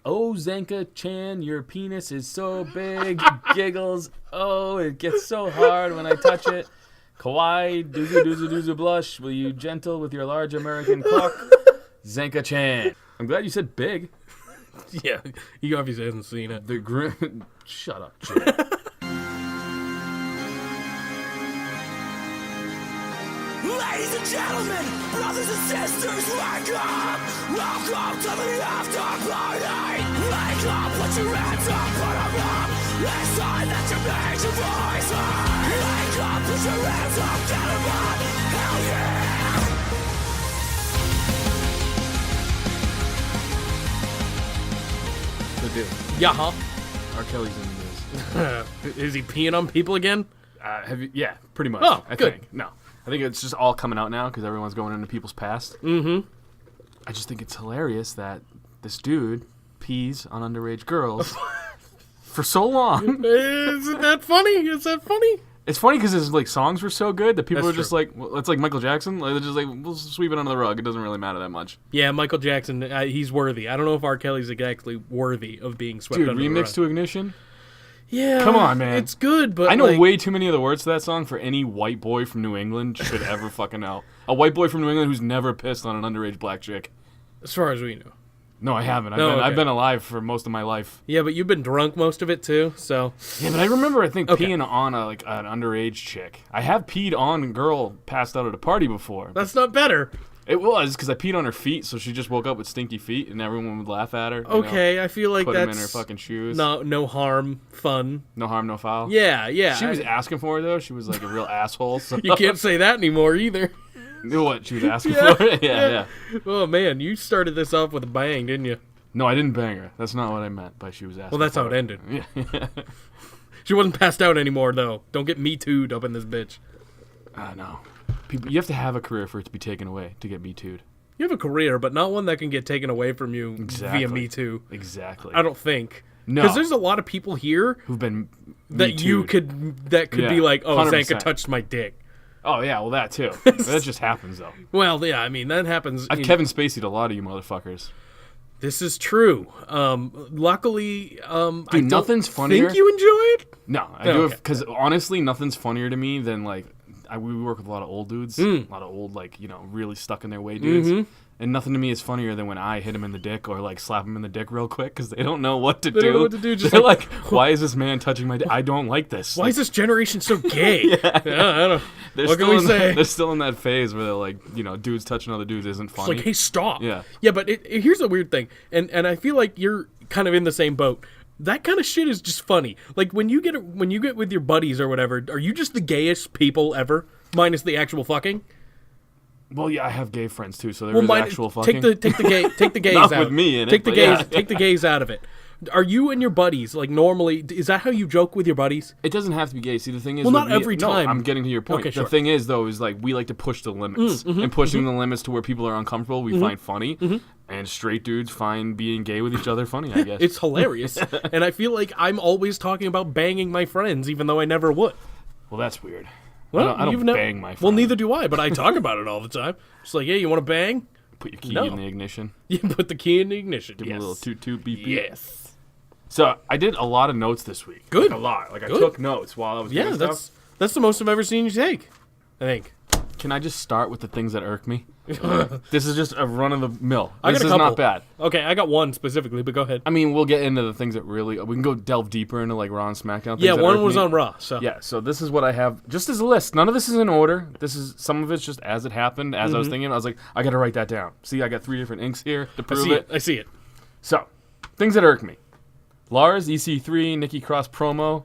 Oh, Zanca-chan, your penis is so big. Giggles. Oh, it gets so hard when I touch it. Kawaii, doozy doozy doozy blush. Will you gentle with your large American cock? Zanca-chan. I'm glad you said big. Yeah, he obviously hasn't seen it. The grim. Shut up, Jay. Ladies and gentlemen, brothers and sisters, wake up! Welcome to the after party! Wake up, put your hands up, put them up! It's time that you make your voice heard! Wake up, put your hands up, get them up! Hell yeah! The dude. Yeah, huh? R. Kelly's in the news. Is he peeing on people again? Have you? Yeah, pretty much. Oh, I good. think. No. I think it's just all coming out now because everyone's going into people's past. Mm-hmm. I just think it's hilarious that this dude pees on underage girls for so long. Isn't that funny? Is that funny? It's funny because his like songs were so good that people That's were just true. like, well, it's like Michael Jackson. Like, they're just like, we'll sweep it under the rug. It doesn't really matter that much. Yeah, Michael Jackson, he's worthy. I don't know if R. Kelly's exactly worthy of being swept Dude, under the remix rug. to Ignition. Yeah, Come on, man. It's good, but I know like, way too many of the words to that song for any white boy from New England should ever fucking know. A white boy from New England who's never pissed on an underage black chick. as far as we know. No, I haven't. No, okay. I've been alive for most of my life. Yeah, but you've been drunk most of it too, so. Yeah, but I remember, I think, Okay. peeing on an underage chick. I have peed on a girl passed out at a party before. That's not better. It was, because I peed on her feet, so she just woke up with stinky feet, and everyone would laugh at her. you know, Okay, I feel like put that's them in her fucking shoes. no harm, fun. No harm, no foul. Yeah. She was asking for it, though. She was like a real asshole. So. You can't say that anymore either. Knew what? She was asking Yeah, for it? Yeah. Oh man, you started this off with a bang, didn't you? No, I didn't bang her. That's not what I meant by she was asking. Well, that's for how it ended. Yeah. She wasn't passed out anymore, though. Don't get Me Too'd up in this bitch. No. People, you have to have a career for it to be taken away to get Me Too'd. You have a career, but not one that can get taken away from you Exactly. via Me Too. Exactly. I don't think. No. Because there's a lot of people here Who've been that Me you Too'd. could Yeah, be like, oh, 100%. Zanca touched my dick. Oh, yeah, well, that too. That just happens, though. Well, yeah, I mean, that happens. I've Kevin Spacey'd a lot of you motherfuckers. This is true. Luckily, I don't nothing's funnier. think you enjoy it? No, I Oh, do okay. because honestly, nothing's funnier to me than like we work with a lot of old dudes, a lot of old really stuck in their way dudes, and nothing to me is funnier than when I hit him in the dick or like slap him in the dick real quick because they don't know what to do. They don't know what to do, just They're like, why is this man touching my dick? I don't like this. Why is this generation so gay? Yeah, I don't. They're What can still we in say? They're still in that phase where they're like, dudes touching other dudes isn't It's funny. like, hey, stop. Yeah. Yeah, but here's the weird thing, and I feel like you're kind of in the same boat. That kind of shit is just funny. Like when you get with your buddies or whatever, are you just the gayest people ever, minus the actual fucking? Well, yeah, I have gay friends too, so there is actual fucking. Take the gays Not out. with me in it, Take the but gays. yeah. Take the gays out of it. Are you and your buddies like normally? Is that how you joke with your buddies? It doesn't have to be gay. See, the thing is, Well, with not me- every time. No, I'm getting to your point. Okay, the sure. thing is, though, is like we like to push the limits, and pushing the limits to where people are uncomfortable, we find funny, and straight dudes find being gay with each other funny. I guess It's hilarious, and I feel like I'm always talking about banging my friends, even though I never would. well, that's weird. Well, I don't you've never- bang my friends. Well, neither do I, but I talk about it all the time. It's like, hey, you want to bang? Put your key No. in the ignition. You put the key in the ignition. Give Yes. a little toot toot beep beep. Yes. So I did a lot of notes this week. Good. Like, a lot. Like I Good. took notes while I was Yeah, doing stuff. that's the most I've ever seen you take, I think. Can I just start with the things that irk me? This is just a run of the mill. I This got a is couple. not bad. Okay, I got one specifically, but go ahead. I mean, we'll get into the things that really. We can go delve deeper into like Raw and SmackDown. Things Yeah, that one irk was me. on Raw, so. Yeah, so this is what I have just as a list. None of this is in order. This is some of it's just as it happened, as I was thinking. I was like, I gotta write that down. See, I got 3 different inks here to I prove see it. I see it. So, things that irk me. Lars, EC3, Nikki Cross promo.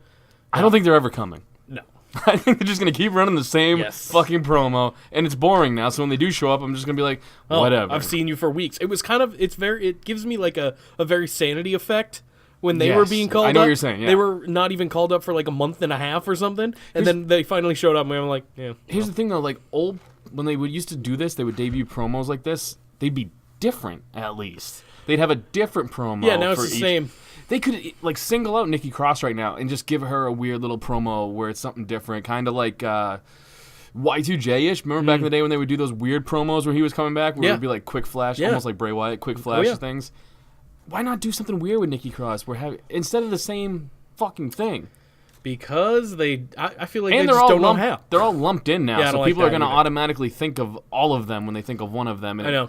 I don't think they're ever coming. No. I think they're just gonna keep running the same Yes. fucking promo, and it's boring now. So when they do show up, I'm just gonna be like, Oh, whatever. I've seen you for weeks. It was kind of, it gives me like a very sanity effect when they were Yes, being called up. I know what you're saying, yeah. They were not even called up for like a month and a half or something, and then they finally showed up, and I'm like, yeah. Here's the thing though, like when they would used to do this, they would debut promos like this. They'd be different at least. They'd have a different promo. Yeah, now for it's the each. same. They could like single out Nikki Cross right now and just give her a weird little promo where it's something different, kind of like Y2J-ish. Remember back in the day when they would do those weird promos where he was coming back, where it Yeah. would be like quick flash, Yeah. almost like Bray Wyatt, quick flash yeah. things. why not do something weird with Nikki Cross? Instead of the same fucking thing. Because I feel like And they just don't know lumped, how. they're all lumped in now, Yeah, I so don't people like are that going to either. automatically think of all of them when they think of one of them. And I know.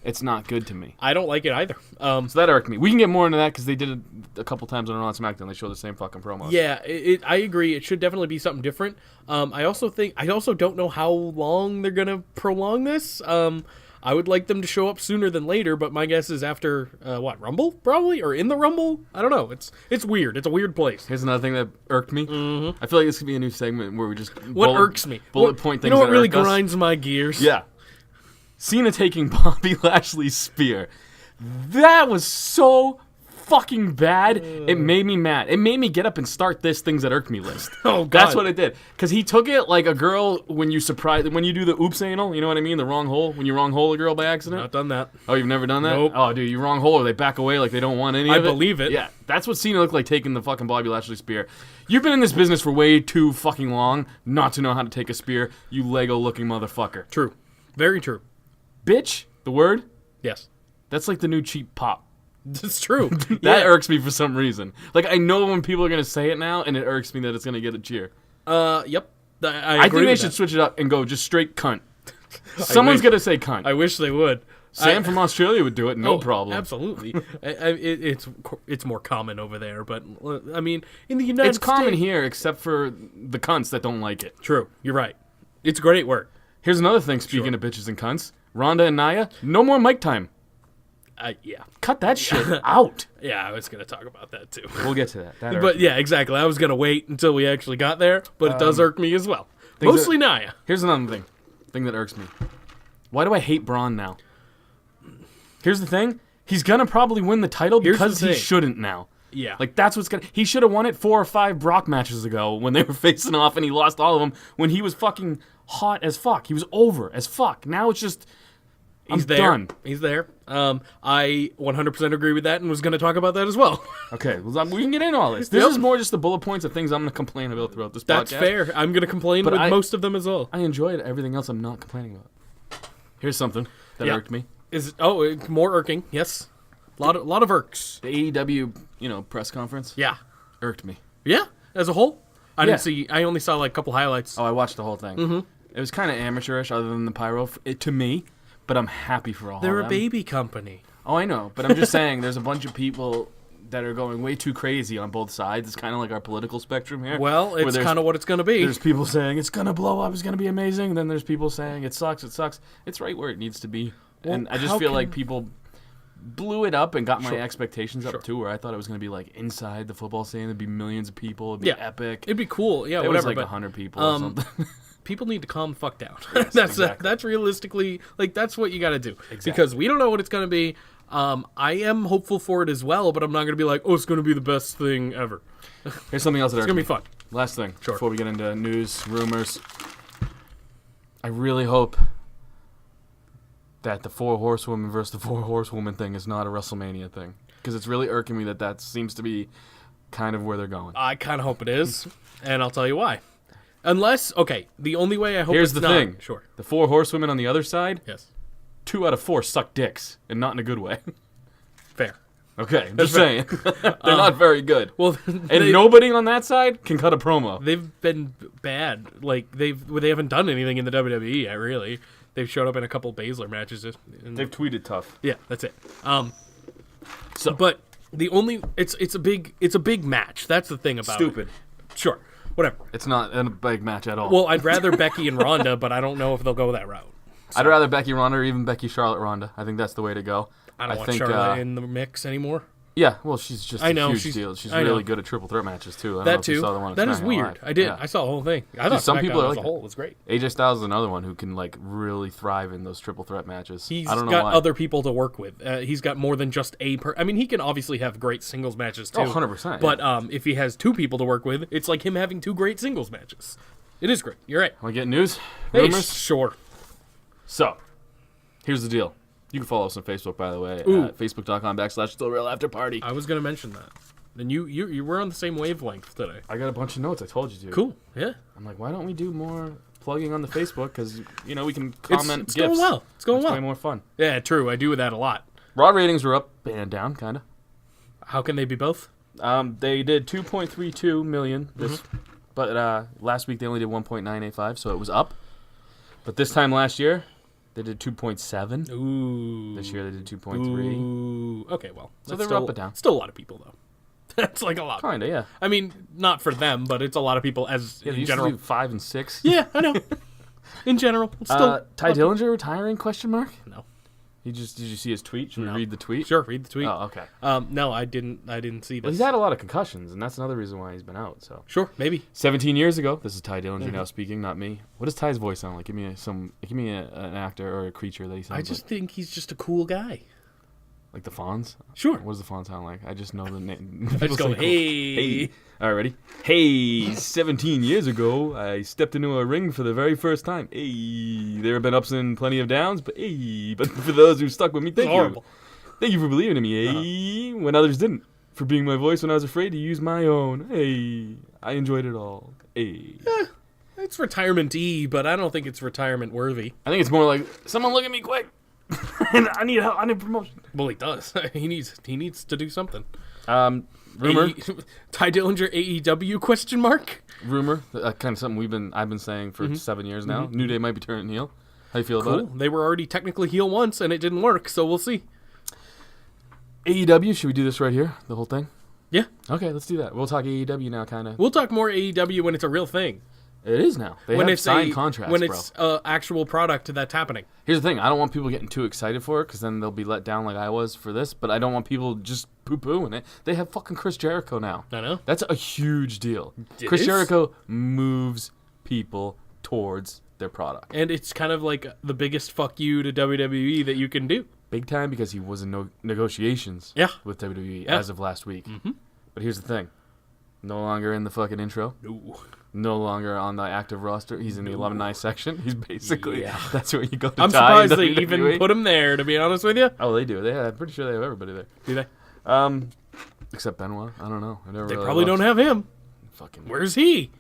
It's not good to me. I don't like it either. So that irked me. We can get more into that because they did it a couple times on Raw and SmackDown. They show the same fucking promos. Yeah, I agree. It should definitely be something different. I also don't know how long they're gonna prolong this. I would like them to show up sooner than later, but my guess is after Rumble probably, or in the Rumble. I don't know. It's weird. It's a weird place. Here's another thing that irked me. I feel like this could be a new segment where we just Irks me? bullet point things. You know what that really irk us. grinds my gears? Yeah. Cena taking Bobby Lashley's spear. That was so fucking bad. It made me mad. It made me get up and start this things that irked me list. Oh, God. That's what it did. Because he took it like a girl when you do the oops anal, you know what I mean? The wrong hole. When you wrong hole a girl by accident. Not done that. Oh, you've never done that? Nope. Oh, dude, you wrong hole or they back away like they don't want any of it. I believe it. Yeah, that's what Cena looked like taking the fucking Bobby Lashley spear. You've been in this business for way too fucking long not to know how to take a spear, you Lego-looking motherfucker. True. Very true. Bitch, the word, Yes. that's like the new cheap pop. It's true. That irks me for some reason. Like, I know when people are going to say it now, and it irks me that it's going to get a cheer. Yep. I think they should switch it up and go just straight cunt. Someone's going to say cunt. I wish they would. Sam from Australia would do it, no problem. Absolutely. It's more common over there, but I mean, in the United It's States, common here, except for the cunts that don't like it. True. You're right. It's great work. Here's another thing, speaking of bitches and cunts. Rhonda and Nia, no more mic time. Yeah. Cut that shit out. Yeah, I was going to talk about that too. We'll get to that. That But irks yeah, exactly. I was going to wait until we actually got there, but it does irk me as well. Mostly Nia. Here's another thing that irks me. Why do I hate Braun now? Here's the thing. He's going to probably win the title Here's because the he thing. shouldn't now. Yeah. Like, that's what's going to... He should have won it 4 or 5 Brock matches ago when they were facing off and he lost all of them when he was fucking hot as fuck. He was over as fuck. Now it's just... He's there. done. He's there. I 100% agree with that and was going to talk about that as well. Okay, well, we can get into all this. This Yep. is more just the bullet points of things I'm going to complain about throughout this That's podcast. fair. I'm going to complain But with I- most of them as well. I enjoyed everything else I'm not complaining about. Here's something that Yeah. irked me. More irking? Yes. Lot of irks. The AEW, press conference Yeah. irked me. Yeah. As a whole, I Yeah. didn't see. I only saw like a couple highlights. Oh, I watched the whole thing. Mm-hmm. It was kind of amateurish, other than the pyro, to me. But I'm happy for all They're of a them. baby company. Oh, I know. But I'm just saying, there's a bunch of people that are going way too crazy on both sides. It's kind of like our political spectrum here. Well, where it's there's- kind of what it's going to be. There's people saying it's gonna blow up, it's gonna be amazing. Then there's people saying it sucks, it sucks. It's right where it needs to be. Well, and I just how feel can- like people blew it up and got my Sure. expectations up Sure. too. Where I thought it was gonna be like inside the football stadium, there'd be millions of people, it'd be Yeah. epic. It'd be cool. Yeah, It whatever. was like but 100 people or something. people need to calm the fuck down. Yes, that's exactly. that's realistically that's what you got to do. Exactly. Because we don't know what it's going to be. I am hopeful for it as well, but I'm not going to be like, oh, it's going to be the best thing ever. Here's something else that It's going to be fun. Last thing, Sure. before we get into news, rumors. I really hope that the 4 horsewomen versus the 4 horsewoman thing is not a WrestleMania thing. Because it's really irking me that seems to be kind of where they're going. I kind of hope it is, and I'll tell you why. Unless, okay, the only way I hope Here's it's the not. thing. Sure. The 4 horsewomen on the other side, Yes. 2 out of 4 suck dicks, and not in a good way. Fair. Okay, just saying. They're not very good. Well, And nobody on that side can cut a promo. they've been bad. Like they haven't done anything in the WWE yet, really. They've showed up in a couple Baszler matches. They've tweeted tough. Yeah, that's it. So But the only it's a big match. That's the thing about stupid. it. Sure. Whatever. It's not a big match at all. Well, I'd rather Becky and Ronda, but I don't know if they'll go that route. I'd rather Becky Ronda or even Becky Charlotte Ronda. I think that's the way to go. I don't want think, Charlotte in the mix anymore. Yeah, well, she's just I know, a huge she's- deal. She's I know. really good at triple threat matches too. I don't know That if you too. saw the one at That is SmackDown weird. Live. I did. Yeah. I saw the whole thing. I thought some SmackDown people are as like a that. whole was great. AJ Styles is another one who can like really thrive in those triple threat matches. He's I don't know got why. other people to work with. He's got more than just I mean, he can obviously have great singles matches too. Oh, 100%. But if he has 2 people to work with, it's like him having 2 great singles matches. It is great. You're right. Want to get news? Hey, Rumors? sure. So, here's the deal. You can follow us on Facebook, by the way, Ooh. at facebook.com/StillRealAfterParty. I was gonna mention that. And you were on the same wavelength today. I got a bunch of notes. I told you to. Cool. Yeah. I'm like, why don't we do more plugging on the Facebook? Because, we can comment It's gifs. going well. It's going It's way well. more fun. Yeah, true. I do that a lot. Raw ratings were up and down, kind of. How can they be both? They did 2.32 million this, but last week they only did 1.985, so it was up. But this time last year, they did 2.7. Ooh. This year they did 2.3. Ooh. Okay, well. So that's they were up and down. Still a lot of people, though. That's like a lot. Kinda, yeah. I mean, not for them, but it's a lot of people as Yeah, they in used general. to do 5 and 6. Yeah, I know. In general, it's still. Ty Dillinger retiring? Question mark. No. Did you see his tweet? Should we read the tweet? Sure, read the tweet. Oh, okay. No, I didn't see this. Well, he's had a lot of concussions, and that's another reason why he's been out. So Sure, maybe. 17 years ago, this is Ty Dillinger now speaking, not me. What does Ty's voice sound like? Give me an actor or a creature that he sounds I like. just think he's just a cool guy. Like the Fonz? Sure. What does the Fonz sound like? I just know the name. I just go, hey. Hey. All right, ready? Hey, 17 years ago, I stepped into a ring for the very first time. Hey, there have been ups and plenty of downs, but hey, but for those who stuck with me, thank you. Horrible. Thank you for believing in me, hey, when others didn't. For being my voice when I was afraid to use my own. Hey, I enjoyed it all. Hey. It's retirement-y, but I don't think it's retirement-worthy. I think it's more like, someone look at me quick. I need help. I need promotion. Well, he does. he needs to do something. Rumor. Ty Dillinger AEW question mark? Rumor. Kind of something I've been saying for 7 years now. New Day might be turning heel. How you feel about it? They were already technically heel once, and it didn't work, so we'll see. AEW, should we do this right here? The whole thing? Yeah. Okay, let's do that. We'll talk AEW now, kind of. We'll talk more AEW when it's a real thing. It is now. They When have it's signed contracts, when bro. it's actual product that's happening. Here's the thing. I don't want people getting too excited for it because then they'll be let down like I was for this. But I don't want people just poo-pooing it. They have fucking Chris Jericho now. I know. That's a huge deal. It Chris is? Jericho moves people towards their product. And it's kind of like the biggest fuck you to WWE that you can do. Big time because he was in negotiations Yeah. with WWE Yeah. as of last week. But here's the thing. No longer in the fucking intro. No. No longer on the active roster. He's in the alumni section. He's basically, Yeah. that's where you go to I'm die in surprised they WWE. even put him there, to be honest with you. Oh, they do. I'm pretty sure they have everybody there. Do they? Except Benoit. I don't know. I never They really probably looked. don't have him. Fucking Where's he?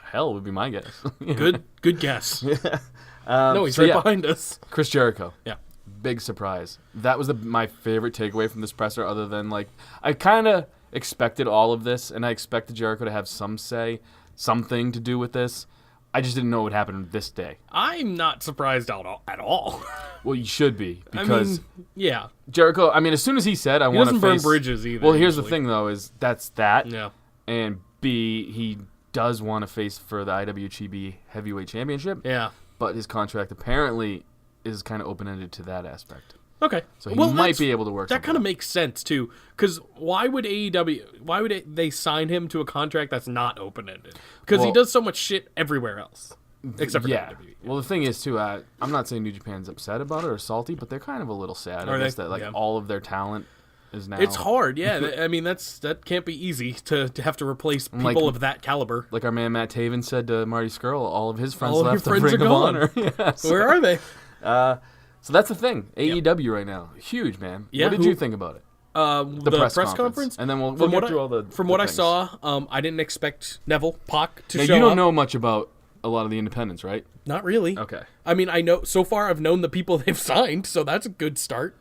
hell would be my guess. Good guess. No, No, he's right behind us. Chris Jericho. Yeah. Big surprise. That was my favorite takeaway from this presser. Other than I kind of expected all of this, and I expected Jericho to have something to do with this. I just didn't know what would happen this day. I'm not surprised at all. Well, you should be because yeah. Jericho. I mean, as soon as he said, "I want to doesn't burn face," bridges either. Well, here's the usually. thing, though, is that's that, Yeah. and B, he does want to face for the IWGP Heavyweight Championship. Yeah. But his contract apparently is kind of open-ended to that aspect. Okay. So he might be able to work That something kind of out. makes sense, too. Because why would they sign him to a contract that's not open-ended? Because he Well- does so much shit everywhere else. Except for Yeah. WWE. Well, the thing is, too, I'm not saying New Japan's upset about it or salty, but they're kind of a little sad. Are I guess they? that Yeah. all of their talent is now... It's hard, yeah. I mean, that can't be easy to have to replace people Like- of that caliber. Like our man Matt Taven said to Marty Skrull, all of his friends All of your left the friends Ring are of gone. Honor. Yeah, so, Where are they? so that's the thing. AEW right now. Huge, man. Yeah, What did you think about it? The press press conference. conference? And then we'll From get what through I- all the From the what things. I saw, I didn't expect Neville, Pac to Now, show you don't up. know much about a lot of the independents, right? Not really. Okay. I mean, I know so far I've known the people they've signed, so that's a good start.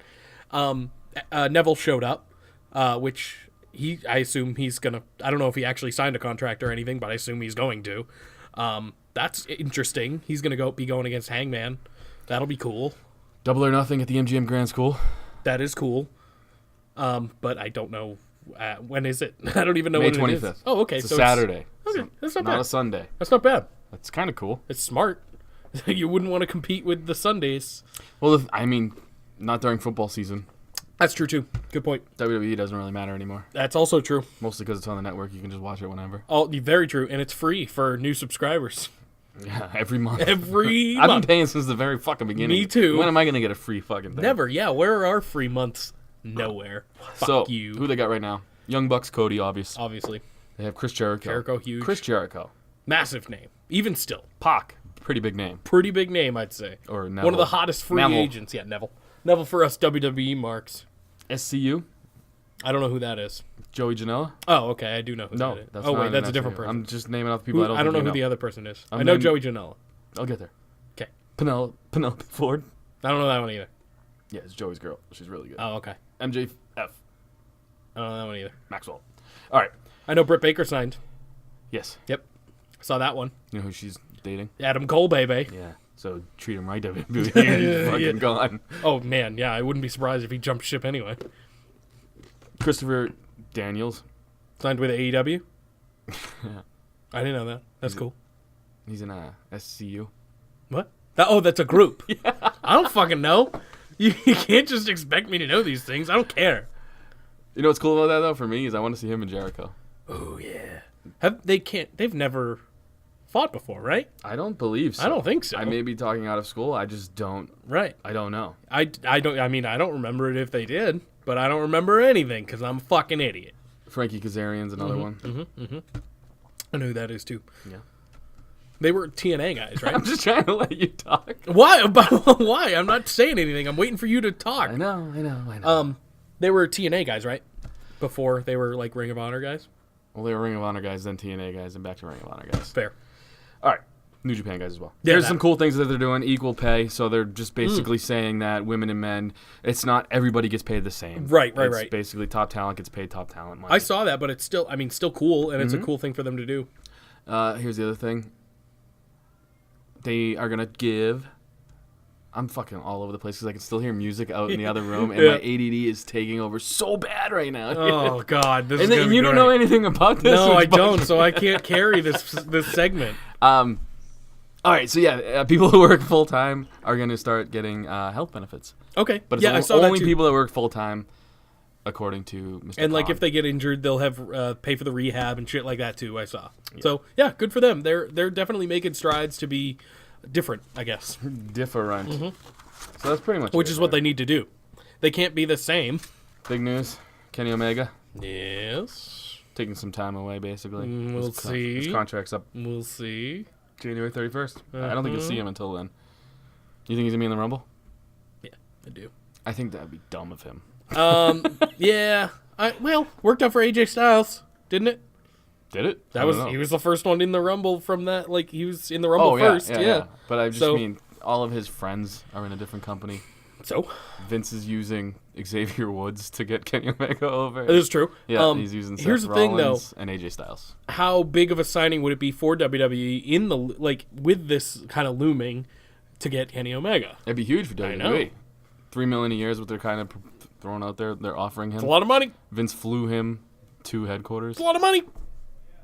Neville showed up, which I assume he's gonna. I don't know if he actually signed a contract or anything, but I assume he's going to. That's interesting. He's gonna be going against Hangman. That'll be cool. Double or Nothing at the MGM Grand School. That is cool. But I don't know when is it. I don't even know May when it is. 25th. Oh, okay. It's so a Saturday. Okay, So that's not not bad. a Sunday. That's not bad. That's kind of cool. It's smart. You wouldn't want to compete with the Sundays. Well, I mean, not during football season. That's true too. Good point. WWE doesn't really matter anymore. That's also true. Mostly because it's on the network. You can just watch it whenever. Oh, very true, and it's free for new subscribers. Yeah, every month. Every I've been month. paying since the very fucking beginning. Me too. When am I going to get a free fucking thing? Never. Yeah, where are our free months? Nowhere. So, Fuck you. who they got right now? Young Bucks, Cody, obvious. Obviously, They have Chris Jericho. Jericho, huge. Chris Jericho. Massive name. Even still, Pac, pretty big name. pretty big name, I'd say. Or Neville. One of the hottest free Neville. agents. Yeah, Neville. Neville for us WWE marks. SCU, I don't know who that is. Joey Janela. Oh, okay, I do know who No, that is. that's Oh not wait, an that's a SCU. different person. I'm just naming off people Who- I don't know think who you the other person is. And I know then- Joey Janela. I'll get there. Okay, Penelope Ford. I don't know that one either. Yeah, it's Joey's girl. She's really good. Oh, okay. MJF. I don't know that one either. Maxwell. All right. I know Britt Baker signed. Yes. Yep. Saw that one. You know who she's dating? Adam Cole, baby. Yeah. So treat him right, WWE. He's fucking gone. Oh, man. Yeah, I wouldn't be surprised if he jumped ship anyway. Christopher Daniels. Signed with AEW? Yeah. I didn't know that. That's cool. He's in SCU. What? That's a group. Yeah. I don't fucking know. You can't just expect me to know these things. I don't care. You know what's cool about that, though, for me, is I want to see him and Jericho. Oh, yeah. They've never fought before, right? I don't believe so. I don't think so. I may be talking out of school. I just don't. Right. I don't know. I don't remember it if they did, but I don't remember anything because I'm a fucking idiot. Frankie Kazarian's another one. I know who that is, too. Yeah. They were TNA guys, right? I'm just trying to let you talk. Why? Why? I'm not saying anything. I'm waiting for you to talk. I know. They were TNA guys, right? Before they were like Ring of Honor guys? Well, they were Ring of Honor guys, then TNA guys, and back to Ring of Honor guys. Fair. All right. New Japan guys as well. Yeah, There's some cool things that they're doing. Equal pay. So they're just basically saying that women and men, it's not everybody gets paid the same. Right. It's basically top talent gets paid top talent money. I saw that, but it's still cool, and it's a cool thing for them to do. Here's the other thing. They are going to give... I'm fucking all over the place because I can still hear music out in the other room, and my ADD is taking over so bad right now. Oh, God. This and is then gonna be you don't great. know anything about this. No, I which bugs don't, me. so I can't carry this segment. All right, so yeah, people who work full-time are going to start getting health benefits. Okay. But I it's saw that only too. people that work full-time, according to Mr. And like Khan. if they get injured, they'll have pay for the rehab and shit like that too. I saw. Yeah. So yeah, good for them. They're definitely making strides to be different, I guess. Different. So that's pretty much Which it, is what right? they need to do. They can't be the same. Big news. Kenny Omega Yes. taking some time away, basically. We'll see. His contract's up We'll see. January 31st. I don't think you'll see him until then. You think he's going to be in the Rumble? Yeah, I do. I think that would be dumb of him. Yeah. Worked out for AJ Styles, didn't it? Did it? He was the first one in the Rumble from that. Like he was in the Rumble first. Yeah. But I just mean all of his friends are in a different company. So Vince is using Xavier Woods to get Kenny Omega over. it is true. Yeah, he's using Seth here's the thing, though. Rollins and AJ Styles. How big of a signing would it be for WWE in the with this kind of looming to get Kenny Omega? It'd be huge for WWE. I know. $3 million a year is what they're kind of throwing out there. They're offering him. It's a lot of money. Vince flew him to headquarters. It's a lot of money.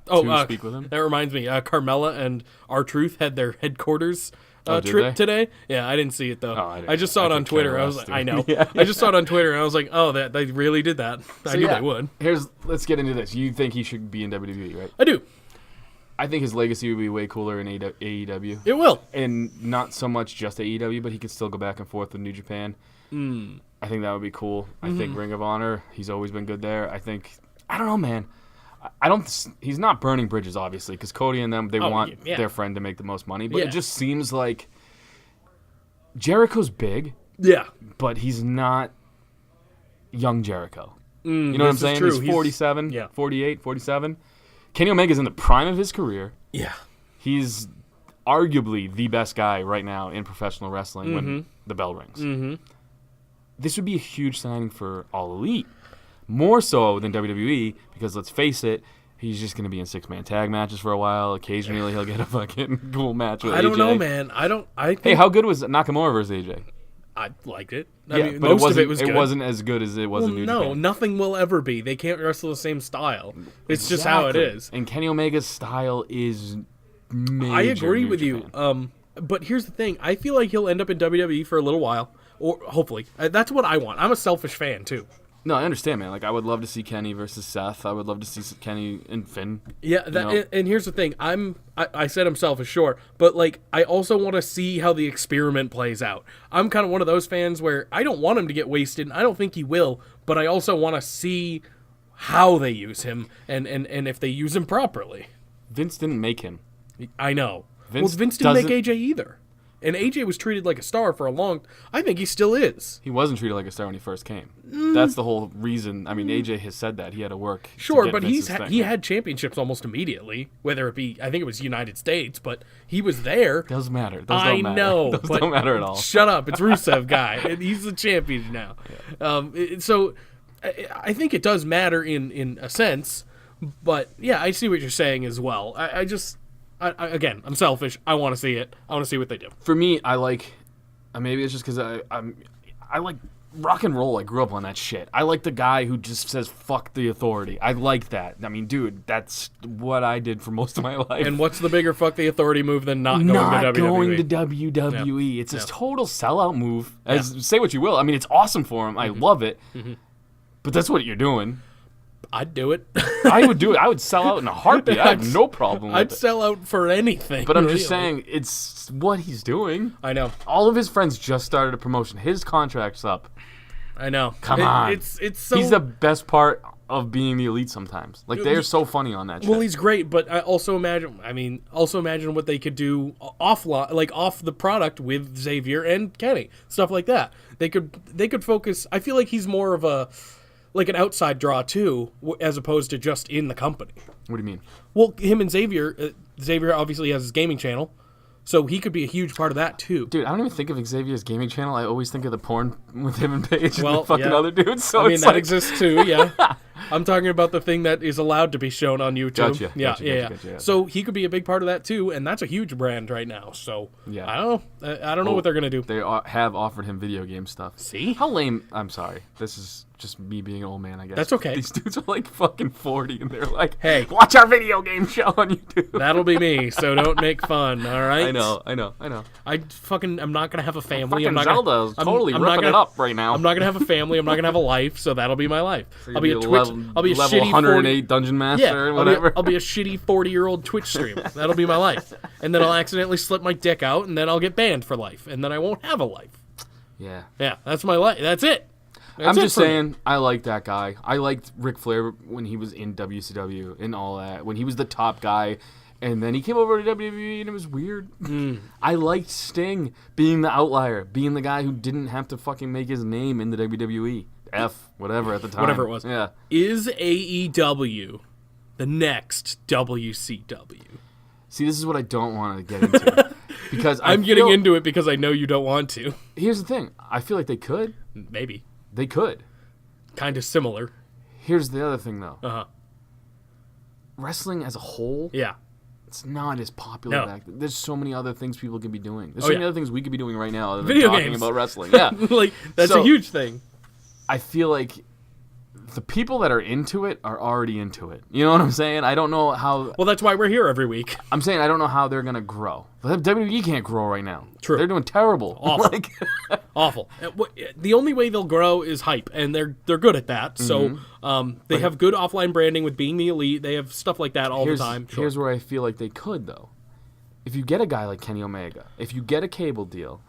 Oh, speak with him. That reminds me. Carmella and R-Truth had their headquarters did trip they? today. Yeah, I didn't see it though. Oh, I just saw it on could Twitter. care I was less, like, I dude. know. I just saw it on Twitter and I was like, oh, that they really did that. I knew they would. Let's get into this. You think he should be in WWE, right? I do. I think his legacy would be way cooler in AEW. It will. And not so much just AEW, but he could still go back and forth with New Japan. I think that would be cool. I think Ring of Honor, he's always been good there. I don't know, man. He's not burning bridges, obviously, because Cody and them, they want their friend to make the most money. But it just seems like Jericho's big, but he's not young Jericho. You know what I'm saying? true. He's 47, yeah. 48, 47. Kenny Omega's in the prime of his career. Yeah. He's arguably the best guy right now in professional wrestling when the bell rings. This would be a huge signing for All Elite. More so than WWE, because let's face it, he's just going to be in six-man tag matches for a while. Occasionally he'll get a fucking cool match with AJ. I don't know, man. Hey, how good was Nakamura versus AJ? I liked it. Yeah, I mean, but most of it was good. It wasn't as good as it was in New no, Japan. nothing will ever be. They can't wrestle the same style. It's just how it is. And Kenny Omega's style is major. I agree New with Japan. you. But here's the thing. I feel like he'll end up in WWE for a little while, or hopefully. That's what I want. I'm a selfish fan too. No, I understand, man. Like, I would love to see Kenny versus Seth. I would love to see Kenny and Finn. Yeah, and here's the thing. I said I'm selfish, sure, but like I also want to see how the experiment plays out. I'm kind of one of those fans where I don't want him to get wasted, and I don't think he will, but I also want to see how they use him and if they use him properly. Vince didn't make him. I know. Vince Vince didn't make doesn't- AJ either. And AJ was treated like a star for a long... I think he still is. He wasn't treated like a star when he first came. That's the whole reason. I mean, AJ has said that. He had to work. Sure, to get but Vince's thing. he had championships almost immediately, whether it be... I think it was United States, but he was there. Doesn't matter. Those I don't matter. know. Those but don't matter at all. Shut up. It's Rusev guy. And he's the champion now. So I think it does matter in a sense, but yeah, I see what you're saying as well. Again, I'm selfish. I want to see it. I want to see what they do. For me, I like. Maybe it's just because I like rock and roll. I grew up on that shit. I like the guy who just says "fuck the authority." I like that. I mean, dude, that's what I did for most of my life. And what's the bigger "fuck the authority" move than not going to WWE? It's a total sellout move. Say what you will. I mean, it's awesome for him. I love it. But that's what you're doing. I'd do it. I would do it. I would sell out in a heartbeat. I have no problem with it. I'd sell out for anything. But I'm just saying, it's what he's doing. I know. All of his friends just started a promotion. His contract's up. I know. Come on. It's so... He's the best part of being the elite sometimes. Like, they're so funny on that shit. Well, he's great, but I also imagine what they could do off the product with Xavier and Kenny. Stuff like that. They could focus... I feel like he's more of an outside draw, too, as opposed to just in the company. What do you mean? Well, him and Xavier obviously has his gaming channel, so he could be a huge part of that, too. Dude, I don't even think of Xavier's gaming channel. I always think of the porn with him and Paige and Well, the fucking yeah. other dudes. So I mean, it's that like... exists, too, yeah. I'm talking about the thing that is allowed to be shown on YouTube. Gotcha. Yeah. So he could be a big part of that, too, and that's a huge brand right now. So, Yeah. I don't know. I don't know what they're going to do. They have offered him video game stuff. See? How lame... I'm sorry. This is just me being an old man, I guess. That's okay. These dudes are like fucking 40, and they're like, Hey. watch our video game show on YouTube. That'll be me, so don't make fun, all right? I know. I'm not going to have a family. Fucking Zelda is totally ripping it up right now. I'm not going to have a family. I'm not going to have a life, so that'll be my life. I'll be a level shitty 108 dungeon master or whatever. I'll be a shitty 40-year-old Twitch streamer. That'll be my life. And then I'll accidentally slip my dick out, and then I'll get banned for life, and then I won't have a life. Yeah. Yeah, that's my life. That's it. I'm just saying, I like that guy. I liked Ric Flair when he was in WCW and all that, when he was the top guy, and then he came over to WWE and it was weird. I liked Sting being the outlier, being the guy who didn't have to fucking make his name in the WWE. Whatever at the time. Whatever it was. Yeah. Is AEW the next WCW? See, this is what I don't want to get into. Because I'm getting into it because I know you don't want to. Here's the thing. I feel like they could. Maybe. They could. Kind of similar. Here's the other thing, though. Uh-huh. Wrestling as a whole, Yeah. it's not as popular No. back then. There's so many other things people can be doing. There's Oh, so many yeah. other things we could be doing right now other than Video talking games. about wrestling. Yeah. Like, that's So- a huge thing. I feel like the people that are into it are already into it. You know what I'm saying? I don't know how... Well, that's why we're here every week. I'm saying I don't know how they're going to grow. The WWE can't grow right now. True. They're doing terrible. Awful. Like, Awful. The only way they'll grow is hype, and they're good at that. So they have good offline branding with being the elite. They have stuff like that all the time. Sure. Here's where I feel like they could, though. If you get a guy like Kenny Omega, if you get a cable deal,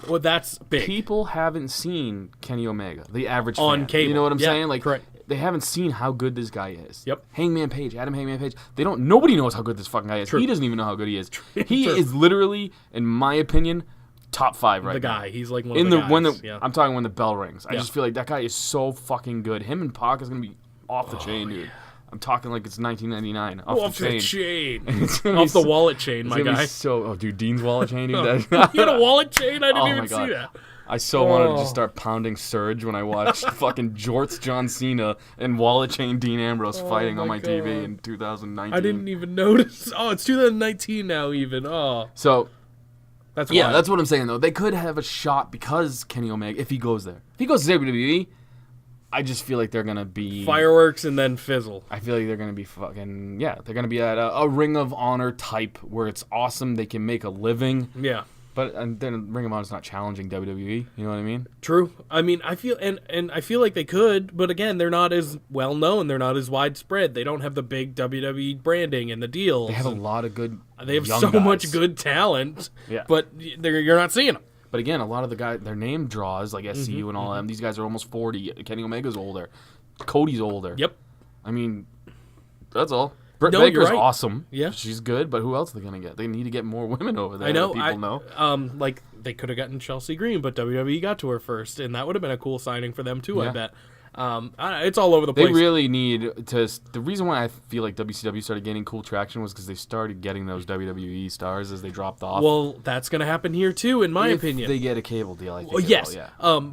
Well, that's big. people haven't seen Kenny Omega, the average On fan. cable. You know what I'm Yeah, saying? Like, correct. they haven't seen how good this guy is. Yep. Hangman Page, Adam Hangman Page. Nobody knows how good this fucking guy is. True. He doesn't even know how good he is. He True. is literally, in my opinion, top 5 right The now. guy. He's like one of the guys. I'm talking when the bell rings. I Yeah. just feel like that guy is so fucking good. Him and Pac is gonna be off the chain, dude. I'm talking like it's 1999. Off the chain. It's gonna be Off the so- wallet chain, It's my gonna be guy. oh, dude, Dean's wallet chain, dude. You had a wallet chain? I didn't Oh even my see God. that. I so wanted to just start pounding Surge when I watched fucking Jorts John Cena and Wallet Chain Dean Ambrose fighting on my my TV God. in 2019. I didn't even notice. Oh, it's 2019 now even. Oh, So, that's yeah, wild. that's what I'm saying, though. They could have a shot because Kenny Omega, if he goes there. If he goes to WWE, I just feel like they're going to be... Fireworks and then fizzle. I feel like they're going to be fucking... Yeah, they're going to be at a Ring of Honor type where it's awesome. They can make a living. Yeah. But and then Ring of Honor's not challenging WWE. You know what I mean? True. I mean, I feel and I feel like they could, but again, they're not as well known. They're not as widespread. They don't have the big WWE branding and the deals. They have a lot of good They have young so guys. much good talent. Yeah. But you're not seeing them. But again, a lot of the guys, their name draws, like SCU and all them, these guys are almost 40. Kenny Omega's older. Cody's older. Yep. I mean, that's all. Britt No, you're Baker's right. awesome. Yeah. She's good, but who else are they going to get? They need to get more women over there. I know. That people know. Like they could have gotten Chelsea Green, but WWE got to her first, and that would have been a cool signing for them too. I Yeah. bet. It's all over the place. They really need to. The reason why I feel like WCW started gaining cool traction was because they started getting those WWE stars as they dropped off. Well, that's going to happen here too, in my opinion. They get a cable deal, I think. Well, yes.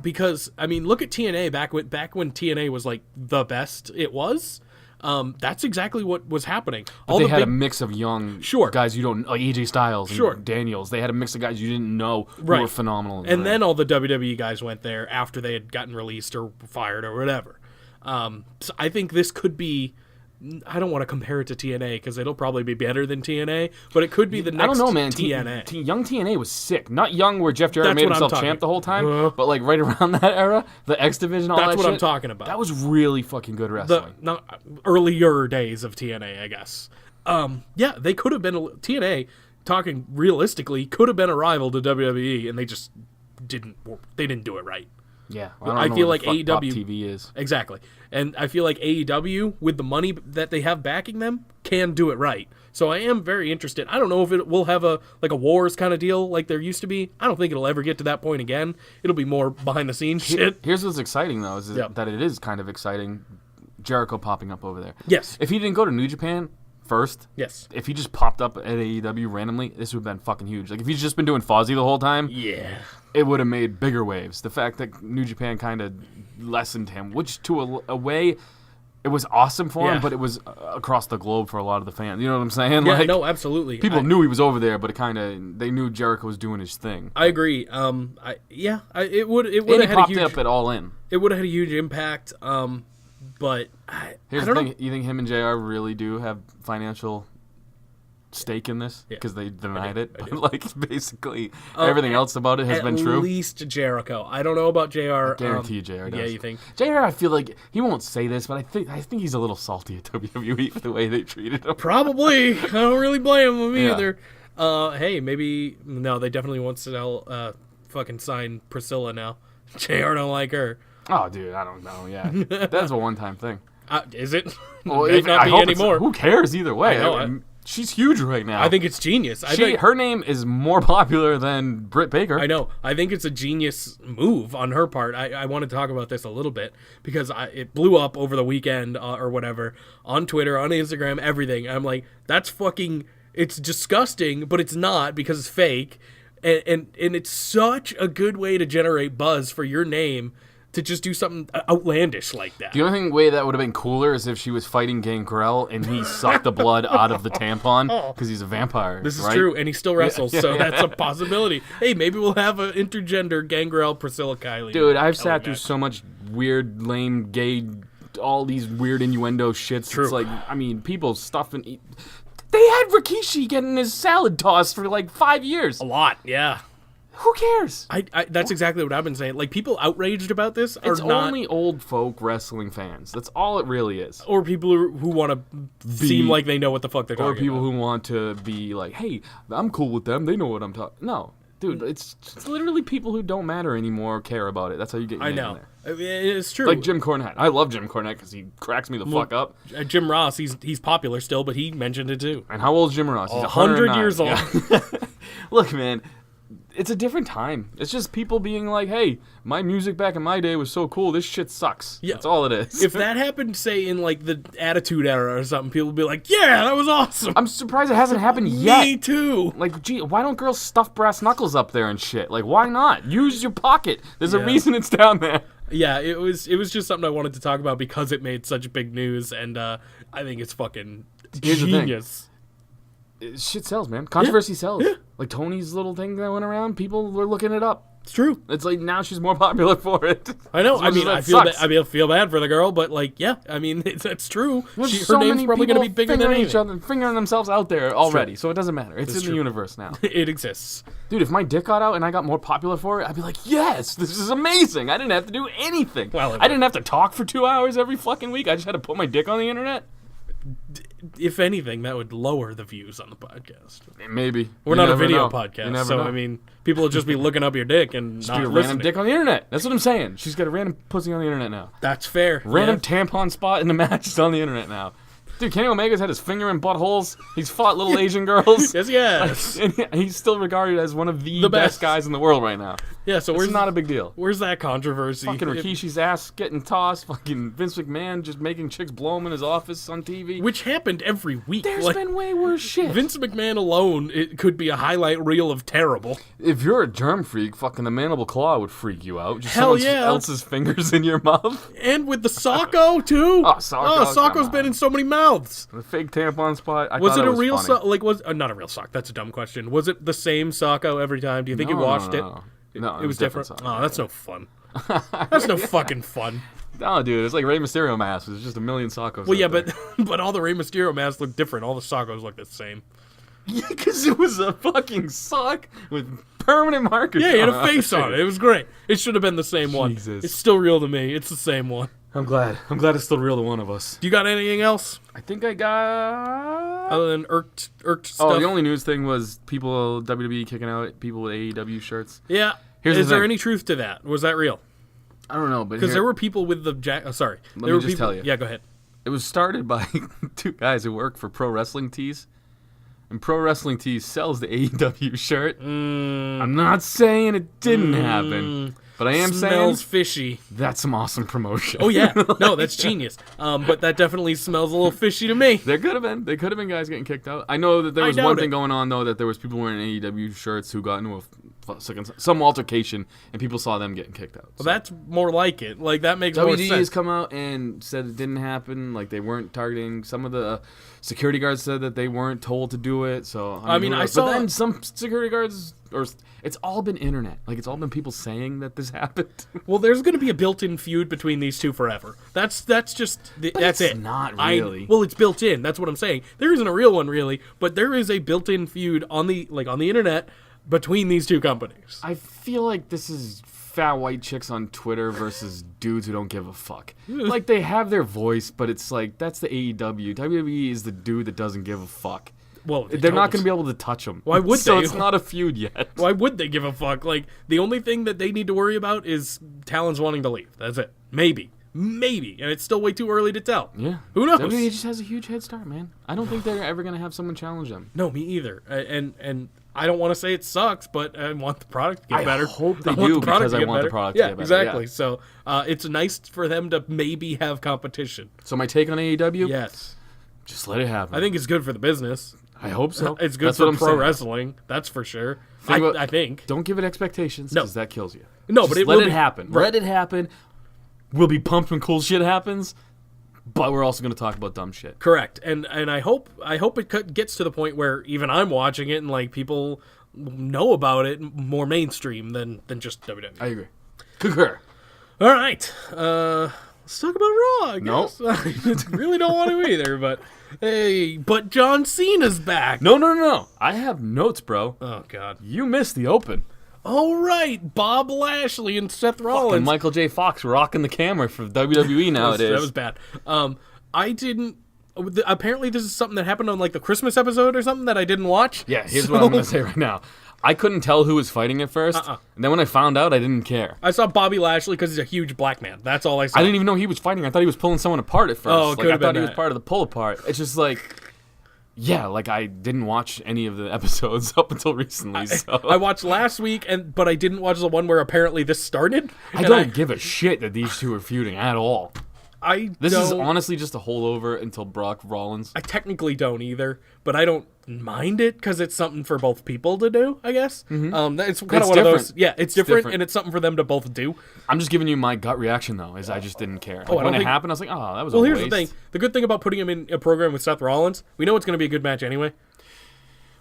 Because I mean, look at TNA back when TNA was like the best it was. That's exactly what was happening. But they had a mix of young guys you don't like AJ Styles and Daniels. They had a mix of guys you didn't know who were phenomenal. And then all the WWE guys went there after they had gotten released or fired or whatever. So I think this could be. I don't want to compare it to TNA because it'll probably be better than TNA, but it could be the next I don't know, man. TNA. Young TNA was sick. Not young where Jeff Jarrett made himself champ the whole time, but like right around that era, the X Division, all that shit. That's what I'm talking about. That was really fucking good wrestling. The earlier days of TNA, I guess. Yeah, they could have been TNA. Talking realistically, could have been a rival to WWE, and they just didn't. They didn't do it right. Yeah, I feel like AEW Pop TV is exactly, and I feel like AEW with the money that they have backing them can do it right. So I am very interested. I don't know if it will have a wars kind of deal like there used to be. I don't think it'll ever get to that point again. It'll be more behind the scenes shit. Here's what's exciting though is that it is kind of exciting. Jericho popping up over there. Yes. If he didn't go to New Japan first, yes. If he just popped up at AEW randomly, this would have been fucking huge. Like if he's just been doing Fozzy the whole time, it would have made bigger waves. The fact that New Japan kind of lessened him, which to a way, it was awesome for him, but it was across the globe for a lot of the fans. You know what I'm saying? Yeah, no, absolutely. People knew he was over there, but they knew Jericho was doing his thing. I agree. It would have had popped a huge, up at All In. It would have had a huge impact. But here's the thing: you think him and JR really do have financial stake in this because they denied it? But like basically everything else about it has been true. At least Jericho. I don't know about JR. I guarantee JR does. Yeah, you think? JR, I feel like he won't say this, but I think he's a little salty at WWE for the way they treated him. Probably. I don't really blame him either. Hey, maybe no. They definitely won't sell. Fucking sign Priscilla now. JR don't like her. Oh, dude, I don't know. Yeah, that's a one-time thing. Is it? Well, it may not be anymore. Who cares either way? I know, she's huge right now. I think it's genius. Her name is more popular than Britt Baker. I know. I think it's a genius move on her part. I want to talk about this a little bit because it blew up over the weekend or whatever on Twitter, on Instagram, everything. I'm like, that's fucking. It's disgusting, but it's not because it's fake, and it's such a good way to generate buzz for your name. To just do something outlandish like that. The only way that would have been cooler is if she was fighting Gangrel and he sucked the blood out of the tampon because he's a vampire. This is true, and he still wrestles, so that's a possibility. Hey, maybe we'll have an intergender Gangrel Priscilla Kylie. Dude, I've sat through so much weird, lame, gay, all these weird innuendo shits. True. It's like, I mean, people stuffing. They had Rikishi getting his salad tossed for like 5 years. A lot, yeah. Who cares? That's exactly what I've been saying. Like, people outraged about this are it's only old folk wrestling fans. That's all it really is. Or people who want to seem like they know what the fuck they're talking about. Or people who want to be like, hey, I'm cool with them. They know what I'm talking. No, dude, it's literally people who don't matter anymore care about it. That's how you get your name in there. It's true. Like Jim Cornette. I love Jim Cornette because he cracks me the fuck up. Jim Ross, he's popular still, but he mentioned it too. And how old is Jim Ross? He's 100 years old. Yeah. Look, man. It's a different time. It's just people being like, hey, my music back in my day was so cool. This shit sucks. Yeah. That's all it is. If that happened, say, in like the Attitude Era or something, people would be like, yeah, that was awesome. I'm surprised it hasn't happened yet. Me too. Like, gee, why don't girls stuff brass knuckles up there and shit? Like, why not? Use your pocket. There's a reason it's down there. Yeah, it was just something I wanted to talk about because it made such big news, and I think it's fucking genius. Shit sells, man. Controversy sells. Yeah. Like Tony's little thing that went around, people were looking it up. It's true. It's like now she's more popular for it. I know. I mean, I feel bad for the girl, but like, yeah. I mean, that's true. Her name's probably going to be bigger than each other, fingering themselves out there already, so it doesn't matter. It's in the universe now. It exists. Dude, if my dick got out and I got more popular for it, I'd be like, yes, this is amazing. I didn't have to do anything. Well, I didn't have to talk for 2 hours every fucking week. I just had to put my dick on the internet. If anything, that would lower the views on the podcast. Maybe. We're not a video podcast, so I mean, people will just be looking up your dick and just not be a listening. random dick on the internet. That's what I'm saying. She's got a random pussy on the internet now. That's fair. Random tampon spot in the match is on the internet now. Dude, Kenny Omega's had his finger in buttholes. He's fought little Asian girls. Yes, yes. And he's still regarded as one of the best guys in the world right now. Yeah, so It's not a big deal. Where's that controversy? Fucking Rikishi's ass getting tossed. Fucking Vince McMahon just making chicks blow him in his office on TV. Which happened every week. There's been way worse shit. Vince McMahon alone, it could be a highlight reel of terrible. If you're a germ freak, fucking the mandible claw would freak you out. Just Hell someone yeah. else's fingers in your mouth. And with the Socko, too. Oh, Socko, Socko's come been on. in so many mouths. The fake tampon spot. I Was thought it a was real funny. sock? Like, not a real sock. That's a dumb question. Was it the same Socko every time? Do you think you watched it? No, It was different. Sock. Oh, that's no fun. That's no fucking fun. No, dude, it's like Rey Mysterio mask. It's just a million Sockos. Well, yeah, out there. but all the Rey Mysterio masks look different. All the Sockos look the same. Yeah, because it was a fucking sock with permanent markers. Yeah, he had a face on it. It was great. It should have been the same one. Jesus. It's still real to me. It's the same one. I'm glad. I'm glad it's still real to one of us. Do you got anything else I think I got. other than irked stuff? Oh, the only news thing was people WWE kicking out people with AEW shirts. Yeah. Here's Is the there thing. any truth to that? Was that real? I don't know, but Because there were people with the sorry. Let there me were just people, tell you. Yeah, go ahead. It was started by two guys who work for Pro Wrestling Tees. And Pro Wrestling Tees sells the AEW shirt. I'm not saying it didn't happen, but I am Smells saying fishy. that's some awesome promotion. Oh yeah, no, that's genius. But that definitely smells a little fishy to me. There could have been. They could have been guys getting kicked out. I know that there I was doubt one it. thing going on, though, that there was people wearing AEW shirts who got into some altercation, and people saw them getting kicked out. Well, that's more like it. Like that makes more WD sense. has come out and said it didn't happen. Like they weren't targeting. Some of the security guards said that they weren't told to do it. So I mean, who I knows? saw- But then some security guards, or it's all been internet. Like it's all been people saying that this happened. Well, there's going to be a built-in feud between these two forever. That's just that's it's it. not really. Well, it's built in. That's what I'm saying. There isn't a real one really, but there is a built-in feud on the internet between these two companies. I feel like this is fat white chicks on Twitter versus dudes who don't give a fuck. Like they have their voice, but it's like that's the AEW. WWE is the dude that doesn't give a fuck. Well, They're not going to be able to touch them. Why would so they? it's not a feud yet. Why would they give a fuck? Like the only thing that they need to worry about is Talon's wanting to leave. That's it. Maybe, and it's still way too early to tell. Yeah. Who knows? WWE just has a huge head start, man. I don't think they're ever going to have someone challenge them. No, me either. And I don't want to say it sucks, but I want the product to get I better. hope they want do the product because to I get want the better. product to Yeah, get better, exactly. yeah. So it's nice for them to maybe have competition. So my take on AEW? Yes. Just let it happen. I think it's good for the business. I hope so. It's good That's for what I'm pro saying. wrestling. That's for sure. Think I think. Don't give it expectations No. because that kills you. No, Just but it let will it be- happen. Right. Let it happen. We'll be pumped when cool shit happens, but we're also going to talk about dumb shit. Correct. And I hope it gets to the point where even I'm watching it and like people know about it more mainstream than just WWE. I agree. Concur. All right. Let's talk about Raw, I Nope. guess. I really don't want to either, but hey, but John Cena's back. No. I have notes, bro. Oh, God. You missed the open. All right. Bob Lashley and Seth Rollins. And Michael J. Fox rocking the camera for WWE nowadays. That was bad. I didn't... Apparently this is something that happened on like the Christmas episode or something that I didn't watch. Yeah, here's what I'm going to say right now. I couldn't tell who was fighting at first, and then when I found out, I didn't care. I saw Bobby Lashley because he's a huge black man. That's all I saw. I didn't even know he was fighting. I thought he was pulling someone apart at first. Oh, it like, could've I thought been he was that. part of the pull apart. It's just like, yeah, like I didn't watch any of the episodes up until recently. So I watched last week, but I didn't watch the one where apparently this started. I don't give a shit that these two are feuding at all. This is honestly just a holdover until Brock Rollins. I technically don't either, but I don't mind it because it's something for both people to do, I guess. It's kind of It's one of those. different. Yeah, it's different, different. and it's something for them to both do. I'm just giving you my gut reaction though, is I just didn't care. Like, I don't when it think- happened, I was like, oh, that was Well, a here's waste. the thing. The good thing about putting him in a program with Seth Rollins, we know it's going to be a good match anyway.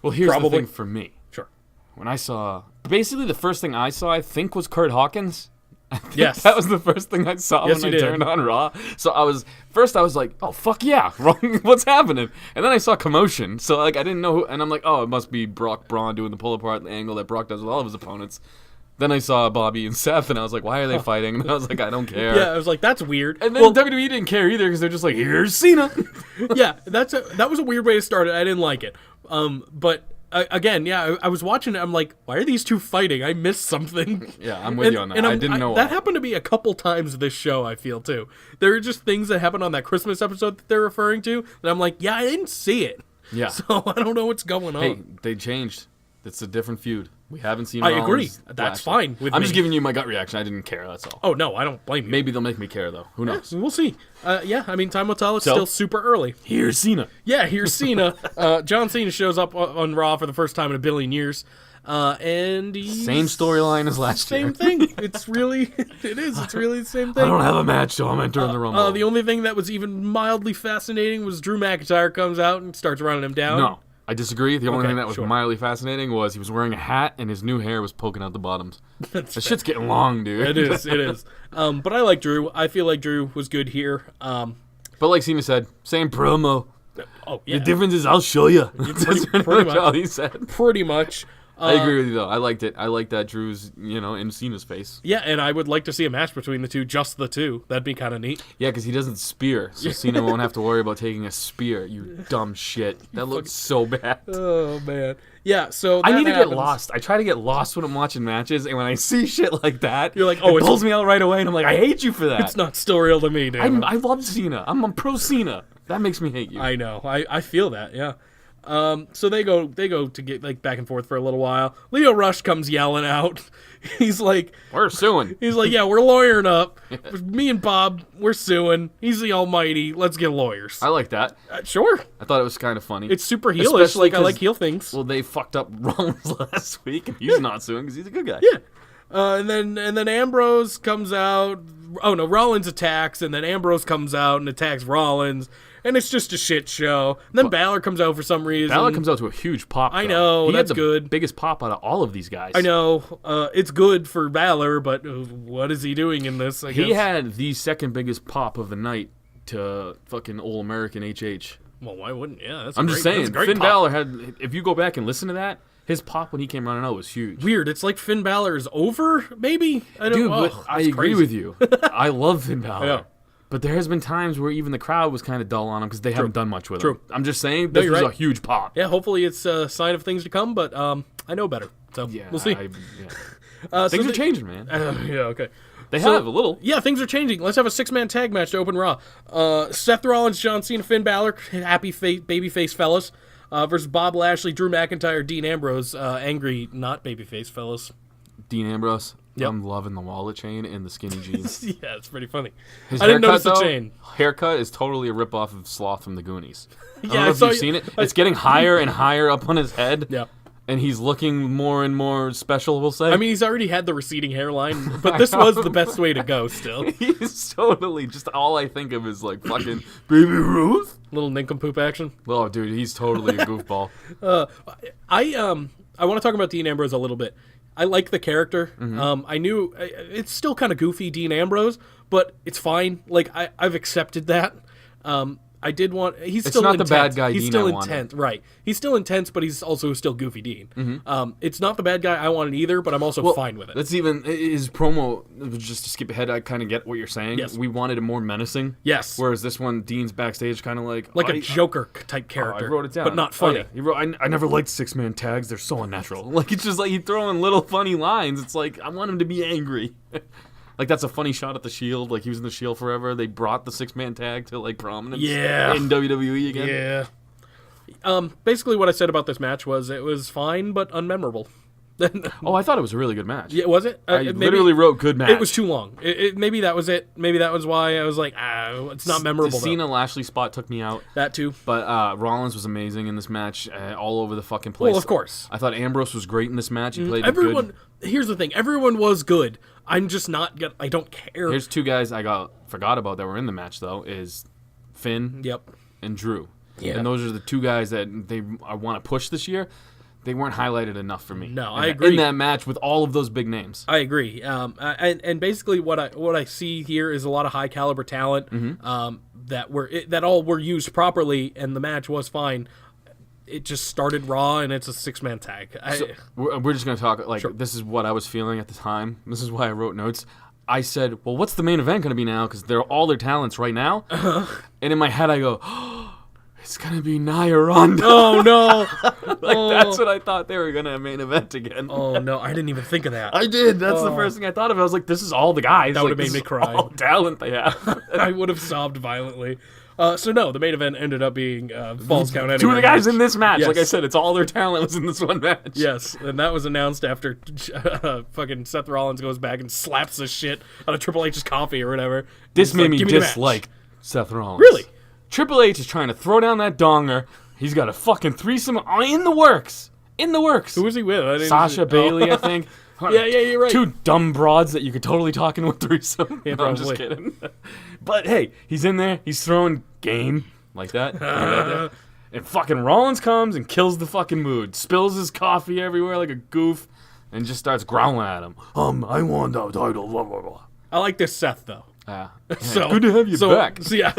Well, here's Probably. the thing for me. Sure. When I saw, basically the first thing I saw, I think, was Kurt Hawkins. I think Yes. that was the first thing I saw Yes, when you I did. turned on Raw. So I was like, oh fuck yeah, wrong. What's happening? And then I saw commotion. So like I didn't know who, and I'm like, oh, it must be Brock Braun doing the pull apart angle that Brock does with all of his opponents. Then I saw Bobby and Seth, and I was like, why are they fighting? And I was like, I don't care. Yeah, I was like, that's weird. And then WWE didn't care either because they're just like, here's Cena. Yeah, that was a weird way to start it. I didn't like it. But again, yeah, I was watching it. I'm like, why are these two fighting? I missed something. Yeah, I'm with you on that. I didn't know that why. happened to me a couple times this show. I feel too. There are just things that happen on that Christmas episode that they're referring to that I'm like, yeah, I didn't see it. Yeah. So I don't know what's going on. Hey, they changed. It's a different feud. We haven't seen. I agree. Rollins That's Lashley. fine with I'm me. just giving you my gut reaction. I didn't care. That's all. Oh no, I don't blame you. Maybe they'll make me care though. Who knows? We'll see. Yeah, I mean, time will tell. It's So? still super early. Here's Cena. Yeah, here's Cena. John Cena shows up on Raw for the first time in a billion years. And he's... Same storyline as last year. Same thing. It's really... It is. It's really the same thing. I don't have a match, so I'm entering the Rumble. The only thing that was even mildly fascinating was Drew McIntyre comes out and starts running him down. No, I disagree. The only Okay, thing that was sure. mildly fascinating was he was wearing a hat and his new hair was poking out the bottoms. That's That shit's getting long, dude. It is. It is. But I like Drew. I feel like Drew was good here. But like Cena said, same promo. Oh, yeah. The difference is I'll show you. That's pretty much. much all he said. Pretty much. I agree with you, though. I liked it. I like that Drew's, in Cena's face. Yeah, and I would like to see a match between the two, just the two. That'd be kind of neat. Yeah, because he doesn't spear, so Cena won't have to worry about taking a spear, you dumb shit. That looks so bad. Oh, man. Yeah, so I that need to happens. get lost. I try to get lost when I'm watching matches, and when I see shit like that, You're like, oh, it it's- pulls me out right away, and I'm like, I hate you for that. It's not still real to me, damn it. I love Cena. I'm pro Cena. That makes me hate you. I know. I feel that, yeah. So they go to get like back and forth for a little while. Leo Rush comes yelling out. He's like, We're suing. yeah, we're lawyering up. Me and Bob, we're suing. He's the almighty. Let's get lawyers. I like that. Sure. I thought it was kind of funny. It's super heelish. Especially Like, I like 'cause- heel things. Well, they fucked up Rollins last week, and he's not suing because he's a good guy. Yeah. And then Ambrose comes out. Oh no, Rollins attacks, and then Ambrose comes out and attacks Rollins, and it's just a shit show. And then Balor comes out for some reason. Balor comes out to a huge pop. I though. know, He that's had the good. biggest pop out of all of these guys. I know. It's good for Balor, but what is he doing in this? I He guess. had the second biggest pop of the night to fucking All American HH. Well, why wouldn't? Yeah, that's. I'm great, just saying, that's a great Finn pop. Balor had. If you go back and listen to that, his pop when he came running out was huge. Weird. It's like Finn Balor is over. Maybe I don't. Dude, know. but I agree with you. I love Finn Balor. Yeah. But there has been times where even the crowd was kind of dull on him because they haven't done much with him. True. I'm just saying, this you're was right. a huge pop. Yeah. Hopefully, it's a sign of things to come. But I know better. So Yeah, we'll see. So Things are changing, man. Yeah. Okay. They have a little. Yeah, things are changing. Let's have a 6-man tag match to open Raw. Seth Rollins, John Cena, Finn Balor, happy babyface fellas, versus Bob Lashley, Drew McIntyre, Dean Ambrose, angry not babyface fellas. Dean Ambrose. Yep. I'm loving the wallet chain and the skinny jeans. Yeah, it's pretty funny. His I didn't haircut, notice the though, chain. Haircut is totally a ripoff of Sloth from the Goonies. I don't Yeah, know I if saw you've you- seen it. It's getting higher and higher up on his head. Yeah. And he's looking more and more special, we'll say. I mean, he's already had the receding hairline, but this was the best way to go still. he's totally just all I think of is like fucking Baby Ruth. Little nincompoop action. Oh, dude, he's totally a goofball. I want to talk about Dean Ambrose a little bit. I like the character. Mm-hmm. I knew it's still kind of goofy, Dean Ambrose, but it's fine. Like I've accepted that. I did want. He's still not intense. the bad guy He's Dean still I wanted. intense, right? He's still intense, but he's also still goofy Dean. It's not the bad guy I wanted either, but I'm also fine with it. That's even his promo. Just to skip ahead, I kind of get what you're saying. Yes. We wanted it more menacing. Yes. Whereas this one, Dean's backstage, kind of like a Joker type character, I wrote it down, but not funny. Oh, yeah. He wrote, I never liked 6-man tags. They're so unnatural. Like it's just like you throw in little funny lines. It's like I want him to be angry. Like that's a funny shot at the Shield. Like he was in the Shield forever. They brought the 6-man tag to like prominence. Yeah. In WWE again. Yeah. Basically, what I said about this match was it was fine but unmemorable. Oh, I thought it was a really good match. Yeah, was it? I Maybe literally wrote good match. It was too long. Maybe that was it. Maybe that was why I was like, it's not memorable. The Cena Lashley spot took me out. That too. But Rollins was amazing in this match, all over the fucking place. Well, of course. I thought Ambrose was great in this match. He played it Everyone. good. Here's the thing. Everyone was good. I'm just not. I don't care. Here's two guys I forgot about that were in the match though. Is Finn Yep. and Drew. Yeah. And those are the two guys that I want to push this year. They weren't highlighted enough for me. No, I agree. In that match with all of those big names. I agree. And basically what I see here is a lot of high caliber talent that all were used properly, and the match was fine. It just started raw, and it's a 6-man tag. So we're just going to talk, like, this is what I was feeling at the time. This is why I wrote notes. I said, well, what's the main event going to be now? Because they're all their talents right now. And in my head, I go, it's gonna be Nia Ronda. Oh no! That's what I thought they were gonna main event again. Oh no! I didn't even think of that. I did. That's the first thing I thought of. I was like, this is all the guys. That would've like, made me this is cry. All talent they have. I would have sobbed violently. So no, the main event ended up being Falls Count Anywhere. Two of the guys in this match. Yes. Like I said, it's all their talent was in this one match. Yes, and that was announced after fucking Seth Rollins goes back and slaps the shit out of Triple H's coffee or whatever. This He's made like, me "Give the match." dislike Seth Rollins. Really? Triple H is trying to throw down that donger. He's got a fucking threesome in the works. In the works. Who was he with? I didn't Sasha see- Bailey, I think. Yeah, you're right. Two dumb broads that you could totally talk into a threesome. Yeah, No, I'm just probably. kidding. But hey, he's in there. He's throwing game like that. And fucking Rollins comes and kills the fucking mood. Spills his coffee everywhere like a goof. And just starts growling at him. I won the title. Blah, blah, blah. I like this Seth though. So good to have you back. So, yeah,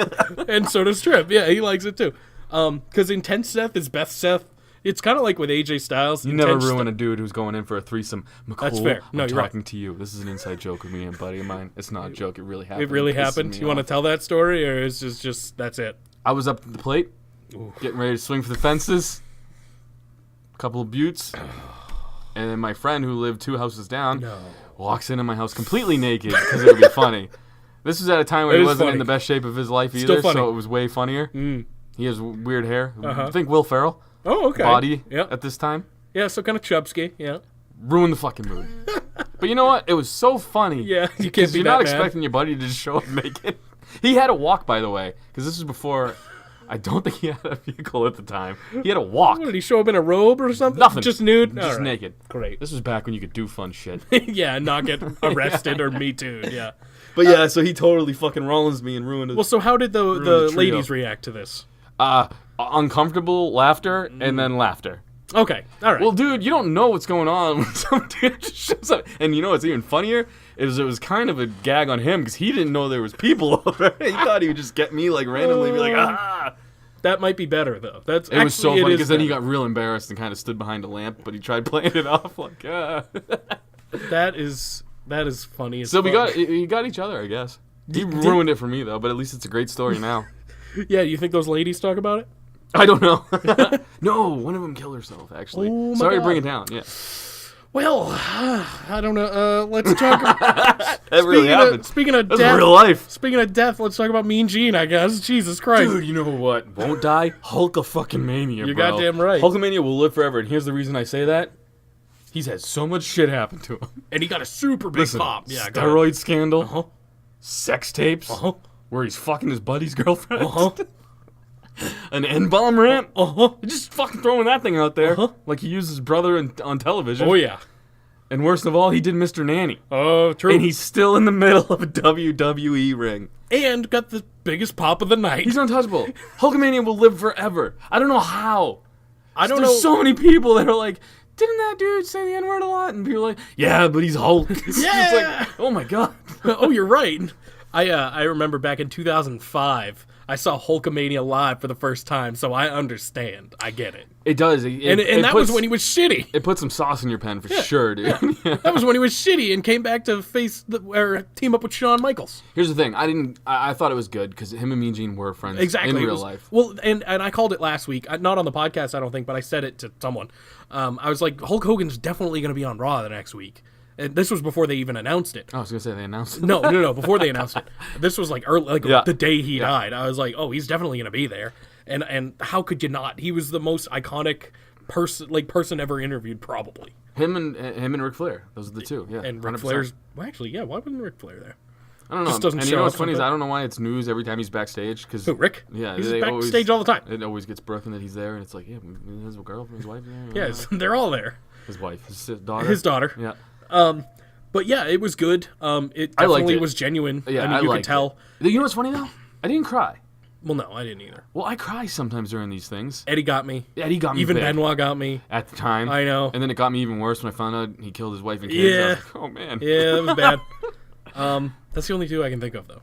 and so does Tripp. Yeah, he likes it too. Because Intense Seth is best Seth. It's kind of like with AJ Styles. You never ruin a dude who's going in for a threesome. McCool, That's fair. No, I'm you're right. talking to you. This is an inside joke with me and a buddy of mine. It's not a joke. It really happened. It really pisses happened. me You want to off. tell that story, or is just that's it? I was up at the plate, getting ready to swing for the fences. A couple of buttes. And then my friend who lived 2 houses down walks into my house completely naked because it would be funny. This was at a time where It he is wasn't funny. in the best shape of his life Still either, funny. so it was way funnier. He has weird hair. I think Will Ferrell Oh, okay. body Yep. at this time. Yeah, so kind of Chubsky. Yeah. Ruined the fucking mood. But you know what? It was so funny. Yeah, you can't Because be you're that not mad. expecting your buddy to just show up naked. He had a walk, by the way, because this was before. I don't think he had a vehicle at the time. He had a walk. What, did he show up in a robe or something? Nothing. Just nude? Just All right. naked. Great. This was back when you could do fun shit. Yeah, and not get arrested or Me Too. Yeah. But yeah, so he totally fucking Rollins me and ruined it. Well, so how did the the trio. ladies react to this? Uncomfortable laughter and then laughter. Okay. All right. Well, dude, you don't know what's going on when some dude just shows up. And you know what's even funnier? It was kind of a gag on him because he didn't know there was people over. He thought he would just get me like randomly and be like, ah. that might be better though. That's It was so actually, funny it is because then he better. got real embarrassed and kind of stood behind a lamp, but he tried playing it off like, ah. That is funny. As So we fuck. got each other, I guess. He ruined it for me though, but at least it's a great story now. Yeah, you think those ladies talk about it? I don't know. No, one of them killed herself actually. Oh my Sorry to God. bring it down. Yeah, Well, I don't know. Let's talk. that really happened. Speaking of That's death, real life. Speaking of death, let's talk about Mean Gene. I guess. Jesus Christ. Dude, you know what? Won't die? Hulkamania, You're bro. goddamn right. Hulkamania will live forever, and here's the reason I say that. He's had so much shit happen to him. And he got a super big Listen, pop. Yeah. go ahead. steroid scandal, Uh-huh. sex tapes, Uh-huh. where he's fucking his buddy's girlfriend, Uh-huh. an N-bomb rant. Uh-huh. Just fucking throwing that thing out there, Uh-huh. like he used his brother on television. Oh yeah. And worst of all, he did Mr. Nanny. Oh, true. And he's still in the middle of a WWE ring. And got the biggest pop of the night. He's untouchable. Hulkamania will live forever. I don't know how. I don't There's know. so many people that are like, didn't that dude say the N-word a lot? And people are like, yeah, but he's Hulk. It's Yeah. like, oh my God. Oh, you're right. I remember back in 2005, I saw Hulkamania live for the first time, so I understand. I get it. It does. And that was when he was shitty. It put some sauce in your pen for sure, dude. That was when he was shitty and came back to team up with Shawn Michaels. Here's the thing. I thought it was good because him and Mean Gene were friends Exactly. in It real was- life. Well, and I called it last week. Not on the podcast, I don't think, but I said it to someone. I was like, Hulk Hogan's definitely going to be on Raw the next week. And this was before they even announced it. I was going to say they announced it. No, before they announced it. This was like early, Yeah. the day he died. I was like, oh, he's definitely going to be there. And how could you not? He was the most iconic person ever interviewed, probably. Him and Ric Flair. Those are the two. Yeah. And Ric 100%. Flair's, well, actually, yeah, why wasn't Ric Flair there? I don't know. just doesn't and show you know what's up funny is sometimes. I don't know why it's news every time he's backstage. Cause, Who, Rick? Yeah. He's they backstage all the time. It always gets broken that he's there, and it's like, yeah, his girlfriend, his wife. Yes, they're all there. His wife, his daughter. His daughter. Yeah. But yeah, it was good. It I liked definitely it. was genuine. Yeah, I mean, you could liked tell. it. You know what's funny though? I didn't cry. Well, no, I didn't either. Well, I cry sometimes during these things. Eddie got me. Eddie got me Even big Benoit got me. at the time. I know. And then it got me even worse when I found out he killed his wife and kids. I Yeah. was like, oh man. Yeah, that was bad. That's the only two I can think of, though. Well,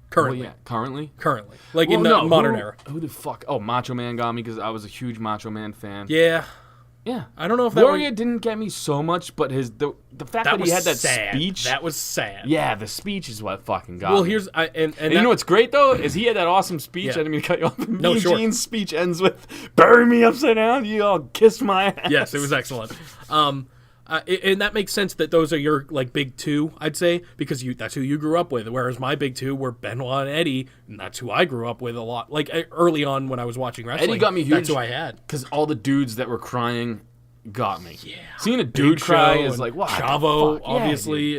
Currently. yeah. Currently. Like in the modern era. Who the fuck? Oh, Macho Man got me because I was a huge Macho Man fan. Yeah. Yeah. I don't know if that Warrior didn't get me so much, but the fact that he had that sad. speech. That was sad. Yeah, the speech is what fucking got Well, me. here's and you know what's great though is he had that awesome speech. Yeah. I didn't mean to cut you off. No, Mean sure. Gene's speech ends with "Bury me upside down, you all kiss my ass." Yes, it was excellent. And that makes sense that those are your like big two, I'd say, because that's who you grew up with. Whereas my big two were Benoit and Eddie, and that's who I grew up with a lot. Like early on when I was watching wrestling, Eddie got me huge. That's who I had. Because all the dudes that were crying got me. Yeah, seeing a dude cry Show is and like, wow. Chavo, obviously,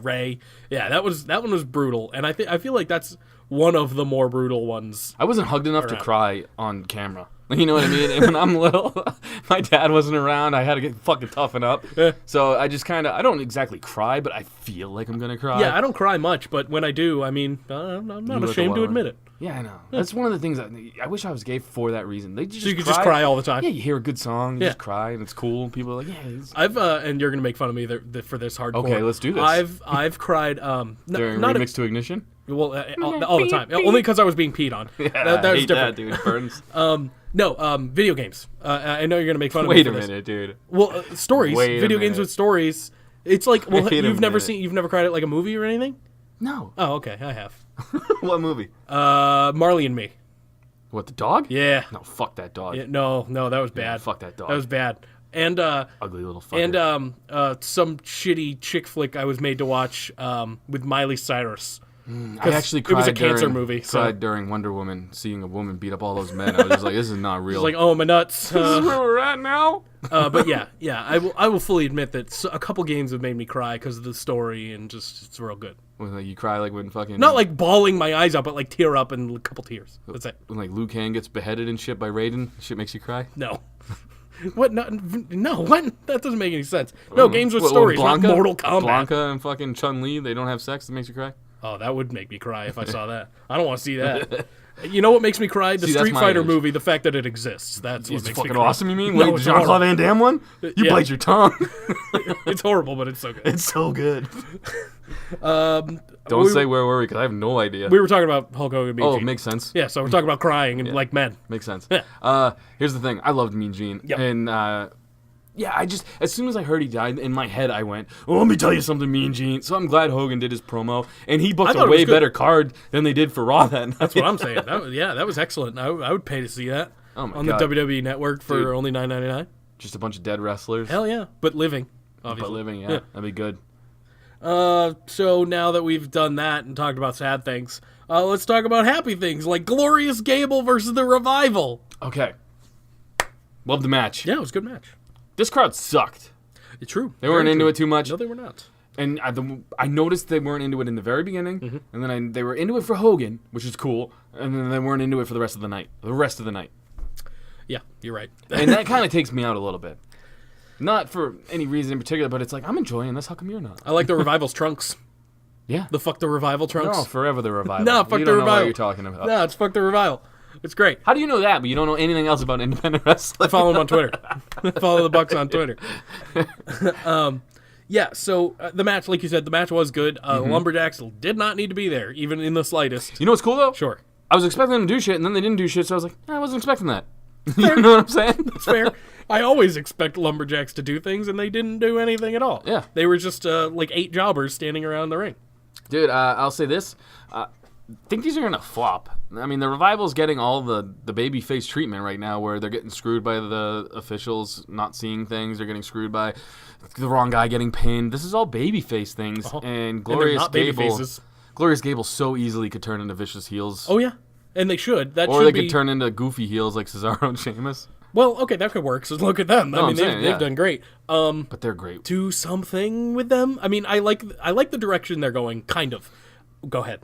Ray. Yeah, that one was brutal, and I feel like that's one of the more brutal ones. I wasn't hugged enough to cry on camera. You know what I mean? And when I'm little, my dad wasn't around. I had to get fucking toughen up. So I just kind of, I don't exactly cry, but I feel like I'm going to cry. Yeah, I don't cry much, but when I do, I mean, I'm not ashamed to admit it. Yeah, I know. That's one of the things I wish I was gay for that reason. They just so you could just cry all the time. Yeah, you hear a good song, you just cry, and it's cool. People are like, yeah. I've and you're gonna make fun of me for this hardcore. Okay, let's do this. I've cried. During Remix to Ignition. Well, all the time. Only because I was being peed on. Yeah, that I was hate different. that, dude. It burns. No, video games. I know you're gonna make fun of me. Wait for a this. minute, dude. Well, stories. Video games with stories. It's like, well, you've never cried at like a movie or anything? No. Oh, okay, I have. What movie? Marley and Me. What, the dog? Yeah. No, fuck that dog. Yeah, no, that was bad. Yeah, fuck that dog. That was bad. And ugly little fucker. And some shitty chick flick I was made to watch with Miley Cyrus. I actually cried. It was a cancer movie. Cried during Wonder Woman, seeing a woman beat up all those men. I was just like, this is not real. It's like, oh, my nuts. This is where we're at now. But yeah, I will fully admit that a couple games have made me cry because of the story and just it's real good. When like you cry like when fucking not like bawling my eyes out, but like tear up and a couple tears. That's it. When like Liu Kang gets beheaded and shit by Raiden, shit makes you cry. No. What? No. What? That doesn't make any sense. No, games with stories, Blanca, not Mortal Kombat. Blanca and fucking Chun-Li, they don't have sex that makes you cry. Oh, that would make me cry if I saw that. I don't want to see that. You know what makes me cry? The Street Fighter movie, the fact that it exists. That's what makes me cry. It's fucking awesome, you mean? No, Wait, the Jean-Claude Van Damme one? You bite your tongue. It's horrible, but it's so good. It's so good. Don't say where were we, because I have no idea. We were talking about Hulk Hogan Mean Gene. Oh, makes sense. Yeah, so we're talking about crying and like men. Makes sense. Yeah. Here's the thing. I loved Mean Gene. Yep. And yeah, I just, as soon as I heard he died, in my head I went, oh, let me tell you something, Mean Gene. So I'm glad Hogan did his promo, and he booked a way better card than they did for Raw that night. That's what I'm saying. That was excellent. I would pay to see that on the WWE Network for only $9.99. Just a bunch of dead wrestlers. Hell yeah, but living, obviously. But living, yeah. That'd be good. So now that we've done that and talked about sad things, let's talk about happy things, like Glorious Gable versus The Revival. Okay. Love the match. Yeah, it was a good match. This crowd sucked. It's true. They weren't into it too much. No, they were not. And I noticed they weren't into it in the very beginning, and then they were into it for Hogan, which is cool, and then they weren't into it for the rest of the night. Yeah, you're right. And that kind of takes me out a little bit. Not for any reason in particular, but it's like, I'm enjoying this. How come you're not? I like the Revival's trunks. Yeah. The fuck the Revival trunks. No, forever the Revival. No, fuck you the don't Revival. know what you're talking about. No, it's fuck the Revival. It's great. How do you know that, but you don't know anything else about independent wrestling? I follow him on Twitter. Follow the Bucks on Twitter. Yeah, so the match, like you said, the match was good. Lumberjacks did not need to be there, even in the slightest. You know what's cool, though? Sure. I was expecting them to do shit, and then they didn't do shit, so I was like, I wasn't expecting that. You know what I'm saying? That's fair. I always expect Lumberjacks to do things, and they didn't do anything at all. Yeah. They were just like 8 jobbers standing around the ring. Dude, I'll say this. I think these are going to flop. I mean, the Revival's getting all the babyface treatment right now, where they're getting screwed by the officials not seeing things. They're getting screwed by the wrong guy getting pinned. This is all babyface things. And Glorious Gable... Glorious Gable so easily could turn into vicious heels. Oh, yeah. And they should. Or they could turn into goofy heels like Cesaro and Sheamus. Well, okay, that could work. So look at them. No, I mean, they've done great. But they're great. Do something with them. I mean, I like the direction they're going. Kind of. Go ahead.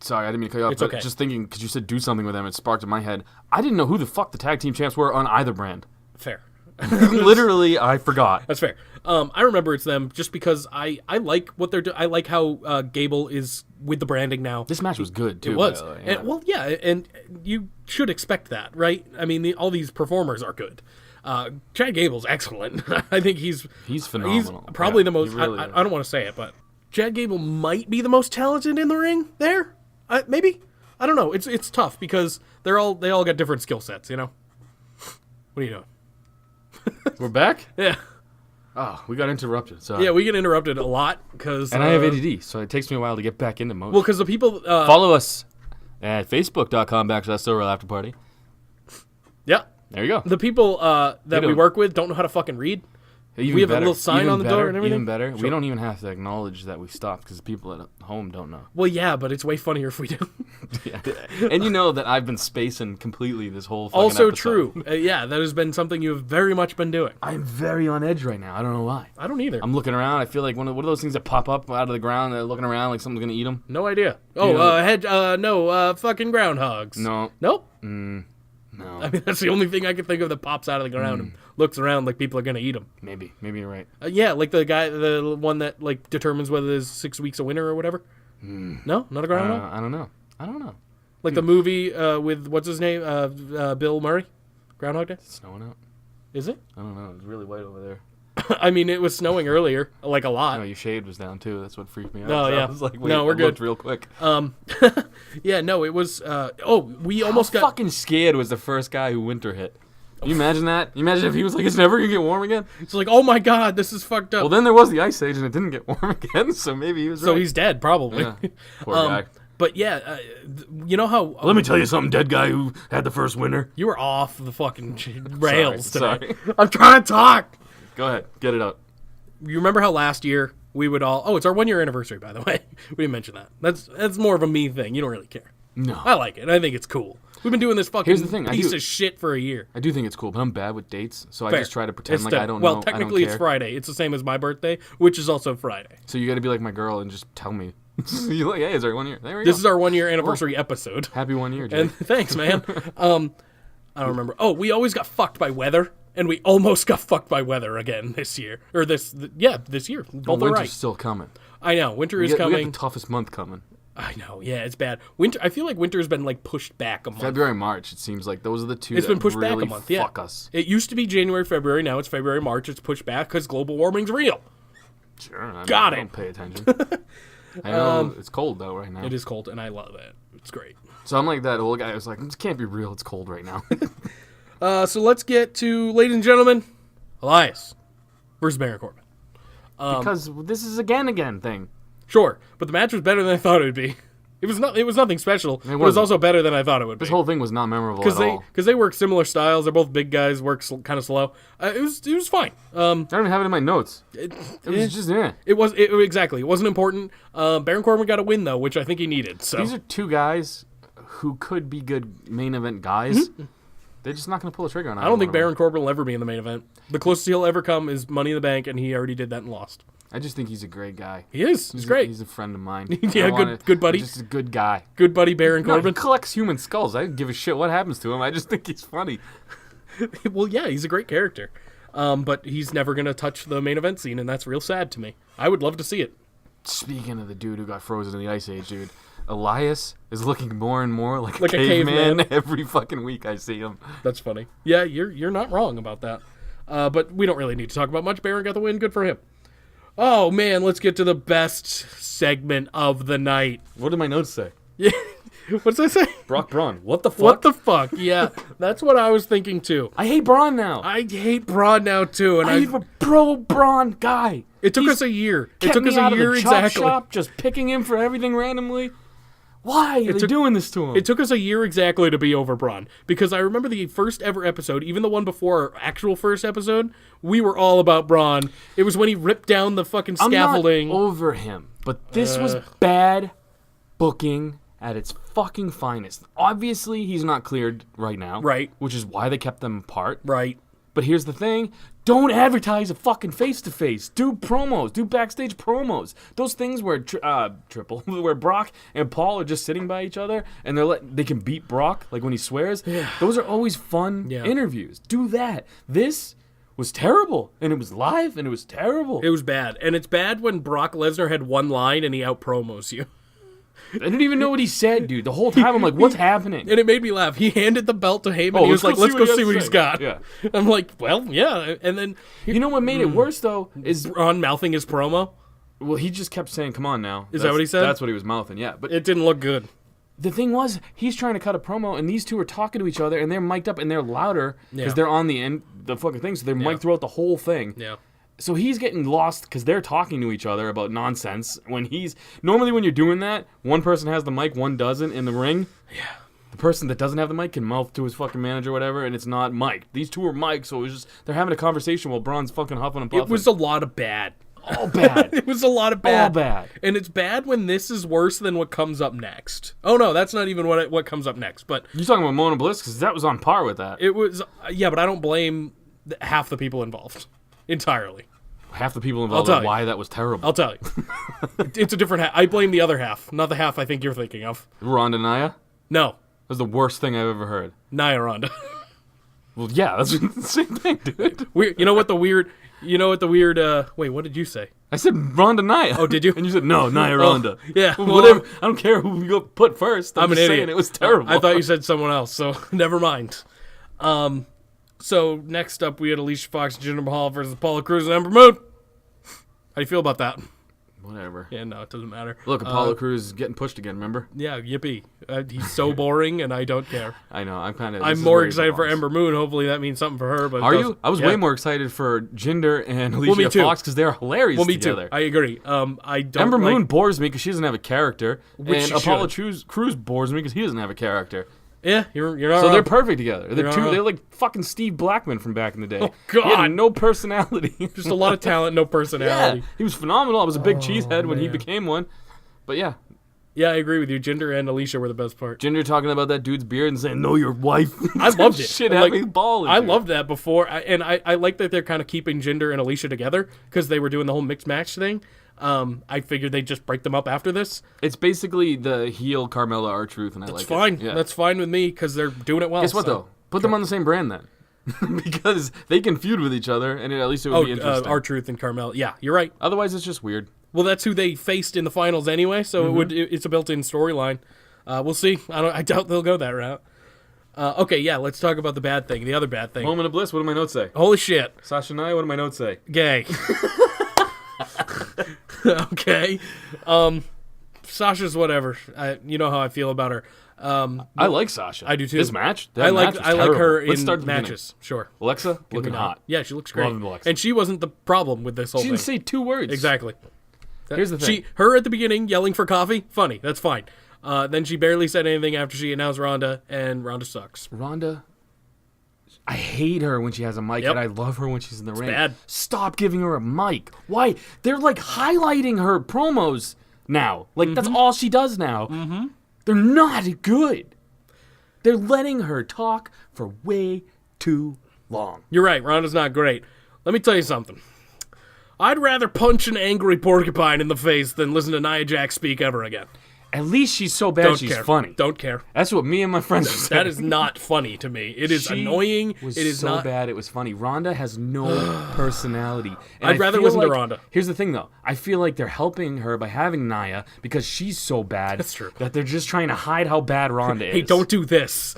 Sorry, I didn't mean to cut you off. It's okay. Just thinking, because you said do something with them, it sparked in my head. I didn't know who the fuck the tag team champs were on either brand. Fair. Literally, I forgot. That's fair. I remember it's them just because I like what they're doing. I like how Gable is with the branding now. This match was good, too. It was. By the way. Yeah. And you should expect that, right? I mean, all these performers are good. Chad Gable's excellent. I think he's phenomenal. He's probably the most. Really I don't want to say it, but Chad Gable might be the most talented in the ring. There, maybe. I don't know. It's tough because they all got different skill sets. You know. What are you doing? We're back? Yeah. Oh, we got interrupted. Sorry. Yeah, we get interrupted a lot because... And I have ADD, so it takes me a while to get back into mode. Well, because the people... Follow us at facebook.com/SoRealAfterParty. Yeah. There you go. The people that we don't. work with don't know how to fucking read. Even we have better, a little sign even on the better, door and everything. Even better, Sure. we don't even have to acknowledge that we stopped because people at home don't know. Well, yeah, but it's way funnier if we do. Yeah. And you know that I've been spacing completely this whole fucking Also episode. true. Yeah, that has been something you have very much been doing. I'm very on edge right now. I don't know why. I don't either. I'm looking around. I feel like one of those things that pop up out of the ground. They're looking around like someone's gonna eat them. No idea. Oh, fucking groundhogs. No. Nope. No. I mean, that's the only thing I can think of that pops out of the ground and looks around like people are gonna eat them. Maybe you're right. Yeah, like the one that like determines whether there's 6 weeks of winter or whatever. No, not a groundhog. I don't know. Like the movie with what's his name, Bill Murray, Groundhog Day. It's snowing out. Is it? I don't know. It's really white over there. I mean, it was snowing earlier, like a lot. No, your shade was down too. That's what freaked me out. Oh, So yeah. I was like, wait, No, we're I good. looked real quick. Yeah, no, it was. We almost How got. fucking scared was the first guy who winter hit. Can you imagine that? You imagine if he was like, it's never gonna get warm again? It's like, oh my god, this is fucked up. Well, then there was the ice age and it didn't get warm again, so maybe he was so right. he's dead, probably. Yeah. Poor guy. But yeah, you know how Let me tell you something, dead guy who had the first winter. you were off the fucking rails Sorry, today. I'm trying to talk. Go ahead, get it out. You remember how last year we would all? Oh, it's our 1 year anniversary, by the way. We didn't mention that. That's more of a me thing. You don't really care. No. I like it. I think it's cool. We've been doing this fucking Here's the thing, I piece do- of shit for a year. I do think it's cool, but I'm bad with dates, so Fair. I just try to pretend It's like the- I don't well, know. technically I don't it's care. Friday. It's the same as my birthday, which is also Friday. So you got to be like my girl and just tell me. You're like, hey, it's our 1 year. There we go. This is our 1 year anniversary episode. Happy 1 year, Jay. And thanks, man. I don't remember. Oh, we always got fucked by weather, and we almost got fucked by weather again this year. Or this year. Both are Winter's right. still coming. I know. Winter is We got coming. the toughest month coming. I know. Yeah, it's bad. Winter. I feel like winter has been like pushed back a month. February, March. It seems like those are the two. It's that been pushed really back a month. Yeah. Fuck us. It used to be January, February. Now it's February, March. It's pushed back because global warming's real. Sure. I mean, Got I it. don't pay attention. I know it's cold though right now. It is cold, and I love it. It's great. So I'm like that old guy who's like, this can't be real. It's cold right now. So let's get to, ladies and gentlemen, Elias versus Baron Corbin. Because this is again thing. Sure, but the match was better than I thought it would be. It was nothing special. But it was wasn't. also better than I thought it would be. This whole thing was not memorable at all. Because they work similar styles. They're both big guys. Work kind of slow. It was fine. I don't even have it in my notes. It was just exactly. It wasn't important. Baron Corbin got a win though, which I think he needed. So These are two guys who could be good main event guys. They're just not going to pull the trigger on. I don't think Baron Corbin will ever be in the main event. The closest he'll ever come is Money in the Bank, and he already did that and lost. I just think he's a great guy. He is. He's great. He's a friend of mine. Yeah, good buddy. Just a good guy. Good buddy Baron No, he Corbin. collects human skulls. I don't give a shit what happens to him. I just think he's funny. Well, yeah, he's a great character. But he's never going to touch the main event scene, and that's real sad to me. I would love to see it. Speaking of the dude who got frozen in the Ice Age, dude, Elias is looking more and more like Like a a caveman caveman. every fucking week I see him. That's funny. Yeah, you're not wrong about that. But we don't really need to talk about much. Baron got the win. Good for him. Oh, man, let's get to the best segment of the night. What did my notes say? Yeah. What's that say? Brock Braun. What the fuck? What the fuck? Yeah, that's what I was thinking, too. I hate Braun now. I hate Braun now, too. And I'm a pro Braun guy. it took He's us a year. It kept took me us a out of year the chop exactly. shop, just picking him for everything randomly. Why are they took- doing this to him? It took us a year exactly to be over Braun. Because I remember the first ever episode, even the one before our actual first episode, we were all about Braun. It was when he ripped down the fucking scaffolding. I'm not over him, but this was bad booking at its fucking finest. Obviously, he's not cleared right now. Right. Which is why they kept them apart. Right. But here's the thing. Don't advertise a fucking face-to-face. Do promos. Do backstage promos. Those things where where Brock and Paul are just sitting by each other and they can beat Brock, like when he swears. Yeah. Those are always fun Yeah. interviews. Do that. This was terrible. And it was live and it was terrible. It was bad. And it's bad when Brock Lesnar had one line and he out-promos you. I didn't even know what he said, dude. The whole time I'm like, what's happening? And it made me laugh. He handed the belt to Heyman. He was like, let's go see what he's got. Yeah. I'm like, well, yeah. And then You know what made it worse, though, is... Braun mouthing his promo. Well, he just kept saying, come on now. Is that what he said? That's what he was mouthing, yeah. But It didn't look good. the thing was, he's trying to cut a promo, and these two are talking to each other, and they're mic'd up, and they're louder because Yeah. they're on the end. the fucking thing, so they're mic'd throughout the whole thing. Yeah. So he's getting lost because they're talking to each other about nonsense. Normally when you're doing that, one person has the mic, one doesn't in the ring. Yeah. The person that doesn't have the mic can mouth to his fucking manager or whatever, and it's not mic'd. These two are mic'd, so it was just they're having a conversation while Braun's fucking huffing and puffing. It was a lot of bad. all bad. It was a lot of bad. All bad. And it's bad when this is worse than what comes up next. Oh no, that's not even what comes up next. But You talking about Mona Bliss? Because that was on par with that. it was yeah, but I don't blame half the people involved entirely. Half the people involved tell on you. why that was terrible. I'll tell you. It's a different half. I blame the other half, not the half I think you're thinking of. Ronda Nia? No, That was the worst thing I've ever heard. Nia Ronda. Well, yeah, that's the same thing, dude. Weird. You know what the weird? Wait, what did you say? I said Ronda Nia. Oh, did you? And you said, no, Nia Ronda. Yeah, Well, well, whatever. I don't care who you put first. I'm an just idiot. saying it was terrible. I thought you said someone else, so never mind. So next up, we had Alicia Fox and Jinder Mahal versus Apollo Crews and Ember Moon. How do you feel about that? Whatever. Yeah, no, it doesn't matter. Look, Apollo Crews is getting pushed again, remember? Yeah, yippee. He's so boring, and I don't care. I know. I'm more excited for Ember Moon. Hopefully that means something for her. But Are you? I was way more excited for Jinder and Alicia me too. Fox because they're hilarious Well, me together. too. I agree. I don't. Ember like, Moon bores me because she doesn't have a character, Which and she Apollo should. Crews bores me because he doesn't have a character. Yeah, you're not So wrong. they're perfect together. They're You're not they're wrong. like fucking Steve Blackman from back in the day. Oh, He had God. no personality. Just a lot of talent, no Yeah, personality. he was phenomenal. I was a big cheesehead when he man. became one. But yeah, Yeah, I agree with you. Jinder and Alicia were the best part. Jinder talking about that dude's beard and saying, "No, your wife." I loved it. Shit Like, had me balling. I dude. loved that before, I like that they're kind of keeping Jinder and Alicia together because they were doing the whole mixed match thing. I figured they'd just break them up after this. It's basically the heel Carmella R-Truth, and I It's like fine. it. Yeah. That's fine with me because they're doing it well. Guess what so. though? Put them on the same brand then, because they can feud with each other, and at least it would be interesting. R-Truth and Carmel. Yeah, you're right. Otherwise, it's just weird. Well, that's who they faced in the finals anyway, so Mm-hmm. it's a built-in storyline. We'll see. I doubt they'll go that route. Okay, yeah, let's talk about the bad thing. The other bad thing. Moment of bliss. What do my notes say? Holy shit. Sasha Nia. What do my notes say? Gay. Okay. Sasha's whatever. You know how I feel about her. I like Sasha. I do too. This match. I like match was I like terrible. her Let's in start at the beginning. matches. Sure. Alexa looking hot. Yeah, she looks great. Love Alexa. And she wasn't the problem with this whole She thing. didn't say 2 words. Exactly. Here's the thing. Her at the beginning yelling for coffee, funny. That's fine. Then she barely said anything after she announced Ronda, and Ronda sucks. Ronda. I hate her when she has a mic, Yep. and I love her when she's in the ring. bad. Stop giving her a mic. Why? They're like highlighting her promos now. Like that's Mm-hmm. all she does now. Mm-hmm. They're not good. They're letting her talk for way too long. You're right. Ronda's not great. Let me tell you something. I'd rather punch an angry porcupine in the face than listen to Nia Jax speak ever again. At least she's so bad Don't she's care. funny. Don't care. That's what me and my friends are saying. That is not funny to me. It is She annoying. Was It is so not. bad it was funny. Ronda has no personality. And I'd I rather feel listen to like- Ronda. Here's the thing, though. I feel like they're helping her by having Nia because she's so bad. That's true. That they're just trying to hide how bad Ronda is. Hey, don't do this.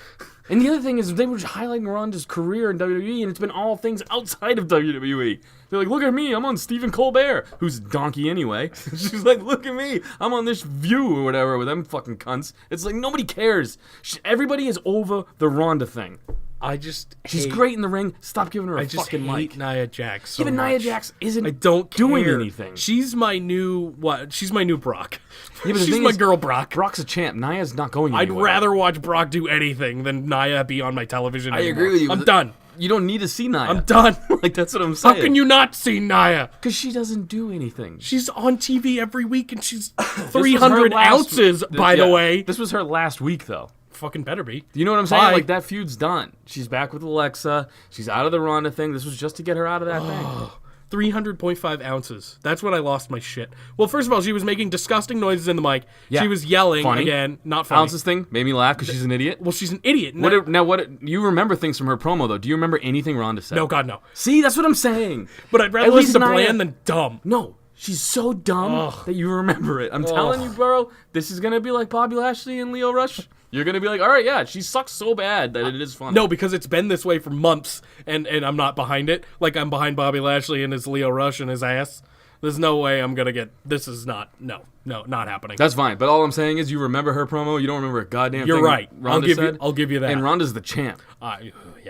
And the other thing is, they were just highlighting Ronda's career in WWE, and it's been all things outside of WWE. They're like, look at me, I'm on Stephen Colbert, who's donkey anyway. She's like, look at me, I'm on this View or whatever with them fucking cunts. It's like, nobody cares. Everybody is over the Ronda thing. I just. She's hate, great in the ring. Stop giving her a I just fucking hate mic. Nia Jax. So Even much. Nia Jax isn't I don't doing care. anything. She's my new what? She's my new Brock. Yeah, but the She's thing my is, girl Brock. Brock's a champ. Nia's not going I'd anywhere. rather watch Brock do anything than Nia be on my television. I anymore. agree with you. I'm done. You don't need to see Nia. I'm done. Like, that's what I'm saying. How can you not see Nia? Because she doesn't do anything. She's on TV every week and she's This was her 300 last- ounces, by the Yeah. way. This was her last week, though. Fucking better be. You know what I'm saying? Bye. Like, that feud's done. She's back with Alexa. She's out of the Ronda thing. This was just to get her out of that thing. 300.5 ounces. That's when I lost my shit. Well, first of all, she was making disgusting noises in the mic. Yeah. She was yelling Funny. again. Not funny. Ounces thing made me laugh because she's an idiot. Well, she's an idiot. What you remember things from her promo, though. Do you remember anything Ronda said? No, God, no. See, that's what I'm saying. But I'd rather At least listen to Nia- bland than dumb. No, she's so dumb that you remember it. I'm telling you, bro, this is going to be like Bobby Lashley and Leo Rush. You're going to be like, all right, yeah, she sucks so bad that it is funny. No, because it's been this way for months, and I'm not behind it. Like I'm behind Bobby Lashley and his Leo Rush and his ass. There's no way I'm gonna get. This is not. No, not happening. That's fine. But all I'm saying is, you remember her promo. You don't remember a goddamn You're thing. right. Ronda said. I'll give you that. And Ronda's the champ. Yeah,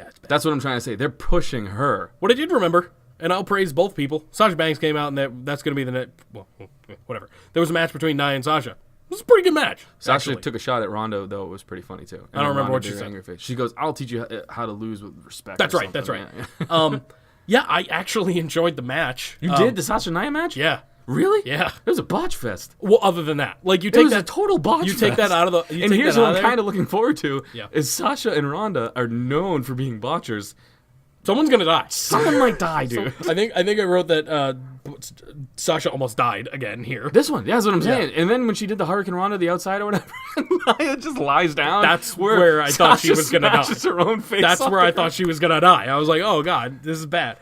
it's bad. That's what I'm trying to say. They're pushing her. What I did remember, and I'll praise both people. Sasha Banks came out, and that's going to be the net. Well, whatever. There was a match between Nia and Sasha. It was a pretty good match. Sasha actually. took a shot at Ronda, though. It was pretty funny too. And I don't remember Ronda what she did said. angry face. She goes, "I'll teach you how to lose with respect." That's or right. That's something. right. Yeah. Yeah, I actually enjoyed the match. You did the Sasha Nia match? Yeah. Really? Yeah. It was a botch fest. Well, other than that, like you It take was that a total botch You fest. take that out of the. And here's what I'm kind of. of looking forward to: Yeah. is Sasha and Ronda are known for being botchers. Someone's gonna die. Someone might die, dude. I think I wrote that Sasha almost died again here. This one, yeah, that's what I'm saying. And then when she did the Hurricane Ronda, the outside or whatever, Nia just lies down. That's where I thought she Sasha was gonna die. smashes her own face. That's off where the I thought she was gonna die. I was like, oh god, this is bad.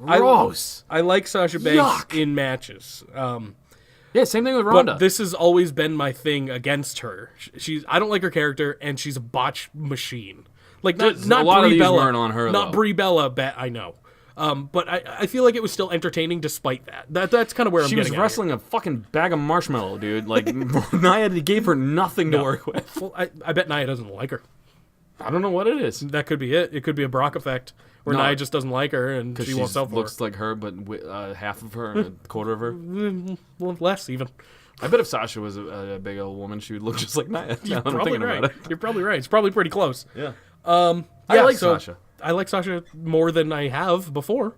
Gross. I like Sasha Banks Yuck. in matches. Yeah, same thing with Ronda. But this has always been my thing against her. I don't like her character, and she's a botch machine. Like not A lot Brie of these Bella, weren't on her, not though. Brie Bella. I know, but I feel like it was still entertaining despite that. That's kind of where she I'm was getting at wrestling a fucking bag of marshmallow, dude. Like Nia gave her nothing to work with. here. Well, I bet Nia doesn't like her. I don't know what it is. That could be it. It could be a Brock effect where No. Nia just doesn't like her and she won't sell for looks like her, but half of her and a quarter of her. her. Well, less even. I bet if Sasha was a big old woman, she would look just like Nia. Now that I'm Probably thinking right. about it. You're probably right. It's probably pretty close. Yeah. Yeah, I like so Sasha. I like Sasha more than I have before.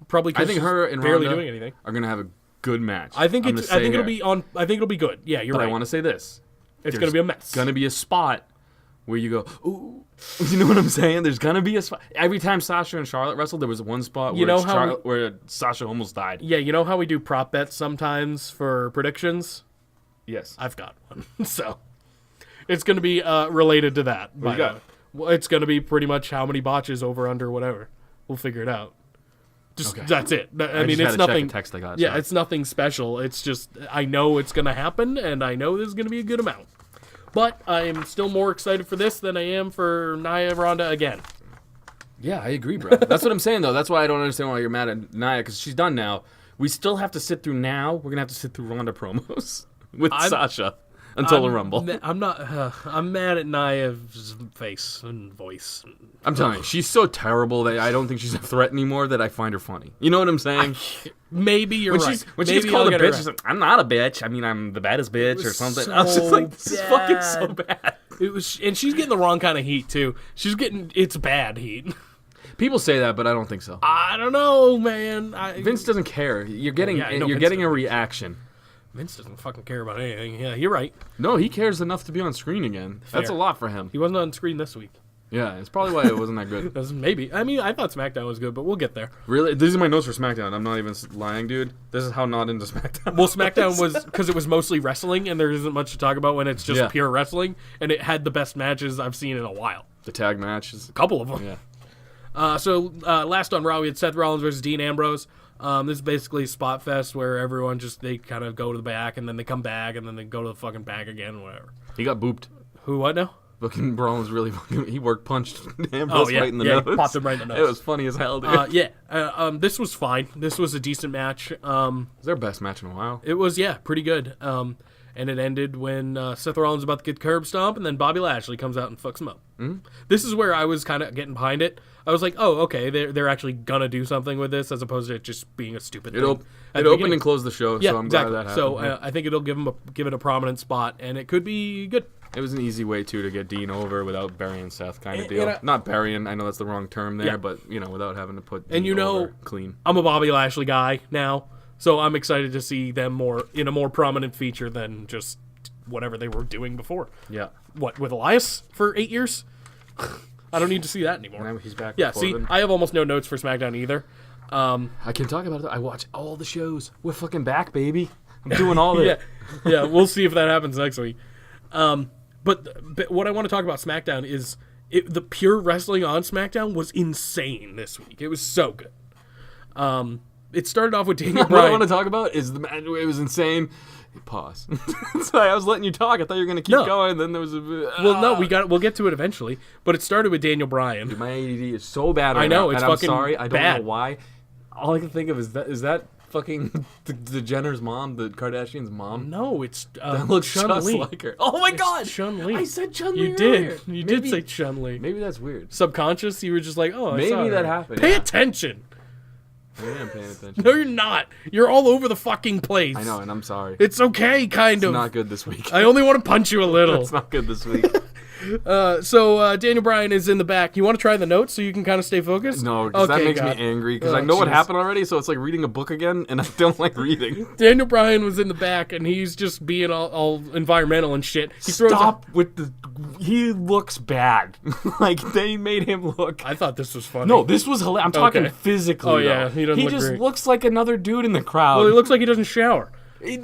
Probably. 'cause I think she's her and barely Ronda doing anything. are gonna have a good match. I think I'm gonna it's. I think say it'll be on. I think it'll be good. Yeah, you're But right. I want to say this: It's gonna be a mess. Gonna be a spot where you go, ooh. You know what I'm saying? There's gonna be a spot. Every time Sasha and Charlotte wrestled, there was one spot where, You know how where Sasha almost died. Yeah, you know how we do prop bets sometimes for predictions. Yes. I've got one, so it's gonna be related to that. What you got? Well, it's gonna be pretty much how many botches over under whatever. We'll figure it out. Just Okay. that's it. I mean, just it's had to check nothing. a text I got, Yeah, so. it's nothing special. It's just I know it's gonna happen, and I know there's gonna be a good amount. But I'm still more excited for this than I am for Nia Ronda again. Yeah, I agree, bro. That's what I'm saying, though. That's why I don't understand why you're mad at Nia, because she's done now. We still have to sit through now. We're gonna have to sit through Ronda promos with Sasha until the Rumble. I'm not. I'm mad at Nia's face and voice. I'm telling you, she's so terrible that I don't think she's a threat anymore. That I find her funny. You know what I'm saying? Maybe you're right. When she Maybe gets called I'll a get her bitch, right. she's like, "I'm not a bitch. I mean, I'm the baddest bitch," or something. so I was just like, "This is fucking so bad. bad." It was, and she's getting the wrong kind of heat too. She's getting it's bad heat. People say that, but I don't think so. I don't know, man. Vince doesn't care. You're getting yeah, I know you're Vince getting a doesn't. reaction. Vince doesn't fucking care about anything. Yeah, you're right. No, he cares enough to be on screen again. That's a Fair. lot for him. He wasn't on screen this week. Yeah, it's probably why it wasn't that good. Maybe. I mean, I thought SmackDown was good, but we'll get there. Really, these are my notes for SmackDown. I'm not even lying, dude. This is how not into SmackDown. Well, SmackDown was because it was mostly wrestling, and there isn't much to talk about when it's just Yeah. pure wrestling, and it had the best matches I've seen in a while. The tag matches. A couple of them. Yeah. So last on Raw, we had Seth Rollins versus Dean Ambrose. This is basically a spot fest where everyone they kind of go to the back, and then they come back, and then they go to the fucking back again, whatever. He got booped. Who, what now? Fucking Rollins really fucking. He work punched Ambrose right in the yeah, nose. popped him right in the nose. It was funny as hell, dude. This was fine. This was a decent match. It's their best match in a while. It was, pretty good. And it ended when Seth Rollins was about to get curb stomp, and then Bobby Lashley comes out and fucks him up. Mm-hmm. This is where I was kind of getting behind it. I was like, oh, okay, they're actually gonna do something with this as opposed to it just being a stupid thing. It opened and closed the show, Yeah, so I'm exactly. glad that happened. So I think it'll give it a prominent spot, and it could be good. It was an easy way, too, to get Dean over without burying Seth kind of And- deal. and Not burying, I know that's the wrong term there, Yeah. but, without having to put Dean And you know, over clean. I'm a Bobby Lashley guy now, so I'm excited to see them in a more prominent feature than just whatever they were doing before. Yeah. What, with Elias for 8 years? I don't need to see that anymore. Now he's back. Yeah, with see, Corbin. I have almost no notes for SmackDown either. I can talk about it. I watch all the shows. We're fucking back, baby. I'm doing all of it. Yeah, we'll see if that happens next week. But what I want to talk about SmackDown is the pure wrestling on SmackDown was insane this week. It was so good. It started off with Daniel What I Bryan. want to talk about is the match. It was insane. Pause. Sorry, I was letting you talk. I thought you were going to keep going. And then there was a Well, no, we'll get to it eventually. But it started with Daniel Bryan. My ADD is so bad right I know, now. it's and fucking I'm sorry. I don't bad. know why. All I can think of is that fucking the Jenner's mom, the Kardashians' mom? No, it's That looks just Chun-Li. like her. Oh my god! Chun-Li. I said Chun-Li You earlier. did. You did say Chun-Li. Maybe that's weird. Subconscious, you were just like, oh, I Maybe saw her. that happened, Pay yeah. attention. Maybe I'm paying attention. No, you're not. You're all over the fucking place. I know, and I'm sorry. It's okay, kind It's of. not good this week. I only want to punch you a little. It's not good this week. So Daniel Bryan is in the back. You want to try the notes so you can kind of stay focused? No, because that Okay, makes God. me angry. Because Oh, I know what jeez. happened already, so it's like reading a book again, and I don't like reading. Daniel Bryan was in the back, and he's just being all environmental and shit. He throws Stop with the. He looks bad. Like they made him look. I thought this was funny. No, this was hilarious. I'm talking Okay. physically. Oh, yeah, though. he doesn't look just great. looks like another dude in the crowd. Well, he looks like he doesn't shower. I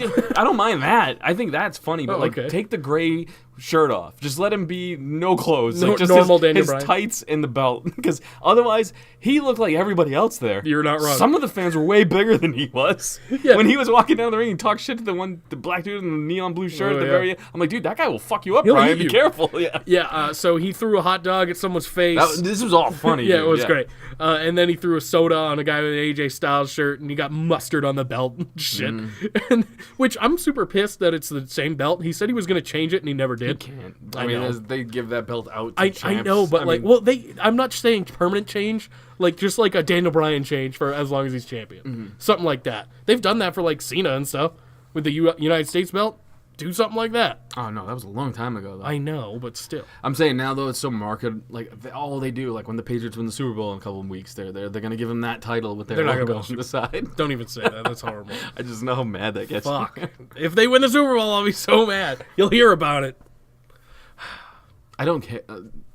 don't mind that. I think that's funny, but Oh, like okay. take the gray shirt off. Just let him be no clothes, No- like just normal his, Daniel his Bryan. tights and the belt. Because otherwise, he looked like everybody else there. You're not wrong. Some of the fans were way bigger than he was. Yeah. When he was walking down the ring and talked shit to the black dude in the neon blue shirt Oh, at the yeah. very end. I'm like, dude, that guy will fuck you up, He'll Brian. eat Be you. careful. Yeah. Yeah, so he threw a hot dog at someone's face. This was all funny. Yeah, dude. it was great. And then he threw a soda on a guy with an AJ Styles shirt, and he got mustard on the belt and shit. And, which I'm super pissed that it's the same belt. He said he was going to change it, and he never did. Can't. I I mean, know. as they give that belt out to I champs. know, but I like, mean, well, I'm not saying permanent change, like just like a Daniel Bryan change for as long as he's champion, something like that. They've done that for like Cena and stuff with the United States belt. Do something like that. oh no, that was a long time ago though. I know, but still. I'm saying now though it's so marketed. Like all they do, like when the Patriots win the Super Bowl in a couple of weeks, they're gonna give him that title with their They're not gonna logo win the on the side. Don't even say that. That's horrible. I just know how mad that gets. me. Fuck. If they win the Super Bowl, I'll be so mad. You'll hear about it. I don't care.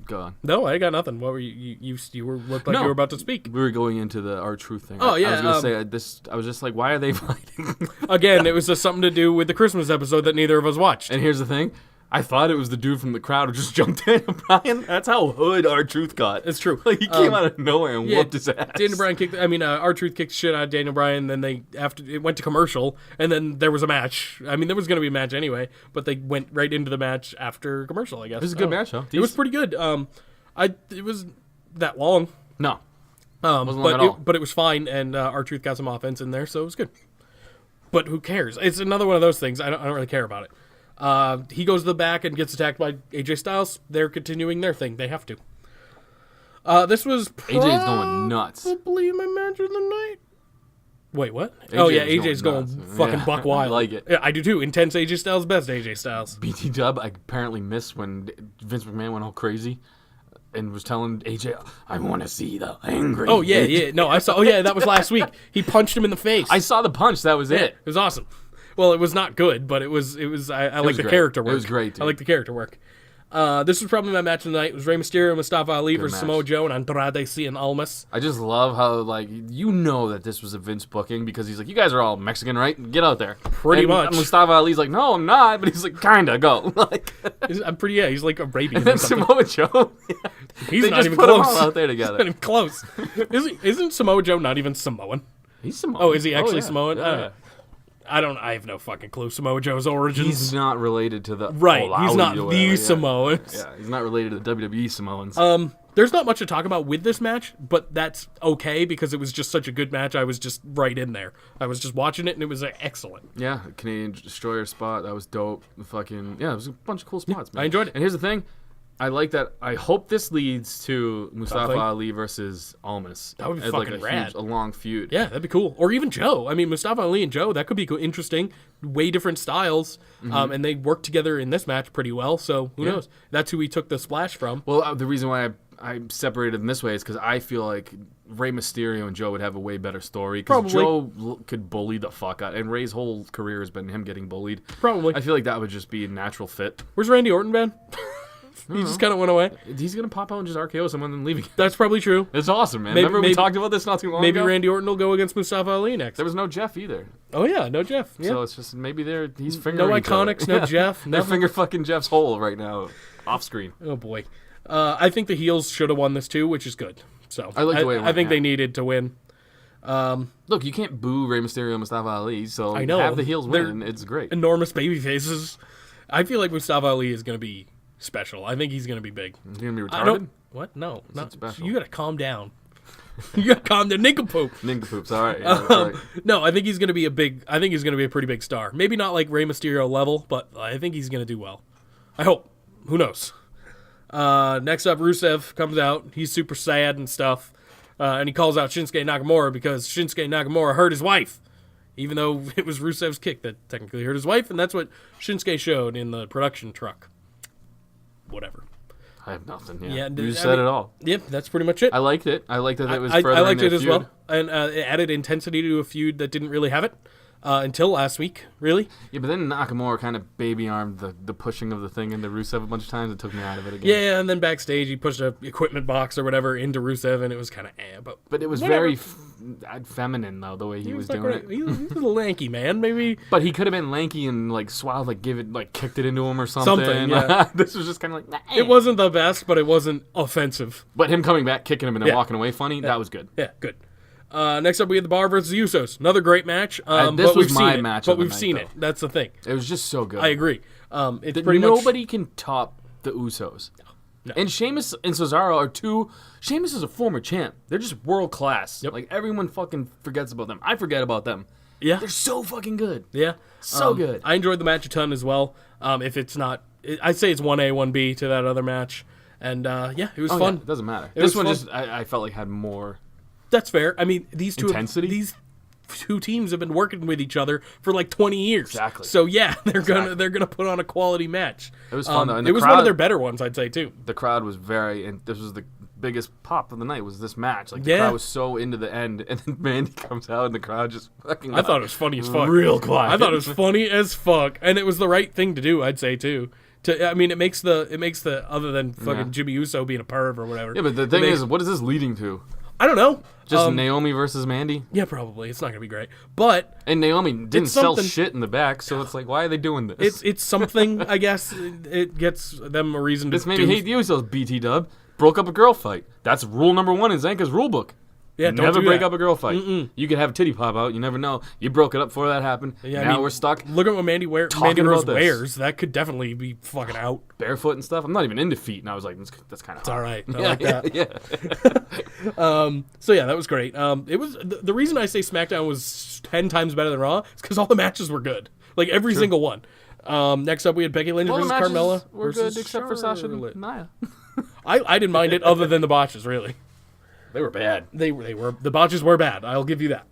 Go on. No, I got nothing. What were you were looked like No. you were about to speak. We were going into the R-Truth thing. Oh, yeah, I was gonna say this. I was just like, why are they fighting? Again, it was just something to do with the Christmas episode that neither of us watched. And here's the thing. I thought it was the dude from the crowd who just jumped in. Brian. That's how hood R-Truth got. It's true. Like he came out of nowhere and Yeah, whooped his ass. Daniel Bryan kicked. R-Truth kicked shit out of Daniel Bryan. Then it went to commercial, and then there was a match. I mean, there was going to be a match anyway, but they went right into the match after commercial. I guess It was a good match, huh? It was pretty good. It was that long. No. Wasn't long But at all. but it was fine, and R-Truth got some offense in there, so it was good. But who cares? It's another one of those things. I don't really care about it. He goes to the back and gets attacked by AJ Styles. They're continuing their thing. They have to. This was AJ's going nuts. probably my match of the night. Wait, what? Oh yeah, AJ's going nuts. fucking Yeah, buck wild. I like it. Yeah, I do too. Intense AJ Styles, best AJ Styles. BT Dub, I apparently missed when Vince McMahon went all crazy and was telling AJ, I want to see the angry. Oh yeah. No, I saw. Oh yeah, that was last week. He punched him in the face. I saw the punch. That was Yeah, it. it was awesome. Well, it was not good, but it was. I like was the great. character It work. was great, dude. I like the character work. This was probably my match of the night. It was Rey Mysterio, Mustafa Ali versus match. Samoa Joe and Andrade Cien Almas. I just love how, like, you know that this was a Vince booking because he's like, you guys are all Mexican, right? Get out there. Pretty And much. Mustafa Ali's like, no, I'm not. But he's like, kinda, go. Like, I'm pretty. Yeah, he's like Arabian. and then or something. Samoa Joe. He's they not just even put them close. all out there Not together. even close. Isn't Samoa Joe not even Samoan? He's Samoan. Oh, is he actually yeah. Samoan? Yeah. I have no fucking clue. Samoa Joe's origins. He's not related to the right. Olawi He's not or the whatever, yeah. Samoans. Yeah, he's not related to the WWE Samoans. There's not much to talk about with this match, but that's okay because it was just such a good match. I was just right in there. I was just watching it, and it was excellent. Yeah, Canadian Destroyer spot. That was dope. The fucking it was a bunch of cool spots, man. I enjoyed it. And here's the thing, I like that. I hope this leads to Mustafa Something. Ali versus Almas. That would be as fucking like a rad. huge, a long feud. Yeah, that'd be cool. Or even Joe. I mean, Mustafa Ali and Joe, that could be interesting. Way different styles, and they work together in this match pretty well. So who knows? That's who he took the splash from. Well, the reason why I separated them this way is because I feel like Rey Mysterio and Joe would have a way better story. Because Probably. Joe could bully the fuck out, and Rey's whole career has been him getting bullied. Probably. I feel like that would just be a natural fit. Where's Randy Orton been? He just kind of went away. He's gonna pop out and just RKO someone and leave again. That's probably true. It's awesome, man. Maybe- Remember we maybe- talked about this not too long Maybe ago? Randy Orton will go against Mustafa Ali next. There was no Jeff either. Oh yeah, no Jeff. Yeah. So it's just maybe he's fingering No each other. Iconics, no Jeff, They're nothing. finger fucking Jeff's hole right now, off screen. Oh boy. I think the heels should have won this too, which is good. So I like the way it I went, think yeah. they needed to win. Look, you can't boo Rey Mysterio and Mustafa Ali, so I know. have the heels They're win. It's great. Enormous baby faces. I feel like Mustafa Ali is going to be special. I think he's going to be big. He's gonna be I don't. retarded. What? No, not special? You got to calm down. You got calm the nincompoop. Nincompoops. All right. Yeah, that's right. No, I think he's gonna be a pretty big star. Maybe not like Rey Mysterio level, but I think he's gonna do well. I hope. Who knows? Next up, Rusev comes out. He's super sad and stuff, and he calls out Shinsuke Nakamura because Shinsuke Nakamura hurt his wife, even though it was Rusev's kick that technically hurt his wife, and that's what Shinsuke showed in the production truck. Whatever. I have nothing. Yeah, You said it all. Yep, that's pretty much it. I liked it. I liked that it was I furthering liked their it as feud. well, and it added intensity to a feud that didn't really have it until last week, really. Yeah, but then Nakamura kind of baby-armed the pushing of the thing into Rusev a bunch of times. It took me out of it again. Yeah, and then backstage he pushed a equipment box or whatever into Rusev, and it was kind of But it was whatever. very feminine, though, the way he was doing it. He was a little lanky, man. Maybe But he could have been lanky and, like, suave, like, kicked it into him or something. Something, yeah. This was just kind of like, it wasn't the best, but it wasn't offensive. But him coming back, kicking him, and then Yeah. walking away funny, that was good. Yeah, good. Next up, we had the Bar versus the Usos. Another great match. This but was we've my seen it. match But of the we've night, seen though. it. That's the thing. It was just so good. I agree. It's pretty much Nobody can top the Usos. No. And Sheamus and Cesaro are two. Sheamus is a former champ. They're just world class. Yep. Like, everyone fucking forgets about them. I forget about them. yeah, They're so fucking good. yeah, So good. I enjoyed the match a ton as well. If it's not, I'd say it's 1A, 1B to that other match, and yeah, it was Oh, fun. yeah, it doesn't matter. It This was one fun. just, I felt like had more. That's fair. I mean, these two Intensity? teams have been working with each other for like 20 years. Exactly. So yeah, they're gonna put on a quality match. It was fun, though. And it the was one of crowd- their better ones, I'd say too. The crowd was and this was the biggest pop of the night, was this match. Like, the Yeah. crowd was so into the end, and then Mandy comes out, and the crowd just fucking I thought it was funny as fuck. real quiet. I thought it was funny as fuck, and it was the right thing to do, I'd say too. I mean, it makes the other than fucking Yeah. Jimmy Uso being a perv or whatever. Yeah, but the thing is, what is this leading to? I don't know. Just Naomi versus Mandy? Yeah, probably. It's not gonna be great, but And Naomi didn't It's sell something. shit in the back, so it's like, why are they doing this? it's something. I guess it gets them a reason to This made me do. hate the Usos, BT Dub. Broke up a girl fight. That's rule number 1 in Zanca's rule book. Yeah, don't Never do break that. up a girl fight. You could have a titty pop out. You never know. You broke it up before that happened. Yeah, I now mean, we're stuck Look at what Mandy Rose Talking about this. wears. That could definitely be fucking out. barefoot and stuff. I'm not even into feet, and I was like, that's kind of It's all right. I Yeah, like that. yeah. So yeah, that was great. It was the reason I say SmackDown was 10 times better than Raw is because all the matches were good, like every single one. Next up, we had Becky Lynch All the versus matches Carmella. were versus good except for Sasha Charlotte. and Nia. I didn't mind it, other than the botches. Really, They were bad. they were the botches were bad. I'll give you that.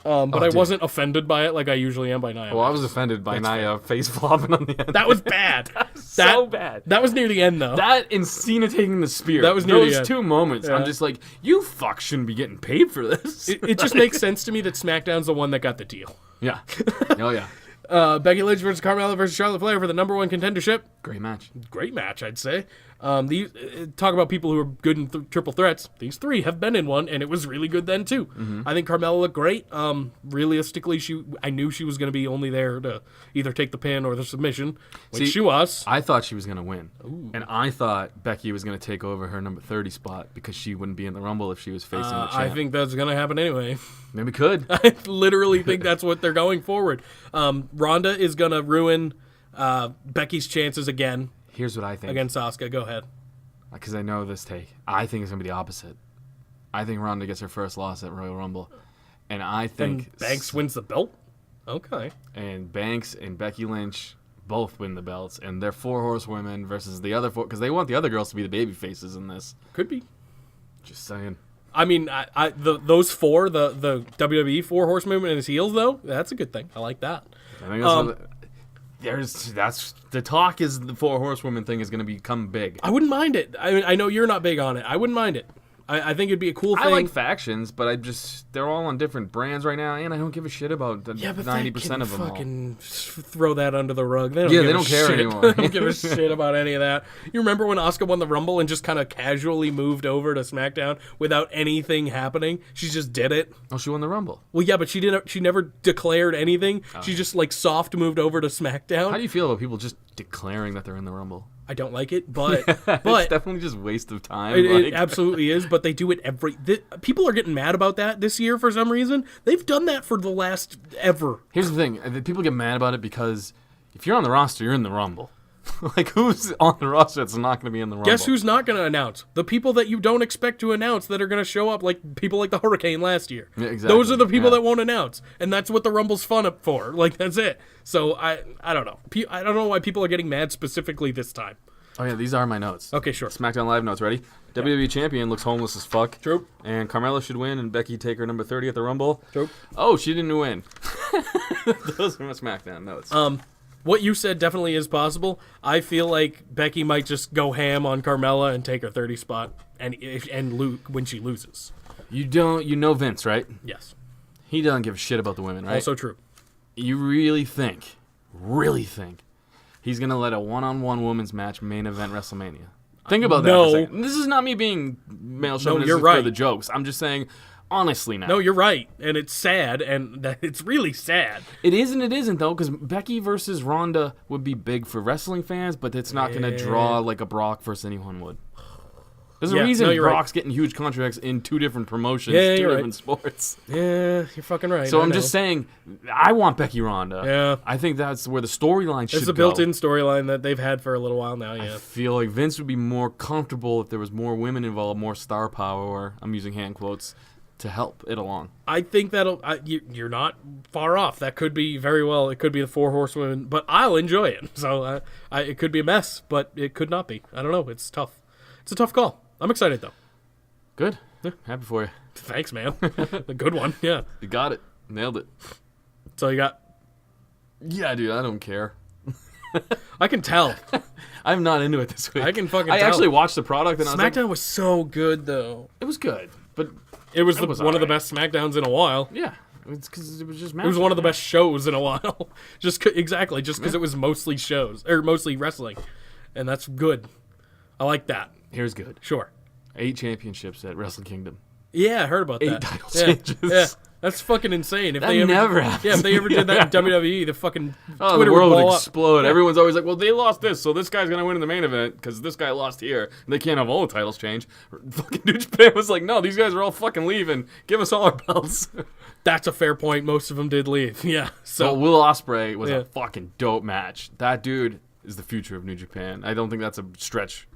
But I dude. wasn't offended by it like I usually am by Nia. Well, I was offended by Nia face flopping on the end. That was bad. so bad. That was near the end though. That and Cena taking the spear. That was near the those end. two moments. Yeah. I'm just like, you fuck shouldn't be getting paid for this. It just makes sense to me that SmackDown's the one that got the deal. Yeah. Oh yeah. Becky Lynch versus Carmella versus Charlotte Flair for the #1 contendership. Great match. Great match, I'd say. Talk about people who are good in triple threats. These three have been in one, and it was really good then too. I think Carmella looked great. Realistically, I knew she was going to be only there to either take the pin or the submission, which See, she was. I thought she was going to win. And I thought Becky was going to take over her number 30 spot because she wouldn't be in the Rumble if she was facing the champ. I think that's going to happen anyway. Maybe could. I literally think that's what they're going forward. Ronda is going to ruin Becky's chances again Here's what I think. against Asuka. Go ahead. Because I know this take. I think it's going to be the opposite. I think Ronda gets her first loss at Royal Rumble. And I think... And Banks wins the belt? Okay. And Banks and Becky Lynch both win the belts. And they're 4 horsewomen versus the other 4... Because they want the other girls to be the baby faces in this. Could be. Just saying. I mean, those four, the WWE 4 horsewomen and his heels, though, that's a good thing. I like that. I think that's the talk is the 4 horsewomen thing is going to become big. I wouldn't mind it. I mean, I know you're not big on it. I wouldn't mind it. I think it'd be a cool thing. I like factions, but they're all on different brands right now, and I don't give a shit about the 90% of them all. Fucking throw that under the rug. They don't care anymore. They don't give a shit about any of that. You remember when Asuka won the Rumble and just kind of casually moved over to SmackDown without anything happening? She just did it. Oh, she won the Rumble. Well, yeah, but she didn't. She never declared anything. She just like soft moved over to SmackDown. How do you feel about people just declaring that they're in the Rumble? I don't like it, but It's but definitely just a waste of time. it absolutely is. But they do it people are getting mad about that this year for some reason. They've done that for the last ever. Here's the thing: people get mad about it because if you're on the roster, you're in the Rumble. Like, who's on the roster that's not going to be in the Rumble? Guess who's not going to announce? The people that you don't expect to announce that are going to show up, like people like the Hurricane last year. Yeah, exactly. Those are the people that won't announce, and that's what the Rumble's fun up for. Like, that's it. So I don't know. I don't know why people are getting mad specifically this time. Oh, yeah, these are my notes. Okay, sure. SmackDown Live notes, ready? WWE Champion looks homeless as fuck. True. And Carmella should win, and Becky take her number 30 at the Rumble. True. Oh, she didn't win. Those are my SmackDown notes. What you said definitely is possible. I feel like Becky might just go ham on Carmella and take her 30 spot and when she loses. You know Vince, right? Yes. He doesn't give a shit about the women, right? Also true. You really think he's going to let a one-on-one women's match main event WrestleMania? Think about that for a second. This is not me being male chauvinist you're for right. the jokes. I'm just saying, honestly now. No, you're right. And it's sad, and it's really sad. It is and it isn't, though, because Becky versus Ronda would be big for wrestling fans, but it's not going to draw like a Brock versus anyone would. There's a reason Brock's getting huge contracts in two different promotions, two different sports. Yeah, you're fucking right. So I'm just saying, I want Becky Ronda. Yeah. I think that's where the storyline should go. It's a built-in storyline that they've had for a little while now, yeah. I feel like Vince would be more comfortable if there was more women involved, more star power, I'm using hand quotes, to help it along. I think you're not far off. That could be it could be the Four Horsewomen, but I'll enjoy it. So it could be a mess, but it could not be. I don't know. It's tough. It's a tough call. I'm excited, though. Good. Happy for you. Thanks, man. A good one, yeah. You got it. Nailed it. So you got... Yeah, dude, I don't care. I can tell. I'm not into it this week. I can fucking I tell. actually watched the product and I was like... SmackDown was so good, though. It was good, but... It was one of the best SmackDowns in a while. Yeah. It's because it was just It was one of the best shows in a while. Just because it was mostly shows, or mostly wrestling. And that's good. I like that. Here's good. Sure. 8 championships at Wrestle Kingdom. Yeah, I heard about 8 that. title changes. Yeah. That's fucking insane. If That they ever, never happens. Yeah, if they ever did that in WWE, the fucking Oh, Twitter the world would would blow explode. up. Yeah. Everyone's always like, well, they lost this, so this guy's going to win in the main event because this guy lost here. And they can't have all the titles change. Fucking New Japan was like, no, these guys are all fucking leaving. Give us all our belts. That's a fair point. Most of them did leave. Yeah. So Well, Will Ospreay was a fucking dope match. That dude is the future of New Japan. I don't think that's a stretch.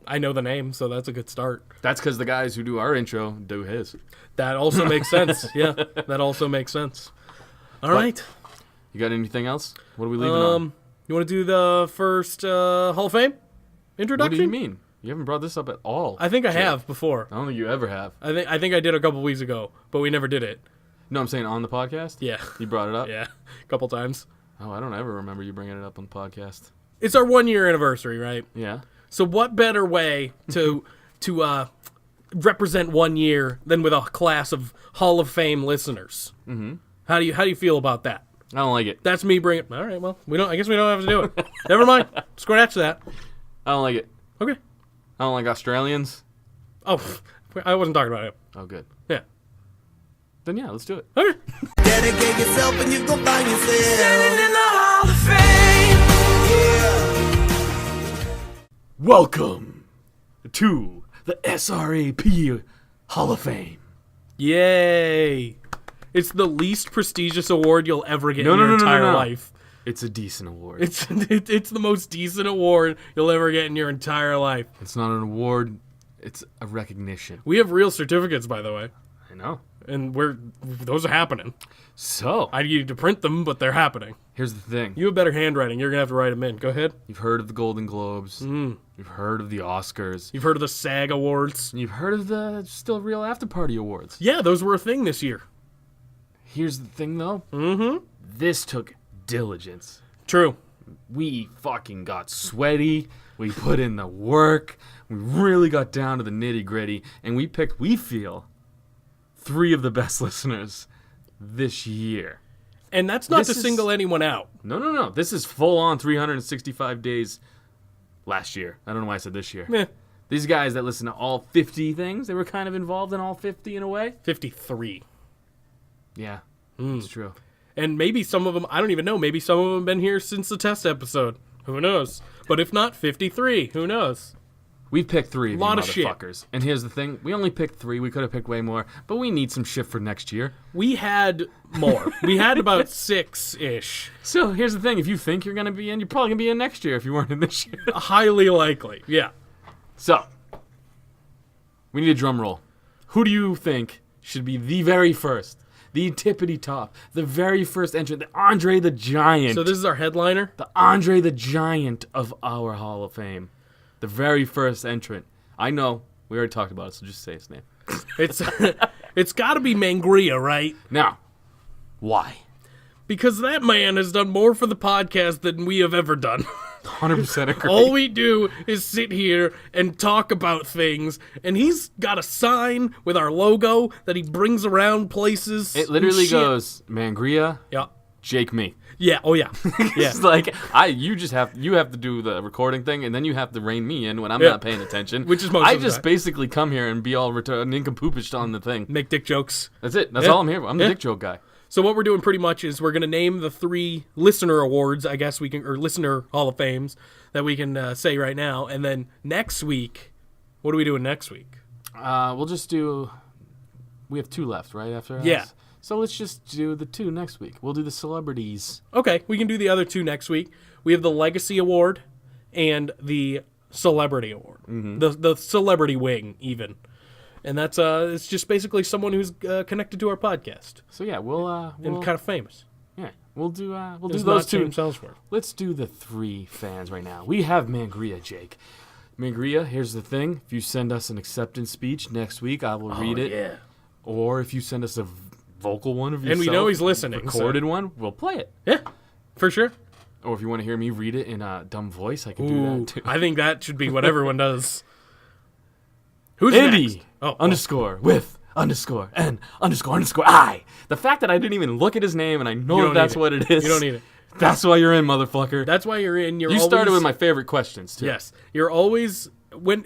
I know the name, so that's a good start. That's because the guys who do our intro do his. That also makes sense. Yeah, that also makes sense. All right. You got anything else? What are we leaving on? You want to do the first Hall of Fame introduction? What do you mean? You haven't brought this up at all. I think I have before. I don't think you ever have. I think I did a couple weeks ago, but we never did it. No, I'm saying on the podcast? Yeah. You brought it up? Yeah, a couple times. Oh, I don't ever remember you bringing it up on the podcast. It's our 1-year anniversary, right? Yeah. So what better way to represent 1 year than with a class of Hall of Fame listeners? Mm-hmm. How do you feel about that? I don't like it. That's me bringing. All right, well, I guess we don't have to do it. Never mind. Scratch that. I don't like it. Okay. I don't like Australians. Oh, I wasn't talking about it. Oh, good. Yeah. Then yeah, let's do it. Okay. Dedicate yourself and you gon' find yourself standing in the Hall of Fame. Yeah. Welcome to the SRAP Hall of Fame. Yay! It's the least prestigious award you'll ever get in your entire life. It's a decent award. It's the most decent award you'll ever get in your entire life. It's not an award. It's a recognition. We have real certificates, by the way, I know. and those are happening. So, I need to print them, but they're happening. here's the thing. You have better handwriting. You're gonna have to write them in. Go ahead. You've heard of the Golden Globes. You've heard of the Oscars. You've heard of the SAG Awards. You've heard of the Still Real After Party Awards. Yeah, those were a thing this year. Here's the thing, though. Mm-hmm. This took diligence. True. We fucking got sweaty. We put in the work. We really got down to the nitty gritty. And we picked, we feel, 3 of the best listeners this year. And that's not to single anyone out. No. This is full on 365 days last year. I don't know why I said this year. Meh. These guys that listen to all 50 things, they were kind of involved in all 50 in a way. 53. Yeah, it's true. And maybe some of them, I don't even know, maybe some of them have been here since the test episode. Who knows? But if not, 53. Who knows? We picked 3 of Lot you of shit. motherfuckers. And here's the thing. We only picked 3. We could have picked way more. But we need some shit for next year. We had more. We had about 6-ish. So here's the thing. If you think you're going to be in, you're probably going to be in next year if you weren't in this year. Highly likely. Yeah. So, we need a drum roll. Who do you think should be the very first, the tippity top, the very first entrant, the Andre the Giant? So this is our headliner? The Andre the Giant of our Hall of Fame. The very first entrant. I know. We already talked about it, so just say his name. It's got to be Mangria, right? Now, why? Because that man has done more for the podcast than we have ever done. 100% agree. All we do is sit here and talk about things, and he's got a sign with our logo that he brings around places. It literally and shit. goes, Mangria, Yeah. Jake me. Yeah. Oh yeah. Yeah. It's like you have to do the recording thing, and then you have to rein me in when I'm Yeah. not paying attention. Which is most I of the just time. basically come here and be all nincompoopish on the thing. Make dick jokes. That's it. That's Yeah. all I'm here for. I'm the Yeah. dick joke guy. So what we're doing pretty much is we're gonna name the 3 listener awards, I guess we can, or listener Hall of Fames that we can say right now, and then next week, what are we doing next week? We'll just do. We have 2 left, right after us? Yeah. So let's just do the 2 next week. We'll do the celebrities. Okay, we can do the other 2 next week. We have the Legacy Award and the Celebrity Award. Mm-hmm. The Celebrity Wing, even. And that's it's just basically someone who's connected to our podcast So yeah, we'll and kind of famous. we'll do Does those not 2. James Ellsworth. Let's do the 3 fans right now. We have Mangria, Jake. Mangria, here's the thing. If you send us an acceptance speech next week, I will read it. Yeah. Or if you send us a vocal one of yourself, And we know he's listening, recorded one, we'll play it. Yeah, for sure. Or if you want to hear me read it in a dumb voice, I can do Ooh, that too. I think that should be what everyone does. Who's Andy next? Oh, underscore with underscore and underscore I. The fact that I didn't even look at his name and I You know don't that's need it. what it is. You don't need it. That's why you're in, motherfucker. That's why you're in. You started with my favorite questions too. Yes, you're always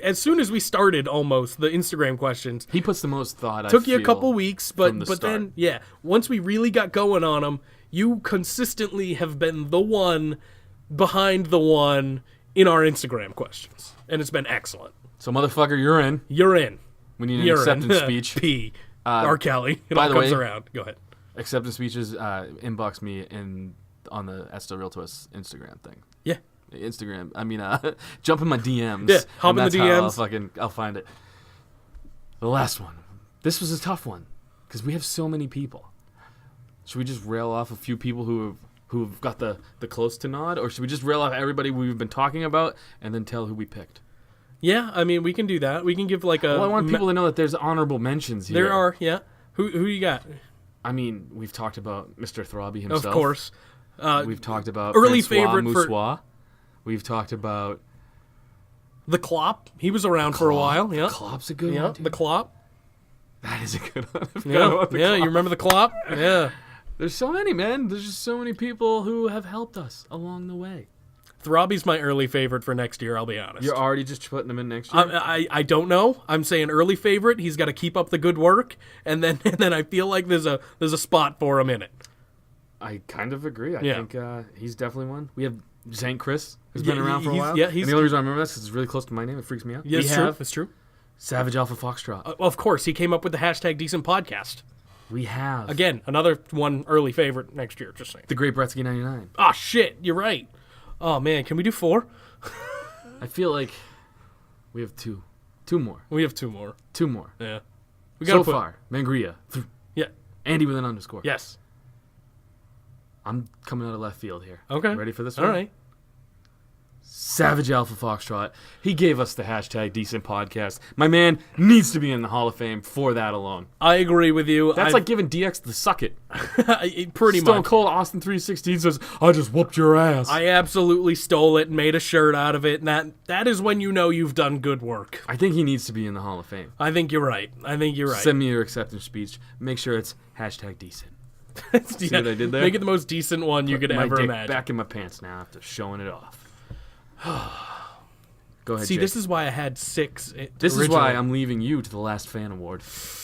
as soon as we started almost the Instagram questions. He puts the most thought. Took I you a feel, couple weeks, but from the then start. once we really got going on them, you consistently have been the one behind the one in our Instagram questions, and it's been excellent. So motherfucker, you're in. You're in. We need an You're acceptance in. speech. P. R. Kelly. It by all the comes way- around. Go ahead. Acceptance speeches. Inbox me on the Esther Real Twist Instagram thing. Yeah. Instagram. I mean, jump in my DMs. Yeah, hop and in the that's how DMs. I'll find it. The last one. This was a tough one because we have so many people. Should we just rail off a few people who've got the close to nod, or should we just rail off everybody we've been talking about and then tell who we picked? Yeah, I mean, we can do that. We can give like a. Well, I want people to know that there's honorable mentions here. There are, yeah. Who you got? I mean, we've talked about Mr. Throbby himself. Of course. We've talked about early Francois favorite for- Moussois. We've talked about The Klopp. He was around for a while. Yeah. Klopp's a good Yeah. one. Too. The Klopp. That is a good one. I forgot Yeah. about the Yeah. Klopp. You remember the Klopp? Yeah. There's so many, man. There's just so many people who have helped us along the way. Throbby's my early favorite for next year. I'll be honest. You're already just putting them in next year. I don't know. I'm saying early favorite. He's got to keep up the good work, and then I feel like there's a spot for him in it. I kind of agree. I Yeah. think he's definitely one. We have Zank Chris, who's Yeah, been around for a he's- while. yeah, and he's- the only reason I remember that is 'cause it's really close to my name. It freaks me out. Yeah, it's we true. have It's true. Savage Alpha Foxtrot. Of course, he came up with the hashtag decent podcast. We have Again, another one early favorite next year. Just saying. the Great Bretsky 99. Oh shit, you're right. Oh man, can we do 4? I feel like we have two more. We have 2 more. 2 more. Yeah. We So gotta far, Mangria. Yeah. Andy with an underscore. Yes. I'm coming out of left field here. Okay. Ready for this All one? right. Savage Alpha Foxtrot. He gave us the hashtag decent podcast. My man needs to be in the Hall of Fame for that alone. I agree with you. That's like giving DX the suck it. pretty Stone much. Cold Austin 316 says, I just whooped your ass. I absolutely stole it and made a shirt out of it, and that is when you know you've done good work. I think he needs to be in the Hall of Fame. I think you're right. Send me your acceptance speech. Make sure it's hashtag decent. See what I did there? Make it the most decent one you could my ever dick imagine. back in my pants now after showing it off. Go ahead, See, Jake. this is why I had 6. This is why originally. I'm leaving you to the last fan award.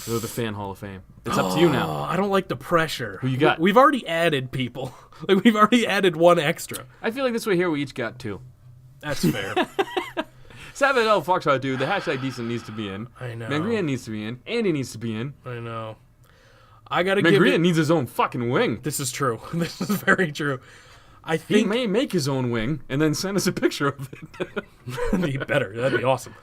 Or the fan Hall of Fame. It's up to you now. Oh, I don't like the pressure. Who you got? We've already added people. Like we've already added one extra. I feel like this way here we each got 2. That's fair. Savage L Foxtrot, dude. The hashtag decent needs to be in. I know. Mangria needs to be in. Andy needs to be in. I know. I gotta give Mangria it... needs his own fucking wing. This is true. This is very true. I He think... may make his own wing and then send us a picture of it. He better. That'd be awesome.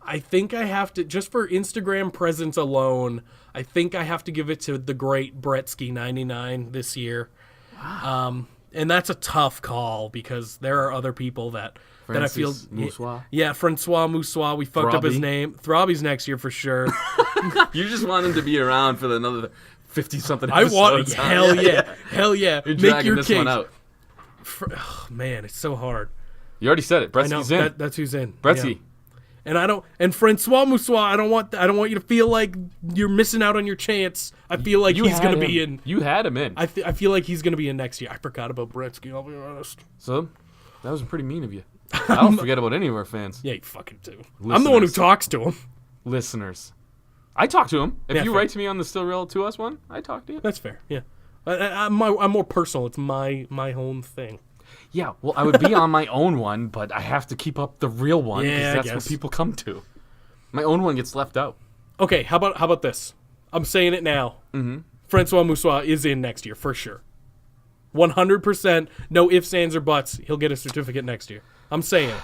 I think I have to, just for Instagram presence alone, I think I have to give it to the great Bretsky 99 this year. Wow. And that's a tough call because there are other people that I feel... Moussois. Yeah, Francois Moussois. We fucked up his name. Throbby's next year for sure. You just want him to be around for another 50-something I episodes. want... Hell yeah. Hell yeah. You're Make dragging your this case. one out. Oh, man, it's so hard. You already said it. I know. Bretsky's in. That's who's in. Bretsky. Yeah. And Francois Moussois, I don't want you to feel like you're missing out on your chance. I feel like he's going to be in. You had him in. I feel like he's going to be in next year. I forgot about Bretsky, I'll be honest. So, that was pretty mean of you. I don't forget about any of our fans. Yeah, you fucking do. I'm the one who talks to him. Listeners. I talk to him. If Yeah, you fair. write to me on the Still Real to Us one, I talk to you. That's fair, yeah. I'm more personal. It's my own thing. Yeah, well, I would be on my own one, but I have to keep up the real one because Yeah, I that's guess. what people come to. My own one gets left out. Okay, how about this? I'm saying it now. Mm-hmm. Francois Moussois is in next year, for sure. 100%, no ifs, ands, or buts. He'll get a certificate next year. I'm saying it.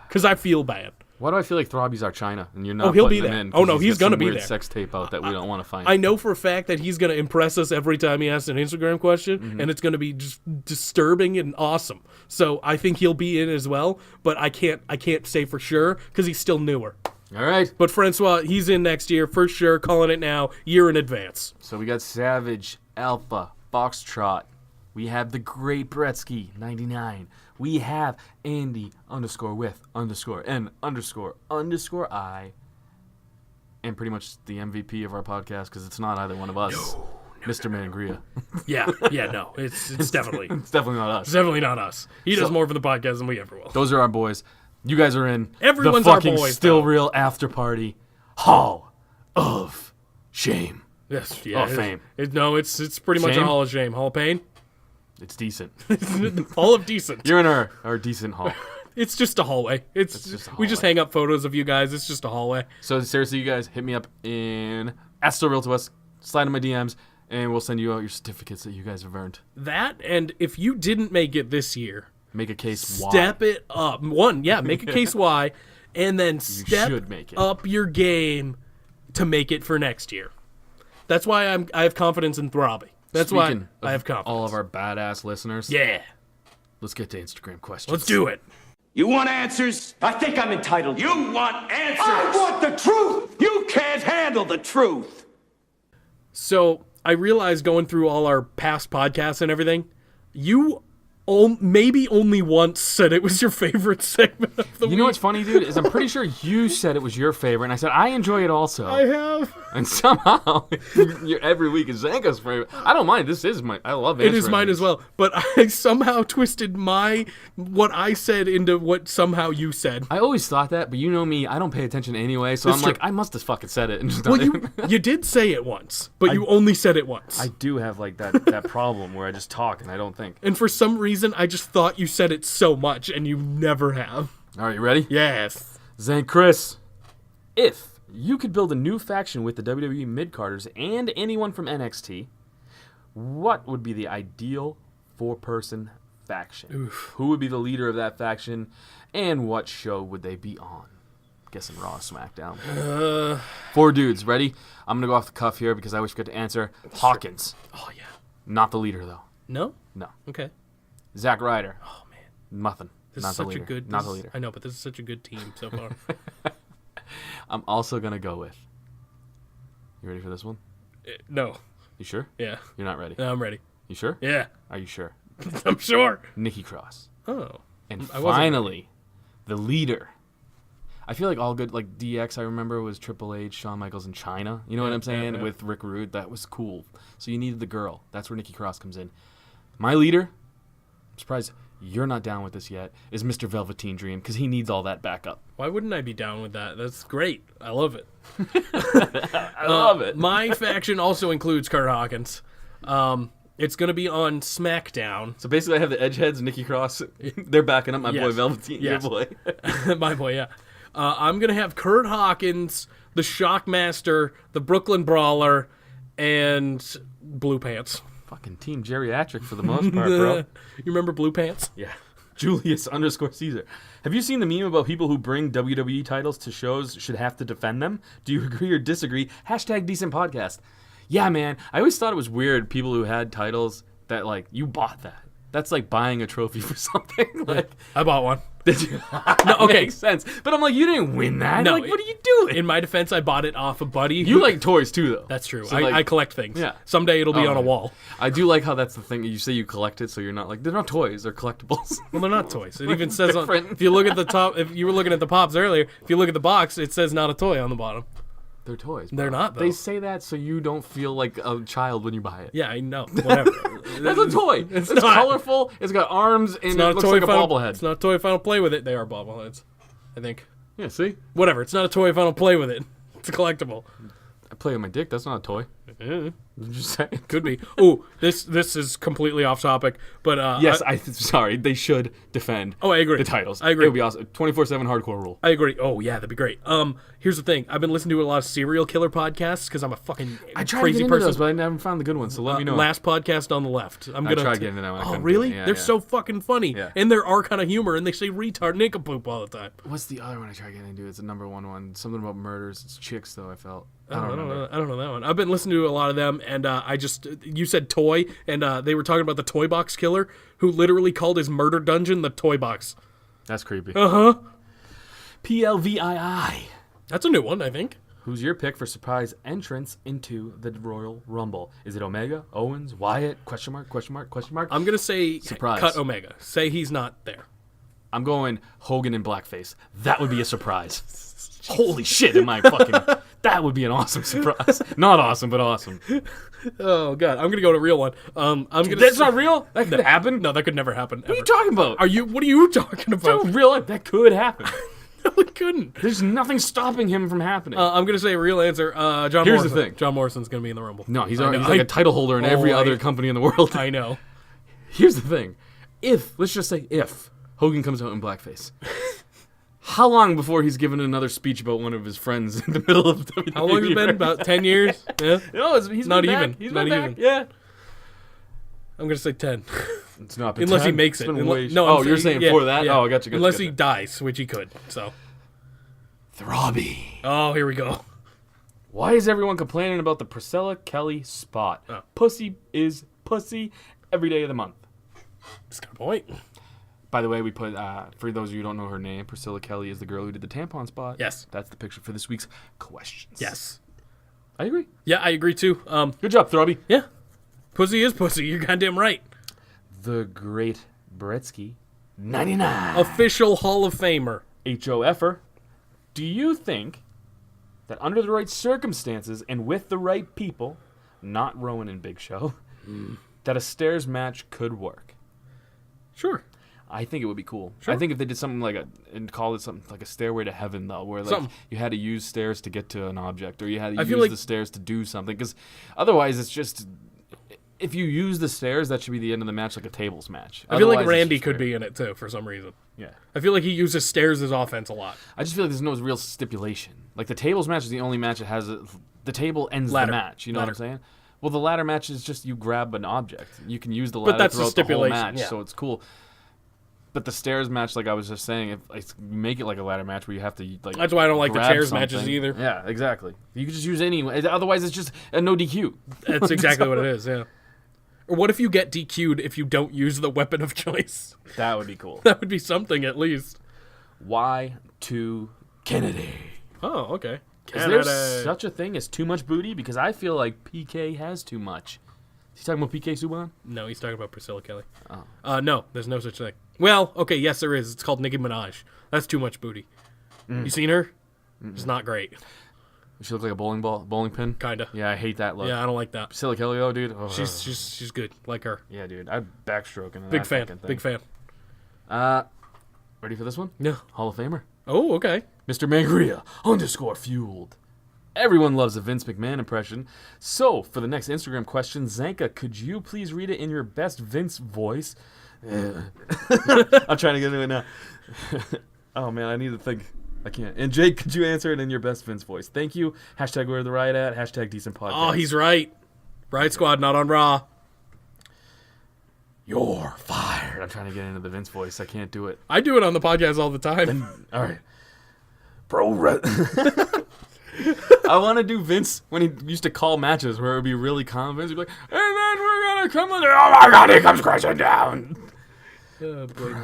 Because I feel bad. Why do I feel like Throbby's our China and you're not he'll putting be him there. in? Oh, no, 'cause he's got gonna some be weird there. sex tape out that we don't want to find. I know for a fact that he's going to impress us every time he asks an Instagram question, and it's going to be just disturbing and awesome. So I think he'll be in as well, but I can't say for sure because he's still newer. All right. But Francois, he's in next year for sure, calling it now, year in advance. So we got Savage, Alpha, Foxtrot. We have the great Bretsky, 99. We have Andy _with_N_N_I. And pretty much the MVP of our podcast because it's not either one of us. No. Mr. Mangria. Yeah, no, it's definitely It's definitely not us. it's definitely not us. He does So- more for the podcast than we ever will. Those are our boys. You guys are in Everyone's the our fucking boys, Still though. Real after party Hall of Shame. Yes, yeah, Oh, fame. It's pretty much a Shame? hall of shame, hall of pain, It's decent. hall of decent. You're in our decent hall. It's just a hallway. It's just a We just hallway. hang up photos of you guys. It's just a hallway. So seriously, you guys hit me up at Still Real to Us, slide in my DMs, and we'll send you out your certificates that you guys have earned. That, and if you didn't make it this year, Make a case why. step it up. Make a case why, and then step should make it. up your game to make it for next year. That's why I have confidence in Throbby. That's Speaking why I of have confidence. all of our badass listeners. Yeah, Let's get to Instagram questions. let's do it. You want answers? I think I'm entitled. You want answers? I want the truth! You can't handle the truth. So I realized going through all our past podcasts and everything, you maybe only once said it was your favorite segment of the week. You know what's funny, dude? Is I'm pretty sure you said it was your favorite, and I said I enjoy it also. I have. And somehow, every week is Zanca's favorite. I don't mind. This is I love it. It is mine as well, but I somehow twisted what I said into what somehow you said. I always thought that, but you know me, I don't pay attention anyway, so That's I'm like, true. I must have fucking said it. And just Well, done it. you did say it once, but you only said it once. I do have like that problem where I just talk and I don't think. And for some reason, I just thought you said it so much, and you never have. All right, you ready? Yes. Zank Chris, if you could build a new faction with the WWE mid-carders and anyone from NXT, what would be the ideal four-person faction? Who would be the leader of that faction, and what show would they be on? Guessing Raw, SmackDown. 4 dudes, ready? I'm going to go off the cuff here because I always forget to answer. Hawkins. Oh, yeah. Not the leader, though. No? No. Okay. Zack Ryder. Oh, man. Nothing. This Not is the such leader. a good... Not the leader. I know, but this is such a good team so far. I'm also going to go with... You ready for this one? No. You sure? Yeah. You're not ready. No, I'm ready. You sure? Yeah. Are you sure? I'm sure. Nikki Cross. Oh. And I wasn't finally, the leader. I feel like all good, like DX, I remember, was Triple H, Shawn Michaels, and Chyna. You know what I'm saying? yeah. With Rick Rude. That was cool. So you needed the girl. That's where Nikki Cross comes in. My leader, I'm surprised you're not down with this yet, is Mr. Velveteen Dream, because he needs all that backup. Why wouldn't I be down with that? That's great. I love it. I love it. My faction also includes Kurt Hawkins. It's going to be on SmackDown. So basically, I have the Edgeheads, Nikki Cross. They're backing up my boy Yes. Velveteen. Yes. Your boy. My boy, yeah. I'm going to have Kurt Hawkins, the Shockmaster, the Brooklyn Brawler, and Blue Pants. Fucking team geriatric for the most part, bro. You remember Blue Pants? Yeah. Julius_Caesar. Have you seen the meme about people who bring WWE titles to shows should have to defend them? Do you agree or disagree? # decent podcast. Yeah, man. I always thought it was weird, people who had titles that, like, you bought that. That's like buying a trophy for something. Like, I bought one. did you? No, okay. Makes sense. But I'm like, you didn't win that. No, Like, what are you doing? In my defense, I bought it off a buddy. You like toys too, though. That's true. So, I collect things. Yeah. Someday it'll be Oh, on a man. wall. I do like how that's the thing. You say you collect it, so you're not like, they're not toys, they're collectibles. Well, they're not toys. It even says on, Different. if you look at the top, if you were looking at the pops earlier, if you look at the box, it says not a toy on the bottom. They're toys. They're bro. not, though. They say that so you don't feel like a child when you buy it. Yeah, I know. Whatever. That's a toy. It's not. colorful. It's got arms, and It's it not a looks toy. like a if I don't- bobblehead. It's not a toy if I don't play with it. They are bobbleheads, I think. Yeah, see? Whatever. It's not a toy if I don't play with it. It's a collectible. I play with my dick. That's not a toy. I'm just saying. Could be. Ooh, this is completely off topic, but Yes, sorry. They should defend I agree. the titles. I agree. It would be awesome. 24/7 hardcore rule. I agree. Oh yeah, that'd be great. Here's the thing. I've been listening to a lot of serial killer podcasts because I'm a fucking I tried crazy to get into person. those, but I never found the good ones, so let me know. Last podcast on the left. I'm gonna tried getting into that one. I Oh couldn't really? do it. Yeah, They're yeah. so fucking funny, Yeah. and there are kind of humor, and they say retard nincompoop all the time. What's the other one I tried getting into? It's the number one. Something about murders. It's chicks, though, I felt. I don't remember. I don't know that one. I've been listening to a lot of them, and you said toy, and they were talking about the toy box killer who literally called his murder dungeon the toy box. That's creepy. Uh-huh. PLVII. That's a new one, I think. Who's your pick for surprise entrance into the Royal Rumble? Is it Omega, Owens, Wyatt? Question mark? Question mark? Question mark? I'm gonna say Surprise. cut Omega. Say he's not there. I'm going Hogan in blackface. That would be a surprise. Holy shit, am I fucking... That would be an awesome surprise. Not awesome, but awesome. Oh god, I'm gonna go to real one. I'm gonna. That's not real? That could happen? No, that could never happen. What are you talking about? What are you talking about? Real life, that could happen. No, it couldn't. There's nothing stopping him from happening. I'm gonna say a real answer. John Here's the Morrison. thing. John Morrison's gonna be in the Rumble. no, he's I know. like a title holder in every Oh, other company in the world. I know. Here's the thing. Let's just say if, Hogan comes out in blackface, how long before he's given another speech about one of his friends in the middle of WWE? How long has it been? About 10 years? Yeah. No, he's Not been even. back. He's Not been back. even. Yeah. I'm gonna say 10. It's not been Unless he 10. makes It's it. been way- No, oh, I'm you're saying for that? yeah. Oh, I got you. Unless he dies, which he could. So. Throbby. Oh, here we go. Why is everyone complaining about the Priscilla Kelly spot? Oh. Pussy is pussy every day of the month. That's a good point. By the way, we put, for those of you who don't know her name, Priscilla Kelly is the girl who did the tampon spot. Yes. That's the picture for this week's questions. Yes. I agree. Yeah, I agree too. Good job, Throbby. Yeah. Pussy is pussy. You're goddamn right. The Great Bretsky, 99. Official Hall of Famer. HOFer. Do you think that under the right circumstances and with the right people, not Rowan and Big Show, that a stairs match could work? Sure. I think it would be cool. Sure. I think if they did something and called it something like a stairway to heaven, though, where like Something. you had to use stairs to get to an object, or you had to I feel use like- the stairs to do something, because otherwise it's just, if you use the stairs, that should be the end of the match, like a tables match. I feel like Otherwise, it's Randy just could weird. be in it too for some reason. Yeah. I feel like he uses stairs as offense a lot. I just feel like there's no real stipulation. Like the tables match is the only match that has the table ends Ladder. the match. You know Ladder. what I'm saying? Well, the ladder match is just you grab an object. You can use the ladder that's a throughout the whole stipulation, match, yeah. so it's cool. But the stairs match, like I was just saying, if make it like a ladder match where you have to like. That's why I don't like the grab chairs matches something. either. Yeah, exactly. You could just use any. Otherwise, it's just a no DQ. That's exactly what it is, yeah. Or what if you get DQ'd if you don't use the weapon of choice? That would be cool. That would be something at least. Why to Kennedy? Oh, okay. Is there such a thing as too much booty? Because I feel like PK has too much. Is he talking about PK Subban? No, he's talking about Priscilla Kelly. Oh. No, there's no such thing. Well, okay, yes, there is. It's called Nicki Minaj. That's too much booty. You seen her? It's not great. She looks like a bowling pin. Kinda. Yeah, I hate that look. Yeah, I don't like that. Priscilla Kelly, though, dude. Oh. She's good. Like her. Yeah, dude. I'd backstroke into Big that fan. fucking thing. Big fan. Ready for this one? Yeah. Hall of Famer. Oh, okay. Mr. Mangria _fueled. Everyone loves a Vince McMahon impression. So, for the next Instagram question, Zanca, could you please read it in your best Vince voice? I'm trying to get into it now. Oh, man, I need to think. I can't. And Jake, could you answer it in your best Vince voice? Thank you. Hashtag where the riot at. Hashtag decent podcast. Oh, he's right. Riot Squad, not on Raw. You're fired. I'm trying to get into the Vince voice. I can't do it. I do it on the podcast all the time. All right. I want to do Vince when he used to call matches where it would be really calm. Vince would be like, and then we're going to come with it. Oh my God, he comes crashing down. Oh, boy.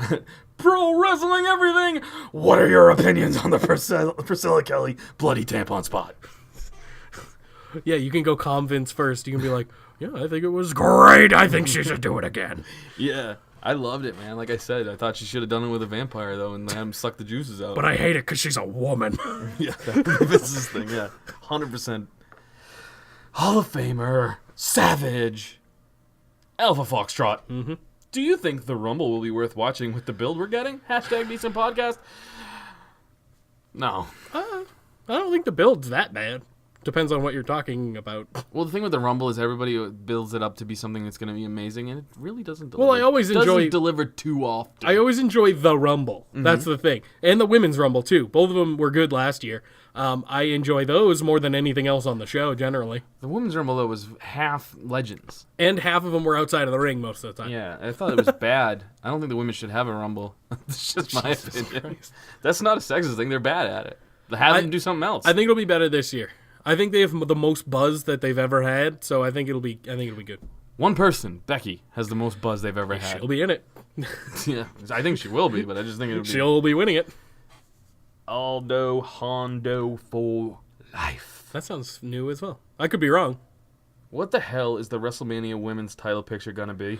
Pro wrestling everything. What are your opinions on the Priscilla Kelly bloody tampon spot? Yeah, you can go calm Vince first. You can be like, yeah, I think it was great. I think she should do it again. Yeah, I loved it, man. Like I said, I thought she should have done it with a vampire, though, and let him suck the juices out. But I hate it because she's a woman. Yeah, this is the thing, yeah. 100%. Hall of Famer, Savage, Alpha Foxtrot. Mm-hmm. Do you think the Rumble will be worth watching with the build we're getting? Hashtag decent podcast. No. I don't think the build's that bad. Depends on what you're talking about. Well, the thing with the Rumble is everybody builds it up to be something that's going to be amazing, and it really doesn't deliver. Well, I always enjoy... deliver too often. I always enjoy the Rumble. Mm-hmm. That's the thing. And the Women's Rumble, too. Both of them were good last year. I enjoy those more than anything else on the show, generally. The Women's Rumble, though, was half legends. And half of them were outside of the ring most of the time. Yeah, I thought it was bad. I don't think the women should have a Rumble. That's just my opinion. Christ. That's not a sexist thing. They're bad at it. Have them do something else. I think it'll be better this year. I think they have the most buzz that they've ever had, so I think it'll be good. One person, Becky, has the most buzz they've ever had. She'll be in it. Yeah, I think she will be, but I just think it'll be. She'll be winning it. Aldo Hondo for life. That sounds new as well. I could be wrong. What the hell is the WrestleMania women's title picture gonna be?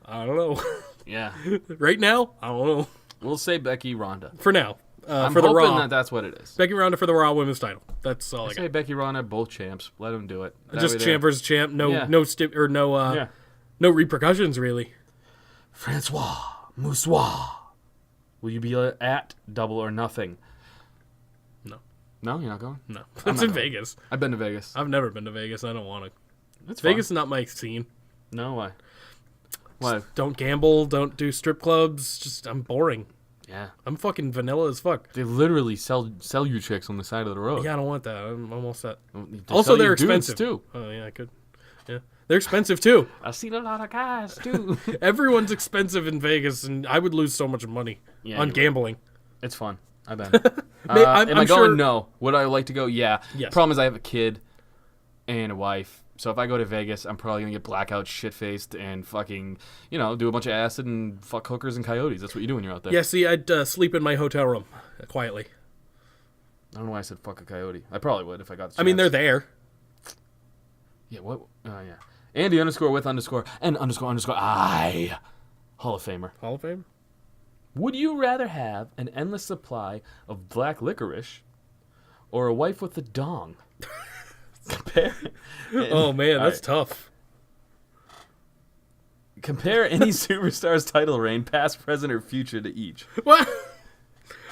I don't know. Yeah. Right now, I don't know. We'll say Becky Ronda. For now. I'm for the hoping Raw. that's what it is. Becky Ronda for the Raw Women's title. That's all I say got. Becky Ronda, both champs. Let them do it. That Just champ versus champ. No, Yeah. no repercussions really. Francois Moussois. Will you be at Double or Nothing? No. No, you're not going? No. It's in Vegas. I've been to Vegas. I've never been to Vegas. I don't want to. It's Vegas fun. is not my scene. No, why? Why? Don't gamble. Don't do strip clubs. I'm boring. Yeah. I'm fucking vanilla as fuck. They literally sell you chicks on the side of the road. Yeah, I don't want that. I'm almost set. They Also, sell they're you dudes, expensive too. Oh yeah, I could. Yeah, they're expensive too. I've seen a lot of guys too. Everyone's expensive in Vegas, and I would lose so much money on gambling. It's fun. I've been. I'm am I sure- going? No. Would I like to go? Yeah. Yes. Problem is I have a kid and a wife. So if I go to Vegas, I'm probably going to get blackout, shit-faced, and fucking, do a bunch of acid and fuck hookers and coyotes. That's what you do when you're out there. Yeah, see, I'd sleep in my hotel room quietly. I don't know why I said fuck a coyote. I probably would if I got the chance. I mean, they're there. Yeah, what? Oh, yeah. Andy _with_ I. Hall of Famer. Hall of Fame? Would you rather have an endless supply of black licorice or a wife with a dong? Compare. Oh, man, that's tough. Compare any superstar's title reign, past, present, or future, to each. What?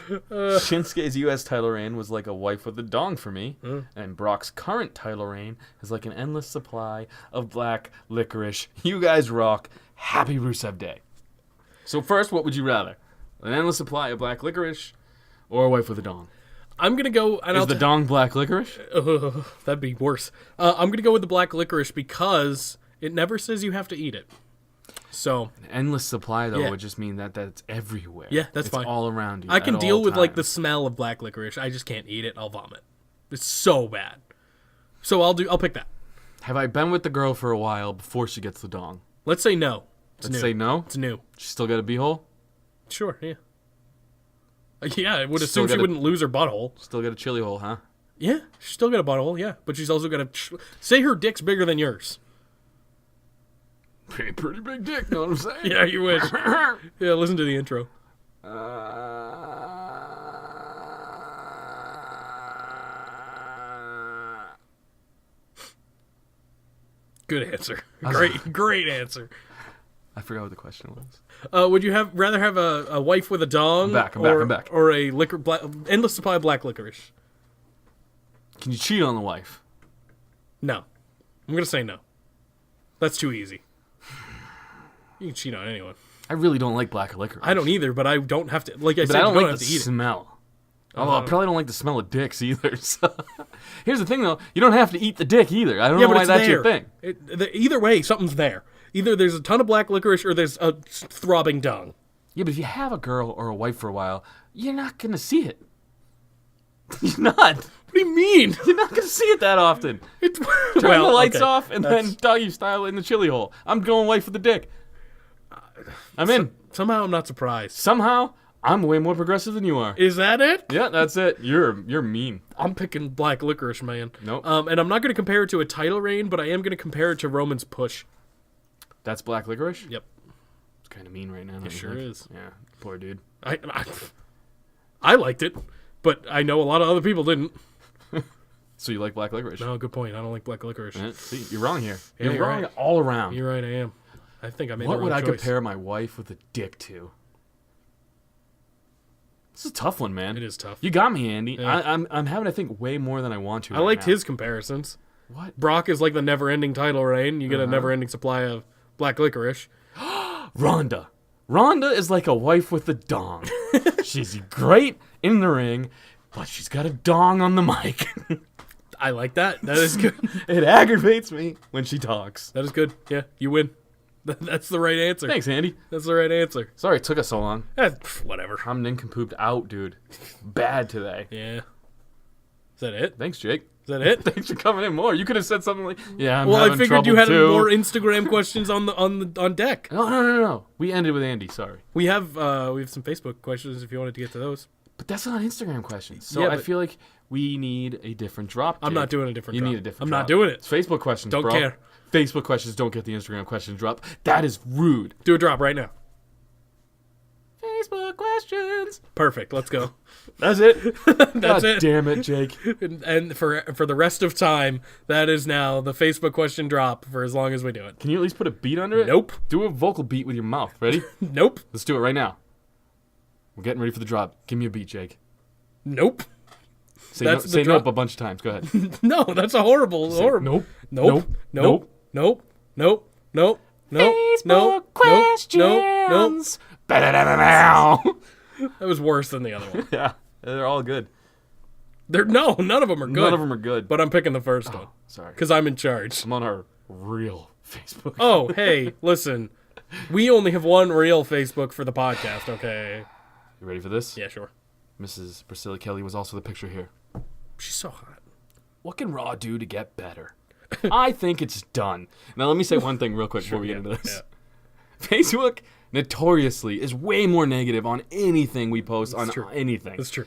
Shinsuke's U.S. title reign was like a wife with a dong for me, and Brock's current title reign is like an endless supply of black licorice. You guys rock. Happy Rusev Day. So first, what would you rather? An endless supply of black licorice or a wife with a dong? I'm going to go... And Is the dong black licorice? That'd be worse. I'm going to go with the black licorice because it never says you have to eat it. So... An endless supply, though, Yeah. would just mean that that's everywhere. Yeah, that's fine. It's all around you. I can at deal all with, like, the times. smell of black licorice. I just can't eat it. I'll vomit. It's so bad. So I'll pick that. Have I been with the girl for a while before she gets the dong? Let's say no. It's Let's new. say no? It's new. She still got a beehole? Sure, yeah. Yeah, I would Still assume she got a- pretty lose her butthole. Still got a chili hole, huh? Yeah, she's still got a butthole, yeah. But she's also got a... Say her dick's bigger than yours. Pretty big dick, know what I'm saying? Yeah, you wish. Yeah, listen to the intro. Good answer. Great answer. I forgot what the question was. Would you rather have a wife with a dong? I'm back. Or a endless supply of black licorice? Can you cheat on the wife? No. I'm going to say no. That's too easy. You can cheat on anyone. I really don't like black licorice. I don't either, but I don't have to. Like I But said, I don't you like have the to eat it. smell. Although I probably don't like the smell of dicks either. So. Here's the thing, though. You don't have to eat the dick either. I don't know why that's your thing. Either way, something's there. Either there's a ton of black licorice or there's a throbbing dung. Yeah, but if you have a girl or a wife for a while, you're not going to see it. You're not. What do you mean? You're not going to see it that often. Turn the lights off and then doggy style in the chili hole. I'm going wife with the dick. I'm in. Somehow I'm not surprised. Somehow, I'm way more progressive than you are. Is that it? Yeah, that's it. You're mean. I'm picking black licorice, man. Nope. And I'm not going to compare it to a title reign, but I am going to compare it to Roman's push. That's black licorice? Yep. It's kind of mean right now. It sure is. Yeah, poor dude. I liked it, but I know a lot of other people didn't. So you like black licorice? No, good point. I don't like black licorice. Yeah, see, you're wrong here. Yeah, You're wrong right. all around. You're right, I am. I think I made What the would wrong I choice. compare my wife with a dick to? This is a tough one, man. It is tough. You got me, Andy. Yeah. I'm having to think way more than I want to. I liked his comparisons. What? Brock is like the never-ending title reign. You get a never-ending supply of black licorice. Rhonda. Rhonda is like a wife with a dong. She's great in the ring, but she's got a dong on the mic. I like that. That is good. It aggravates me when she talks. That is good. Yeah, you win. That's the right answer. Thanks, Andy. That's the right answer. Sorry it took us so long. Whatever. I'm nincompooped out, dude. Bad today. Yeah. Is that it? Thanks, Jake. Is that it? Thanks for coming in more. You could have said something like, "Yeah, I'm Well, I having figured you trouble had too." more Instagram questions on deck. No. We ended with Andy. Sorry, We have some Facebook questions if you wanted to get to those. but that's not Instagram questions. So Yeah, I but- feel like we need a different drop. I'm Jake. not doing a different You drop. need a different. I'm drop. not doing it. It's Facebook questions. Don't bro. care. Facebook questions don't get the Instagram questions drop. That is rude. Do a drop right now. Facebook questions. Perfect. Let's go. That's it. That's God it. damn it, Jake. And for the rest of time, that is now the Facebook question drop for as long as we do it. Can you at least put a beat under it? Nope. Do a vocal beat with your mouth. Ready? Nope. Let's do it right now. We're getting ready for the drop. Give me a beat, Jake. Nope. Say, That's the say drop. nope a bunch of times. Go ahead. No, that's a horrible. Nope. Nope. Nope. Nope. Nope. Nope. Nope. Facebook Nope. questions. Nope. Ba-da-da-da-da. That was worse than the other one. Yeah, they're all good. None of them are good. None of them are good. But I'm picking the first one Sorry. because I'm in charge. I'm on our real Facebook. Oh, hey, listen. We only have one real Facebook for the podcast, okay? You ready for this? Yeah, sure. Mrs. Priscilla Kelly was also the picture here. She's so hot. What can Raw do to get better? I think it's done. Now, let me say one thing real quick before we get into this. Yeah. Facebook notoriously is way more negative on anything we post on true. anything. That's true.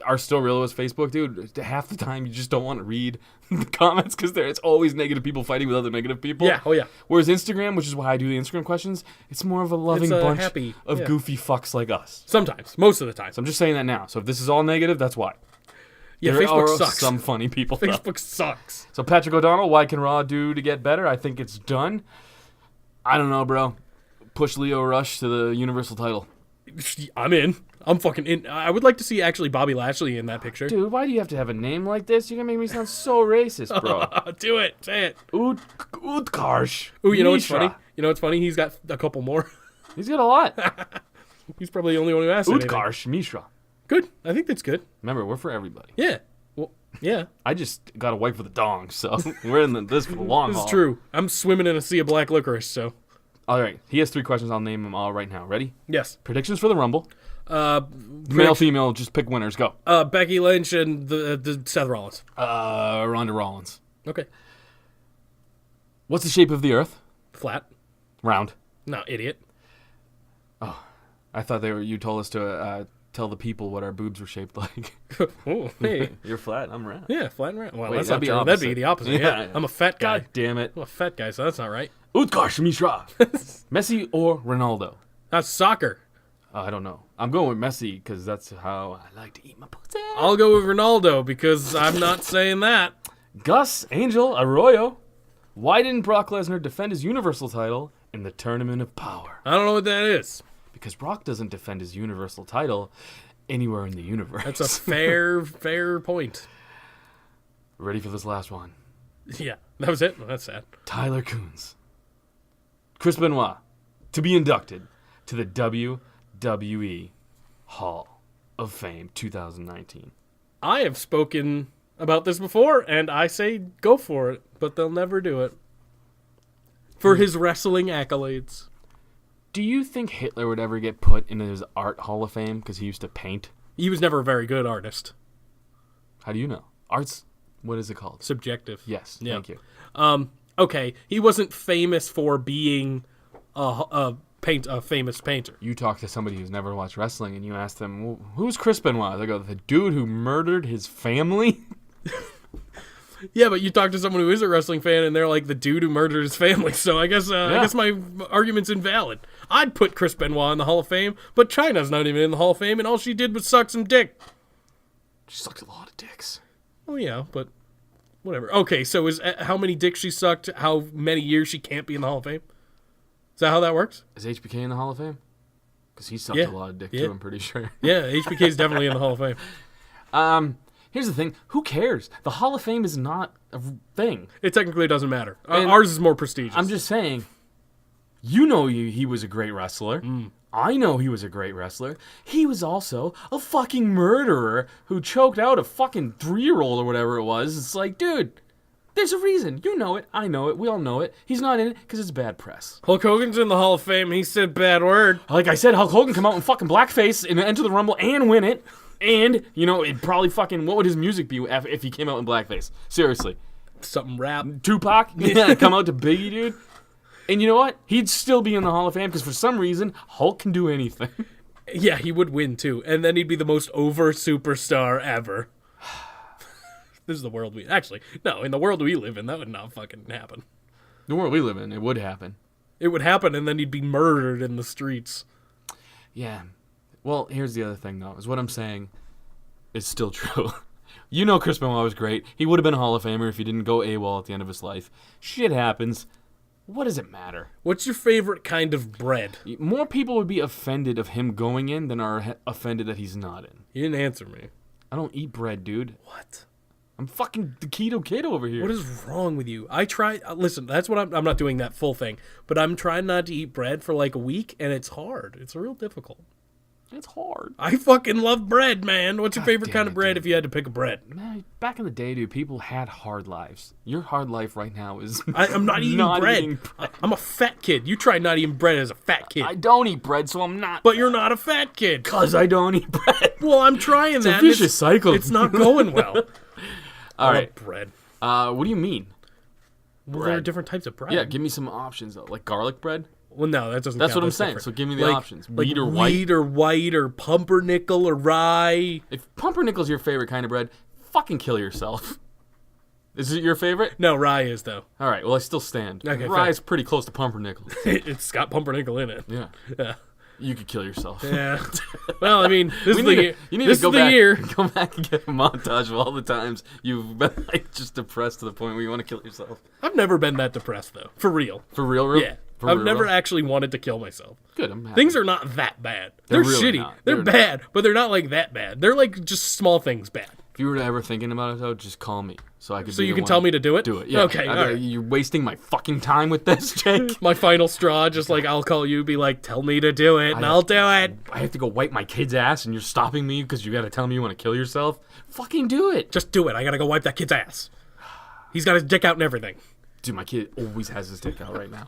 Our Still Real was Facebook, dude. Half the time you just don't want to read the comments because it's always negative people fighting with other negative people. Yeah, oh yeah. Whereas Instagram, which is why I do the Instagram questions, it's more of a loving It's a bunch happy- of yeah. goofy fucks like us. Sometimes. Most of the time. So I'm just saying that now. So if this is all negative, that's why. Yeah, There Facebook are sucks. some funny people. though. Facebook sucks. So Patrick O'Donnell, what can Raw do to get better? I think it's done. I don't know, bro. Push Leo Rush to the Universal title. I'm in. I'm fucking in. I would like to see actually Bobby Lashley in that picture. Dude, why do you have to have a name like this? You're going to make me sound so racist, bro. Do it. Say it. Utkarsh. Ooh, you know what's Mishra. funny? You know what's funny? He's got a couple more. He's got a lot. He's probably the only one who asked anything. Utkarsh Mishra. Good. I think that's good. Remember, we're for everybody. Yeah. Well, yeah. I just got a wife with a dong, so we're in this for the long This haul. is true. I'm swimming in a sea of black licorice, so. All right, he has 3 questions. I'll name them all right now. Ready? Yes. Predictions for the Rumble. Male, female, just pick winners. Go. Becky Lynch and the Seth Rollins. Ronda Rollins. Okay. What's the shape of the Earth? Flat. Round. No, idiot. I thought you told us to tell the people what our boobs were shaped like. Oh, hey. You're flat. I'm round. Yeah, flat and round. Well, Wait, that's that'd not be true. That'd be opposite. the opposite. Yeah. Yeah. I'm a fat guy. God damn it. I'm a fat guy, so that's not right. Utkarsh Mishra. Messi or Ronaldo? That's soccer. I don't know. I'm going with Messi because that's how I like to eat my pussy. I'll go with Ronaldo because I'm not saying that. Gus Angel Arroyo. Why didn't Brock Lesnar defend his Universal title in the Tournament of Power? I don't know what that is. Because Brock doesn't defend his Universal title anywhere in the universe. That's a fair point. Ready for this last one? Yeah, that was it. Well, that's sad. Tyler Coons. Chris Benoit to be inducted to the WWE Hall of Fame 2019. I have spoken about this before, and I say go for it, but they'll never do it. For his wrestling accolades. Do you think Hitler would ever get put into his art hall of fame because he used to paint? He was never a very good artist. How do you know? Art's, what is it called? Subjective. Yes, Yeah. thank you. Okay, he wasn't famous for being a famous painter. You talk to somebody who's never watched wrestling and you ask them, well, who's Chris Benoit? They go, the dude who murdered his family? Yeah, but you talk to someone who is a wrestling fan, and they're like the dude who murdered his family. So I guess my argument's invalid. I'd put Chris Benoit in the Hall of Fame, but Chyna's not even in the Hall of Fame, and all she did was suck some dick. She sucked a lot of dicks. Oh yeah, but whatever. Okay, so is how many dicks she sucked? How many years she can't be in the Hall of Fame? Is that how that works? Is HBK in the Hall of Fame? Because he sucked Yeah. a lot of dick Yeah. too, I'm pretty sure. Yeah, HBK's definitely in the Hall of Fame. Here's the thing. Who cares? The Hall of Fame is not a thing. It technically doesn't matter. And Ours is more prestigious. I'm just saying, you know he was a great wrestler. I know he was a great wrestler. He was also a fucking murderer who choked out a fucking 3-year-old or whatever it was. It's like, dude, there's a reason. You know it. I know it. We all know it. He's not in it because it's bad press. Hulk Hogan's in the Hall of Fame. He said bad word. Like I said, Hulk Hogan come out in fucking blackface and enter the Rumble and win it. And, you know, it'd probably fucking... What would his music be if he came out in blackface? Seriously. Something rap. Tupac? Yeah, come out to Biggie, dude. And you know what? He'd still be in the Hall of Fame because for some reason, Hulk can do anything. Yeah, he would win too. And then he'd be the most over superstar ever. This is the world we... Actually, no, in the world we live in, that would not fucking happen. The world we live in, it would happen. It would happen, and then he'd be murdered in the streets. Yeah. Well, here's the other thing, though, is what I'm saying is still true. You know Chris Benoit was great. He would have been a Hall of Famer if he didn't go AWOL at the end of his life. Shit happens. What does it matter? What's your favorite kind of bread? More people would be offended of him going in than are offended that he's not in. You didn't answer me. I don't eat bread, dude. What? I'm fucking the keto kid over here. What is wrong with you? I try... listen, that's what I'm not doing that full thing, but I'm trying not to eat bread for like a week, and it's hard. It's real difficult. It's hard. I fucking love bread, man. What's your favorite damn kind of it, bread dude. if you had to pick a bread? Man, back in the day, dude, people had hard lives. Your hard life right now is... I'm not eating bread. eating bread. I'm a fat kid. You try not eating bread as a fat kid. I don't eat bread, so I'm not... But you're not a fat kid. Because I don't eat bread. Well, I'm trying that. a vicious cycle. It's not going well. All I right. love bread. What do you mean? Well, there are bread. different types of bread. Yeah, give me some options, though. Like garlic bread? Well, no, that doesn't That's count. what I'm saying. different. So give me the Like- options. Like Wheat or white? Wheat or white or pumpernickel or rye. If pumpernickel's your favorite kind of bread, fucking kill yourself. Is it your favorite? No, rye is, though. All right, well, I still stand. Okay, Rye fair. is pretty close to pumpernickel. It's got pumpernickel in it. Yeah. Yeah. You could kill yourself. Yeah. Well, I mean, this is the year. You need This to go is the back, year. go back and get a montage of all the times you've been like just depressed to the point where you want to kill yourself. I've never been that depressed, though. For real. For real, real? Yeah. For I've real, never real? actually wanted to kill myself. Good, I'm happy. Things are not that bad. They're They're really shitty. not. They're They're- bad, but they're not like that bad. They're like just small things bad. If you were ever thinking about it, though, just call me so I could. So be you the can tell one- me to do it? Do it. Yeah. Okay, all right. You're wasting my fucking time with this, Jake. My final straw, just like I'll call you, be like, tell me to do it, and I'll do it. I have to go wipe my kid's ass, and you're stopping me because you got to tell me you want to kill yourself. Fucking do it, Just do it. I gotta go wipe that kid's ass. He's got his dick out and everything. dude. My kid always has his dick out right now.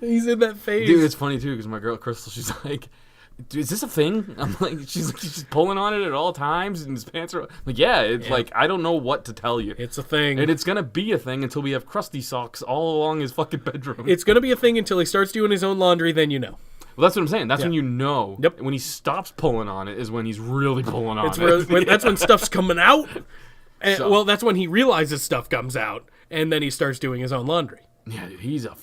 He's in that phase. Dude, it's funny too because my girl Crystal, she's like, "Dude, is this a thing?" I'm like, she's just pulling on it at all times, and his pants are like, yeah. It's like I don't know what to tell you. It's a thing. And it's gonna be a thing until we have crusty socks all along his fucking bedroom. It's gonna be a thing until he starts doing his own laundry, then you know. Well, that's what I'm saying. That's when Yeah. you know. Yep. When he stops pulling on it is when he's really pulling on It's it. that's when stuff's coming out. And, So- well, that's when he realizes stuff comes out, and then he starts doing his own laundry. Yeah, dude, he's a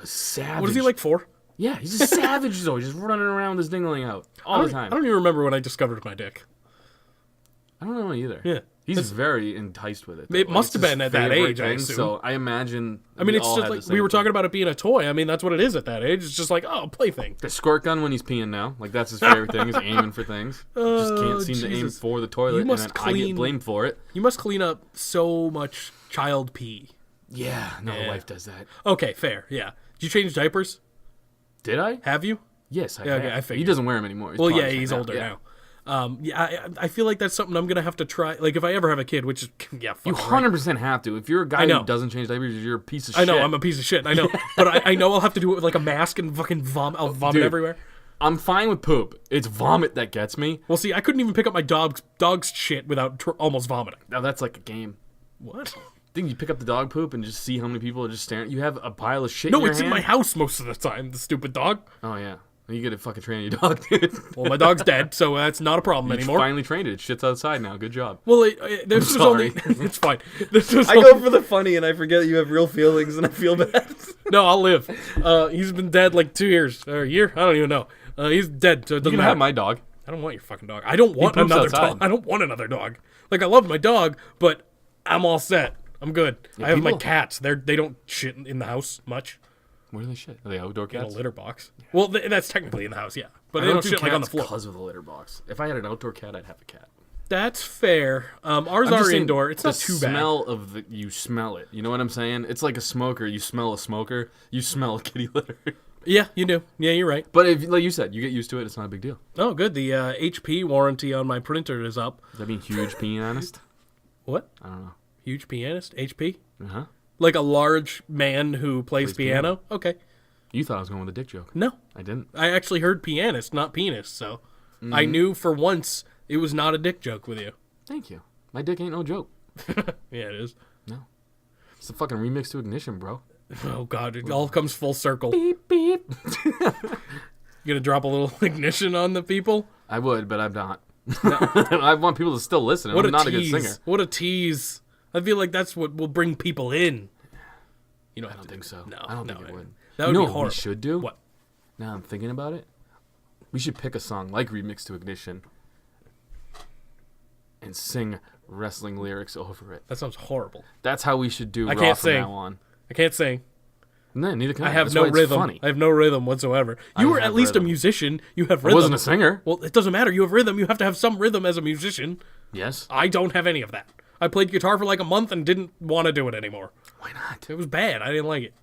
savage. What is he, like 4? Yeah, he's a savage though. He's just running around with his dingling out all the I time. don't even remember when I discovered my dick. I don't know either. Yeah. He's very enticed with it. though. It must It's have his been at that favorite age, I thing, assume. So I imagine. I mean, we it's all just had the like same we were thing. talking about it being a toy. I mean, that's what it is at that age. It's just like, oh, a plaything. The squirt gun when he's peeing now. Like that's his favorite thing is aiming for things. Just can't seem to aim Jesus. for the toilet, You and must then I get clean- blamed for it. You must clean up so much child pee. Yeah, no, the Yeah. wife does that. Okay, fair. Yeah. Did you change diapers? Did I? Have you? Yes, I Yeah, okay, have. I figured. He doesn't wear them anymore. Well, yeah, polished he's right older yeah. Yeah, I feel like that's something I'm gonna have to try. Like if I ever have a kid, which is You fucking right. 100% have to. If you're a guy know. who doesn't change diapers, you're a piece of I shit. know I'm a piece of shit. I know, but I know I'll have to do it with like a mask and fucking vomit. I'll vomit Dude. everywhere. I'm fine with poop. It's vomit that gets me. Well, see, I couldn't even pick up my dog's shit without almost vomiting. Now that's like a game. What? I think you pick up the dog poop and just see how many people are just staring. You have a pile of shit No, in your it's hand. in my house most of the time. The stupid dog. Oh, yeah. You gotta fucking train your dog, dude. Well, my dog's dead, so that's not a problem You anymore. finally trained it. It shits outside now. Good job. Well, this was only. sorry. It's fine. This was I go for the funny and I forget you have real feelings and I feel bad. No, I'll live. He's been dead like 2 years or a year. I don't even know. He's dead, so it You doesn't can matter. have my dog. I don't want your fucking dog. I don't want poops another outside. dog. I don't want another dog. Like I love my dog, but I'm all set. I'm good. I have my people- cats. They don't shit in the house much. Where do they shit? Are they outdoor In a cats? litter box. Well, that's technically in the house, yeah. But I they don't do shit like on the cats floor. because of the litter box. If I had an outdoor cat, I'd have a cat. That's fair. Ours I'm just are saying, indoor. It's the not too bad. smell of the you smell it. You know what I'm saying? It's like a smoker. You smell a smoker. You smell kitty litter. Yeah, you do. Yeah, you're right. But if, like you said, you get used to it. It's not a big deal. Oh, good. The HP warranty on my printer is up. Does that mean huge pianist? What? I don't know. Huge pianist? HP? Uh huh. Like a large man who plays piano? Okay. You thought I was going with a dick joke. No. I didn't. I actually heard pianist, not penis, so I knew for once it was not a dick joke with you. Thank you. My dick ain't no joke. Yeah, it is. No. It's a fucking remix to Ignition, bro. Oh, God. It all comes full circle. Beep, beep. You gonna drop a little ignition on the people? I would, but I'm not. I want people to still listen. What I'm a not tease. a good singer. What a tease. I feel like that's what will bring people in. You know, I don't think so. No, I don't no, think it would. that You would know be what horrible. we should do? What? Now I'm thinking about it. We should pick a song like Remix to Ignition and sing wrestling lyrics over it. That sounds horrible. That's how we should do I Raw can't from sing. now on. I can't sing. No, neither can I. I have That's no why it's rhythm. Funny. I have no rhythm whatsoever. I You were have at least rhythm. a musician. You have I rhythm. wasn't a singer. Well, it doesn't matter. You have rhythm. You have to have some rhythm as a musician. Yes. I don't have any of that. I played guitar for like a month and didn't want to do it anymore. Why not? It was bad. I didn't like it.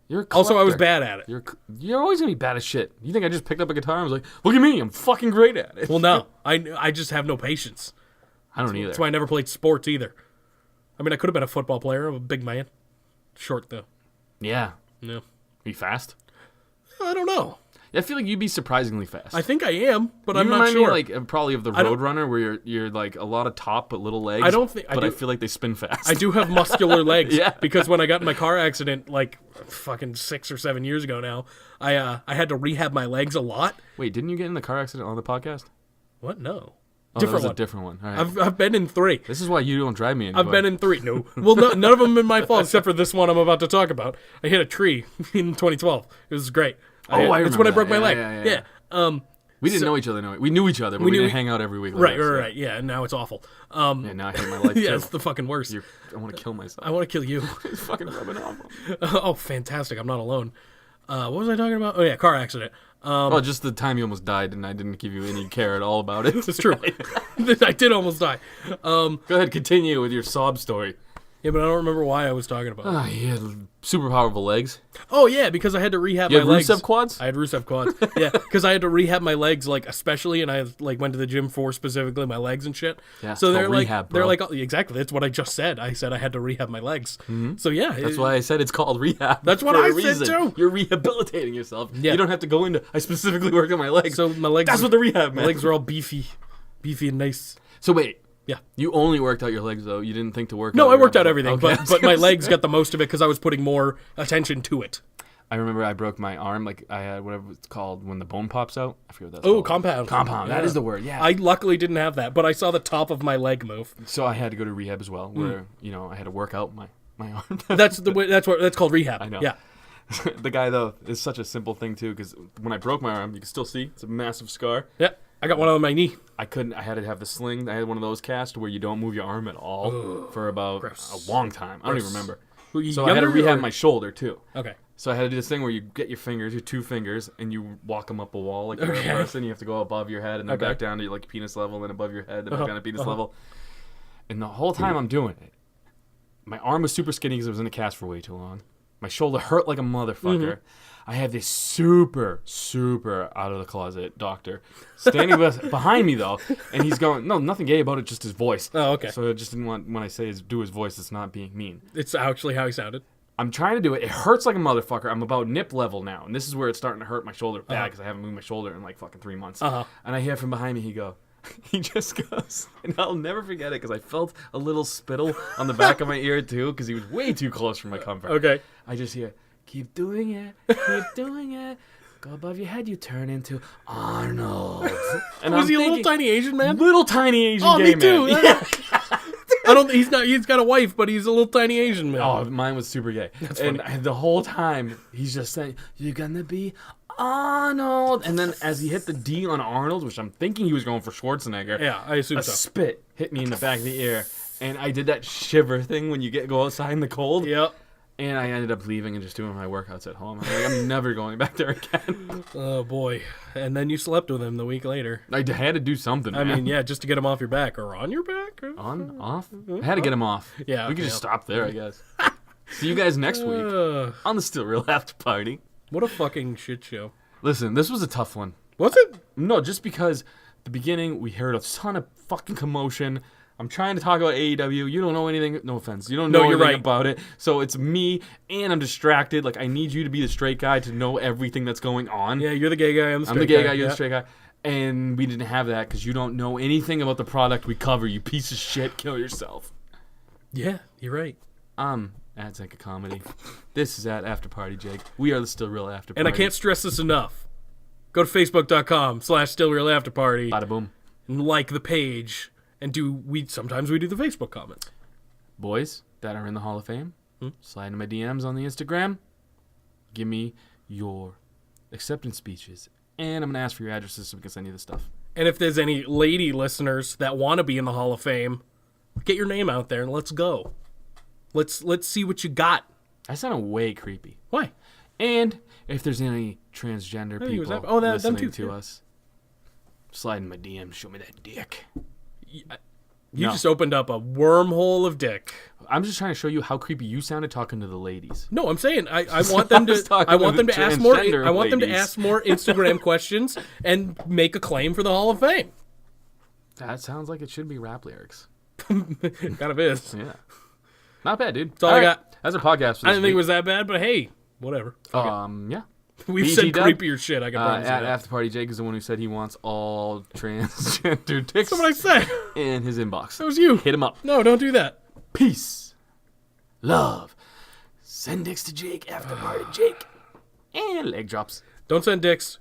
You're a Also, I was collector. bad at it. You're always gonna be bad at shit. You think I just picked up a guitar and was like, look at me, I'm fucking great at it. Well, no. I just have no patience. I don't either. That's why I never played sports either. I mean, I could have been a football player. I'm a big man. Short, though. Yeah. No. Are you fast? I don't know. I feel like you'd be surprisingly fast. I think I am, but you I'm not remind sure. me like probably of the don't- Roadrunner, where you're like a lot of top but little legs. I don't think- I But I do- feel like they spin fast. I do have muscular legs. Yeah. Because when I got in my car accident, like fucking 6 or 7 years ago now, I had to rehab my legs a lot. Wait, didn't you get in the car accident on the podcast? What? No. Oh, Different that was one. a different one. All right. I've been in 3. This is why you don't drive me anymore. I've been in 3. No. Well, no, none of them been my fault except for this one I'm about to talk about. I hit a tree in 2012. It was great. Oh, I That's when I remember broke my that. leg. Yeah. We didn't know each other. No, we knew each other, but we knew didn't e- hang out every week. Like Right, this, right, so- right. Yeah, and now it's awful. Yeah, now I hate my life Yeah, too. it's the fucking worst. I want to kill myself. I want to kill you. It's fucking rubbing off. Oh, fantastic. I'm not alone. What was I talking about? Oh, yeah, car accident. Oh, just the time you almost died, and I didn't give you any care at all about it. It's true. I did almost die. Go ahead, continue with your sob story. Yeah, but I don't remember why I was talking about it. Ah, you had super powerful legs. Oh, yeah, because I had to rehab You my had legs. Rusev quads? I had Rusev quads. Yeah, because I had to rehab my legs, like, especially, and I, like, went to the gym for specifically my legs and shit. Yeah, so it's they're called like, rehab, they're bro. like, oh, exactly, that's what I just said. I said I had to rehab my legs. So, yeah. That's why I said it's called rehab. That's what for I a said, reason. too. You're rehabilitating yourself. Yeah. You don't have to go into, I specifically worked on my legs. So my legs... That's what the rehab My meant. legs were all beefy and nice. So wait. Yeah. You only worked out your legs, though. You didn't think to work No, out I your worked out upper- everything, Okay. but my legs got the most of it because I was putting more attention to it. I remember I broke my arm. Like, I had whatever it's called when the bone pops out. I forget what that's Oh, called. compound. Compound. That Yeah. is the word, yeah. I luckily didn't have that, but I saw the top of my leg move. So I had to go to rehab as well, where, I had to work out my arm. That's the way. That's called rehab. I know. Yeah. The guy, though, is such a simple thing, too, because when I broke my arm, you can still see, it's a massive scar. Yeah. I got one on my knee. I had to have the sling. I had one of those cast where you don't move your arm at all for about gross. a long time. I don't even remember. Were you So I had to younger rehab or- my shoulder, too. Okay. So I had to do this thing where you get your fingers, your 2 fingers, and you walk them up a wall like you're Okay. a person. You have to go above your head and then Okay. back down to like penis level, and then above your head, then back down to penis level. And the whole time I'm doing it, my arm was super skinny because it was in a cast for way too long. My shoulder hurt like a motherfucker. I have this super out of the closet doctor standing behind me though, and he's going, no, nothing gay about it, just his voice. Oh, okay. So I just didn't want, when I say do his voice, it's not being mean. It's actually how he sounded. I'm trying to do it. It hurts like a motherfucker. I'm about nip level now, and this is where it's starting to hurt my shoulder bad because I haven't moved my shoulder in like fucking 3 months. And I hear from behind me, he just goes, and I'll never forget it because I felt a little spittle on the back of my ear too because he was way too close for my comfort. Okay. I just hear, keep doing it, keep doing it. Go above your head, you turn into Arnold. And Was I'm he a thinking, little tiny Asian man? little tiny Asian Oh, gay me too. man? Yeah. I don't. He's not. He's got a wife, but he's a little tiny Asian man. Oh, mine was super gay. And the whole time, he's just saying, you're gonna be Arnold. And then as he hit the D on Arnold, which I'm thinking he was going for Schwarzenegger, Yeah, I assume a so. spit hit me in the back of the ear. And I did that shiver thing when you go outside in the cold. Yep. And I ended up leaving and just doing my workouts at home. I'm like, I'm never going back there again. Oh boy. And then you slept with him the week later. I had to do something, I man. mean, yeah, just to get him off your back or on your back. On? Off? I had to get him off. Yeah, We could okay. just stop there, I guess. See you guys next week on the Still Real After Party. What a fucking shit show. Listen, this was a tough one. Was it? No, just because the beginning we heard a ton of fucking commotion. I'm trying to talk about AEW. You don't know anything. No offense. You don't know you're anything right. about it. So it's me, and I'm distracted. Like, I need you to be the straight guy to know everything that's going on. Yeah, you're the gay guy. I'm the straight I'm the gay guy. guy. You're Yeah. the straight guy. And we didn't have that because you don't know anything about the product we cover. You piece of shit. Kill yourself. Yeah, you're right. At Zanca Comedy. This is at After Party Jake. We are the Still Real After Party. And I can't stress this enough. Go to facebook.com/stillrealafterparty Bada boom. and like the page. And sometimes we do the Facebook comments. Boys that are in the Hall of Fame, slide into my DMs on the Instagram. Give me your acceptance speeches. And I'm going to ask for your addresses so we can send you the stuff. And if there's any lady listeners that want to be in the Hall of Fame, get your name out there and let's go. Let's see what you got. That sounded way creepy. Why? And if there's any transgender Hey, was people that- oh, them listening too, to yeah. us, slide in my DMs, show me that dick. You No. just opened up a wormhole of dick. I'm just trying to show you how creepy you sounded talking to the ladies. No, I'm saying I want them was to talking I want to them the to ask more transgender I want them to ladies. ask more Instagram questions and make a claim for the Hall of Fame. That sounds like it should be rap lyrics. It kind of is. Yeah. Not bad, dude. That's all I got. That's our podcast for I this didn't think it week. was that bad, but hey, whatever. Yeah. We've BT said Dub, creepier shit. I can promise you at that. After Party Jake is the one who said he wants all transgender dicks That's what I said. in his inbox. That was you. Hit him up. No, don't do that. Peace. Love. Send dicks to Jake. After Party Jake. And leg drops. Don't send dicks.